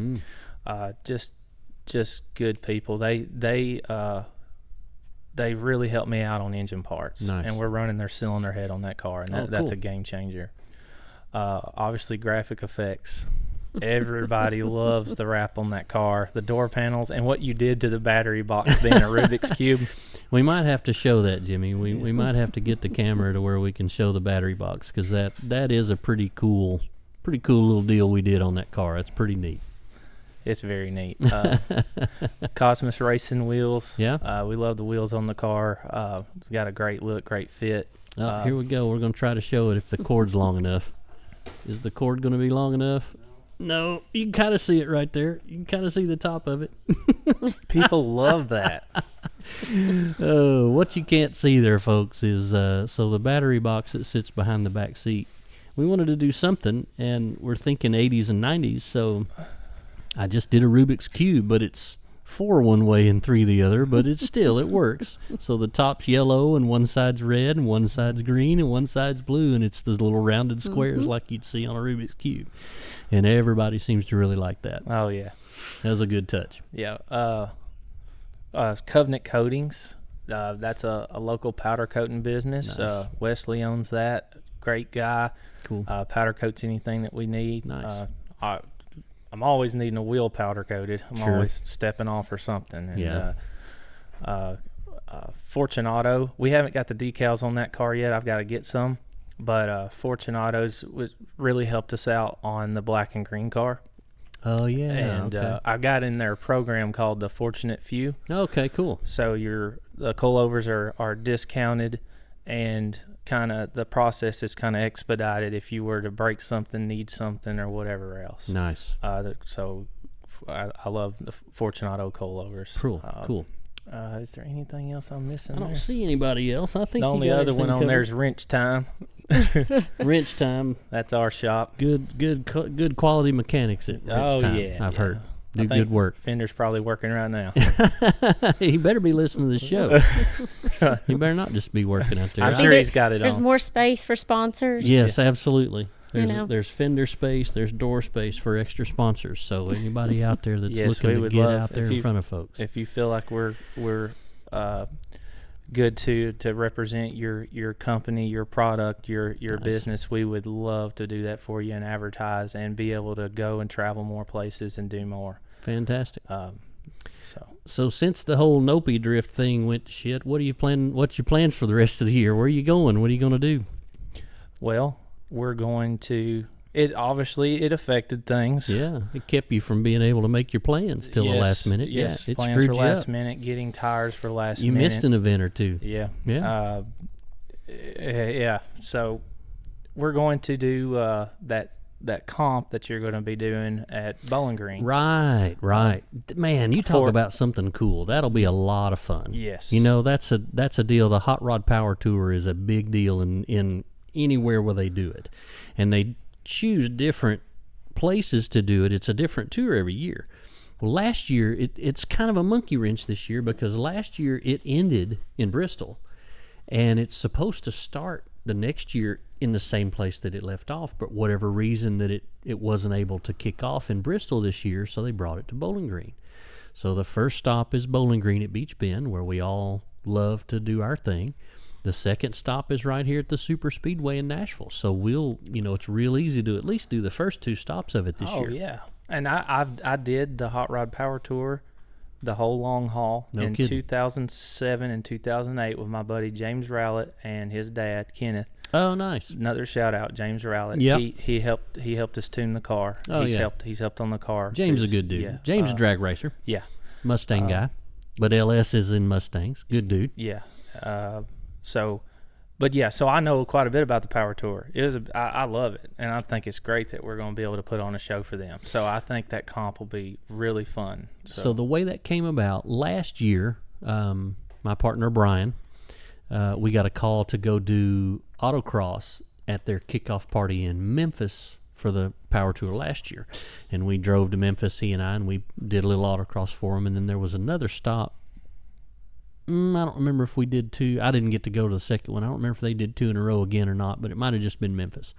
B: Just good people. They really helped me out on engine parts.
A: Nice.
B: And we're running their cylinder head on that car, and that's
A: cool.
B: a game changer. Obviously, graphic effects. Everybody loves the wrap on that car, the door panels, and what you did to the battery box being a Rubik's Cube.
A: We might have to show that, Jimmy. We might have to get the camera to where we can show the battery box, because that is a pretty cool little deal we did on that car. That's pretty neat.
B: It's very neat. Cosmos Racing wheels.
A: Yeah.
B: We love the wheels on the car. It's got a great look, great fit.
A: Here we go. We're going to try to show it if the cord's long enough. Is the cord going to be long enough? No. You can kind of see it right there. You can kind of see the top of it.
B: People love that.
A: Oh, what you can't see there, folks, is so the battery box that sits behind the back seat. We wanted to do something, and we're thinking 80s and 90s, so I just did a Rubik's Cube, but it's 4 one way and 3 the other, but it works. So the top's yellow, and one side's red, and one side's green, and one side's blue, and it's those little rounded squares like you'd see on a Rubik's Cube. And everybody seems to really like that.
B: Oh, yeah.
A: That was a good touch.
B: Yeah. Covenant Coatings. That's a local powder coating business.
A: Nice.
B: Wesley owns that. Great guy.
A: Cool.
B: Powder coats anything that we need.
A: Nice.
B: I'm always needing a wheel powder coated. I'm
A: Sure.
B: always stepping off or something. And,
A: Yeah.
B: Fortunato. We haven't got the decals on that car yet. I've got to get some. But Fortunato's really helped us out on the black and green car.
A: Oh, yeah.
B: And
A: okay.
B: I got in their program called the Fortunate Few.
A: Okay, cool.
B: So the coilovers are discounted, and kind of the process is kind of expedited if you were to break something, need something, or whatever else.
A: Nice.
B: So I love the Fortunato coilovers.
A: Cool. Cool.
B: Is there anything else I'm missing?
A: I don't
B: there?
A: see anybody else. I think
B: The only
A: you got
B: other one
A: everything
B: on there is
A: covered.
B: Wrench Time.
A: Wrench Time.
B: That's our shop.
A: Good quality mechanics at Wrench Time.
B: Yeah,
A: I've heard.
B: I
A: Do
B: think
A: good work.
B: Fender's probably working right now.
A: He better be listening to the show. He better not just be working out there.
B: I'm
C: See,
B: sure
C: there-
B: he's got it
C: There's
B: on.
C: more space for sponsors.
A: Yes, absolutely.
C: You know.
A: There's fender space, there's door space for extra sponsors. So anybody out there that's
B: Yes,
A: looking
B: we
A: to
B: would
A: get
B: love
A: out there
B: if
A: in
B: you-
A: front of folks.
B: If you feel like we're good to represent your company, your product, your
A: Nice.
B: business, we would love to do that for you and advertise and be able to go and travel more places and do more.
A: Fantastic.
B: So
A: So since the whole Nopi drift thing went to shit, what's your plans for the rest of the year? Where are you going? What are you going to do?
B: well, we're going to. It affected things.
A: Yeah, it kept you from being able to make your plans till the last minute.
B: Yes,
A: Yeah, it
B: plans
A: screwed
B: for
A: you
B: last
A: up.
B: minute, getting tires for last
A: You
B: minute.
A: missed an event or two.
B: Yeah.
A: Yeah.
B: Yeah. So we're going to do that comp that you're going to be doing at Bowling Green.
A: Right. Man, you talk
B: For-
A: about something cool. That'll be a lot of fun.
B: Yes.
A: You know, that's a deal. The Hot Rod Power Tour is a big deal in anywhere where they do it. And they choose different places to do it. It's a different tour every year. Well, last year, it's kind of a monkey wrench this year, because last year it ended in Bristol. And it's supposed to start the next year in the same place that it left off, but whatever reason that it wasn't able to kick off in Bristol this year, so they brought it to Bowling Green. So the first stop is Bowling Green at Beach Bend, where we all love to do our thing. The second stop is right here at the Super Speedway in Nashville. So it's real easy to at least do the first 2 stops of it this year.
B: Oh yeah, and I did the Hot Rod Power Tour, the whole long haul
A: No
B: in
A: kidding.
B: 2007 and 2008 with my buddy James Rowlett and his dad Kenneth.
A: Oh, nice.
B: Another shout out, James Rowlett.
A: Yep.
B: He helped us tune the car.
A: Oh,
B: he's
A: yeah.
B: helped on the car.
A: James is
B: too.
A: a good dude.
B: Yeah.
A: James a drag racer,
B: Yeah.
A: Mustang guy, but LS is in Mustangs. Good dude.
B: Yeah. So I know quite a bit about the Power Tour. I love it, and I think it's great that we're going to be able to put on a show for them. So I think that comp will be really fun.
A: So the way that came about last year, my partner Brian, we got a call to go do autocross at their kickoff party in Memphis for the Power Tour last year, and we drove to Memphis, he and I, and we did a little autocross for them. And then there was another stop. I don't remember if we did 2. I didn't get to go to the second one. I don't remember if they did 2 in a row again or not, but it might have just been Memphis.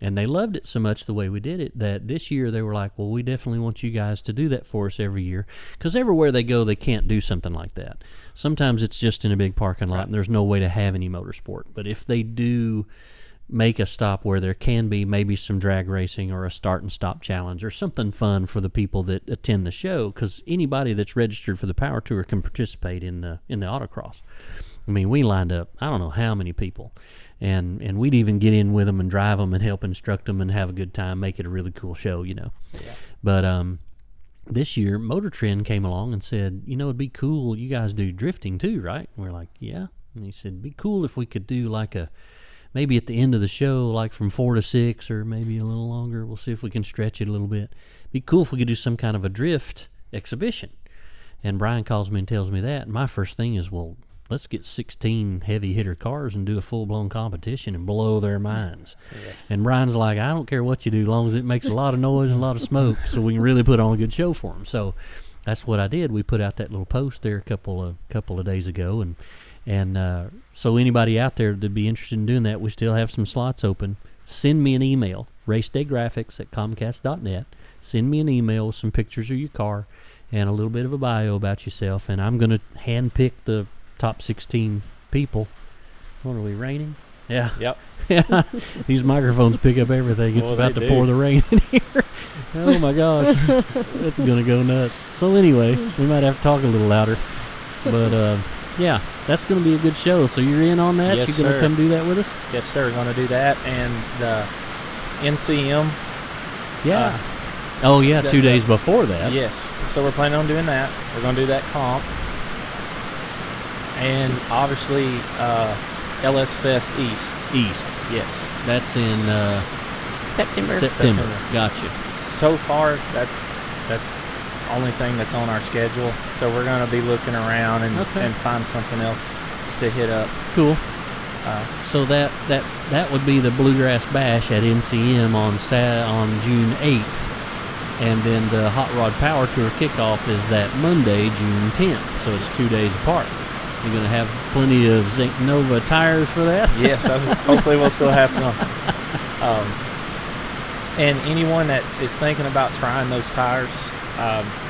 A: And they loved it so much the way we did it that this year they were like, well, we definitely want you guys to do that for us every year. Because everywhere they go, they can't do something like that. Sometimes it's just in a big parking lot and there's no way to have any motorsport. But if they do make a stop where there can be maybe some drag racing or a start and stop challenge or something fun for the people that attend the show, because anybody that's registered for the Power Tour can participate in the autocross. I mean, we lined up I don't know how many people, and we'd even get in with them and drive them and help instruct them and have a good time, make it a really cool show, Yeah. But this year, Motor Trend came along and said, it'd be cool. You guys do drifting too, right? And we're like, yeah. And he said, it'd be cool if we could do like maybe at the end of the show, like from 4 to 6 or maybe a little longer. We'll see if we can stretch it a little bit. Be cool if we could do some kind of a drift exhibition. And Brian calls me and tells me that. And my first thing is, well, let's get 16 heavy hitter cars and do a full-blown competition and blow their minds. Yeah. And Brian's like, I don't care what you do, as long as it makes a lot of noise and a lot of smoke, so we can really put on a good show for them. So that's what I did. We put out that little post there a couple of days ago, and so anybody out there that'd be interested in doing that, we still have some slots open. Send me an email, racedaygraphics@comcast.net. Send me an email with some pictures of your car and a little bit of a bio about yourself, and I'm going to handpick the top 16 people. What are we, raining? Yeah.
B: Yep.
A: Yeah. These microphones pick up everything. It's about to pour the rain in here. Oh my gosh. It's going to go nuts. So anyway, we might have to talk a little louder. But yeah, that's going to be a good show. So you're in on that?
B: Yes,
A: you're going to come do that with us?
B: Yes, sir. We're going to do that. And NCM.
A: Yeah. Oh, yeah, 2 days before that.
B: Yes. So we're planning on doing that. We're going to do that comp. And obviously, lsfest East. Yes.
A: That's in
C: September.
A: Gotcha.
B: So far, that's the only thing that's on our schedule. So we're going to be looking around and find something else to hit up.
A: Cool. So that would be the Bluegrass Bash at NCM on June 8th. And then the Hot Rod Power Tour kickoff is that Monday, June 10th. So it's 2 days apart. You're going to have plenty of Zinc Nova tires for that?
B: Yes, hopefully we'll still have some. And anyone that is thinking about trying those tires,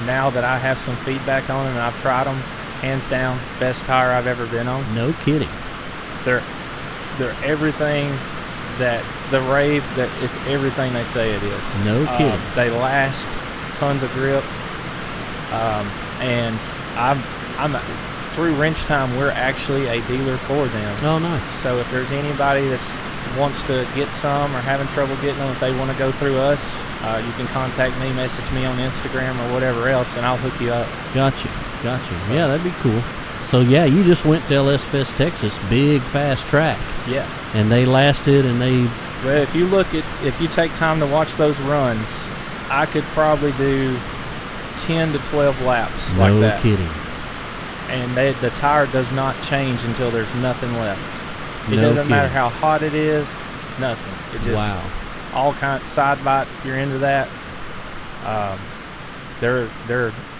B: now that I have some feedback on them and I've tried them, hands down, best tire I've ever been on.
A: No kidding.
B: They're everything that the rave, that it's everything they say it is.
A: No kidding.
B: They last, tons of grip, and I'm through Wrench Time, we're actually a dealer for them.
A: Oh, nice.
B: So if there's anybody that wants to get some or having trouble getting them, if they want to go through us, you can contact me, message me on Instagram or whatever else, and I'll hook you up.
A: Gotcha. Yeah, that'd be cool. So, yeah, you just went to lsfest Texas, big, fast track.
B: Yeah.
A: And they lasted, and they...
B: Well, if you take time to watch those runs, I could probably do 10 to 12 laps like that.
A: No kidding.
B: And the tire does not change until there's nothing left. It
A: No
B: doesn't
A: kidding.
B: matter how hot it is, nothing. It just
A: Wow.
B: all kinds side bite. If you're into that,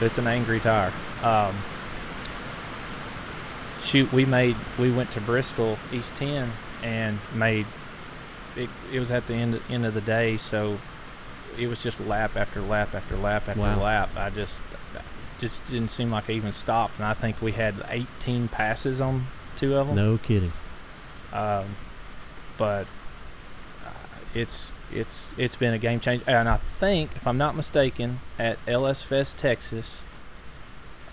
B: it's an angry tire. We went to Bristol East 10 and made it. It was at the end of the day, so it was just lap after lap after lap after
A: Wow.
B: lap. I just didn't seem like I even stopped, and I think we had 18 passes on 2 of them.
A: No kidding.
B: But it's been a game changer, and I think, if I'm not mistaken, at lsfest Texas,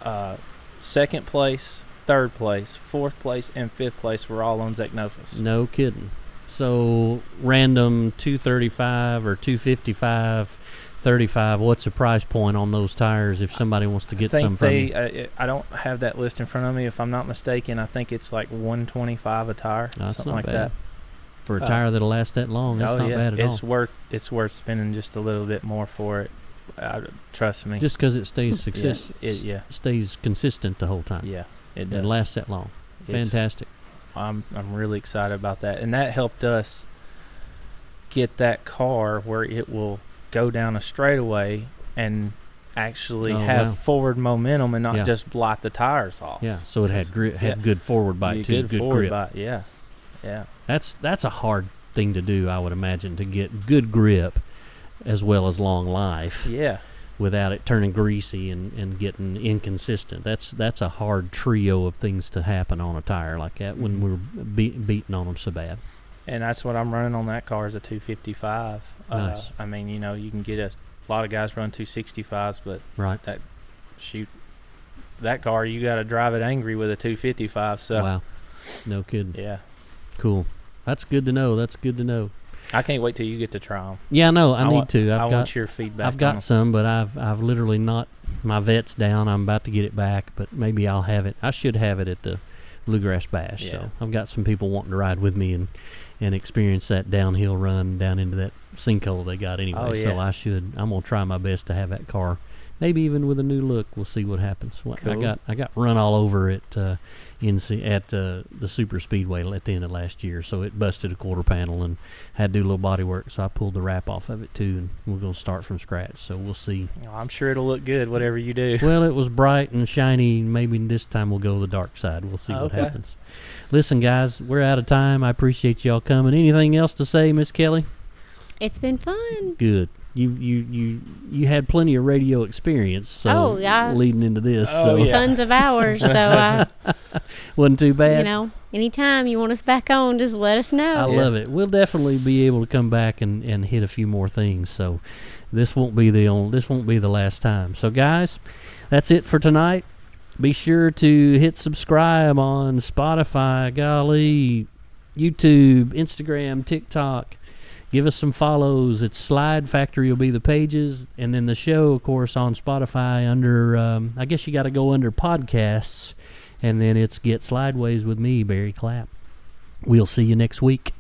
B: 2nd place, 3rd place, 4th place, and 5th place were all on Zeknofis.
A: No kidding. So, random 235 or 255, 35, what's the price point on those tires if somebody wants to get some from you?
B: I don't have that list in front of me. If I'm not mistaken, I think it's like $125 a tire,
A: That's
B: something
A: not
B: like
A: bad.
B: that.
A: For a tire that'll last that long, that's not bad at all.
B: It's worth spending just a little bit more for it. Trust me.
A: Just because it stays stays consistent the whole time.
B: Yeah, it does.
A: It lasts that long. Fantastic.
B: I'm really excited about that, and that helped us get that car where it will go down a straightaway and actually have forward momentum and not just blot the tires off.
A: Yeah, so it had good forward bite too.
B: Good forward grip. Bite. Yeah.
A: That's a hard thing to do, I would imagine, to get good grip as well as long life.
B: Yeah.
A: Without it turning greasy and getting inconsistent. That's a hard trio of things to happen on a tire like that when we're beating on them so bad.
B: And that's what I'm running on that car is a 255.
A: Nice.
B: I mean, you can get a lot of guys run 265s, but
A: Right.
B: that car, you got to drive it angry with a 255. So
A: Wow. No kidding.
B: yeah,
A: Cool. That's good to know. That's good to know.
B: I can't wait till you get to try them.
A: Yeah, no, I need to.
B: I want your feedback.
A: I've got some, but I've literally not. My vet's down. I'm about to get it back, but maybe I'll have it. I should have it at the Bluegrass Bash.
B: Yeah.
A: So I've got some people wanting to ride with me and experience that downhill run down into that sinkhole they got anyway.
B: Oh, yeah.
A: So I'm gonna try my best to have that car. Maybe even with a new look, we'll see what happens. Well,
B: Cool.
A: I got run all over at the Super Speedway at the end of last year, so it busted a quarter panel and had to do a little body work. So I pulled the wrap off of it too, and we're gonna start from scratch. So we'll see.
B: I'm sure it'll look good, whatever you do.
A: Well, it was bright and shiny. Maybe this time we'll go the dark side. We'll see what
B: Okay.
A: happens. Listen, guys, we're out of time. I appreciate y'all coming. Anything else to say, Miss Kelly?
C: It's been fun.
A: Good. You had plenty of radio experience. So
C: Oh, yeah.
A: leading into this,
B: Oh,
A: so
B: yeah.
C: Tons of hours. So,
A: wasn't too bad.
C: anytime you want us back on, just let us know.
A: I love it. We'll definitely be able to come back and hit a few more things. So this won't be the last time. So guys, that's it for tonight. Be sure to hit subscribe on Spotify, YouTube, Instagram, TikTok. Give us some follows. It's Slide Factory will be the pages, and then the show, of course, on Spotify under. I guess you got to go under podcasts, and then it's Get Slydewayz with me, Barry Clapp. We'll see you next week.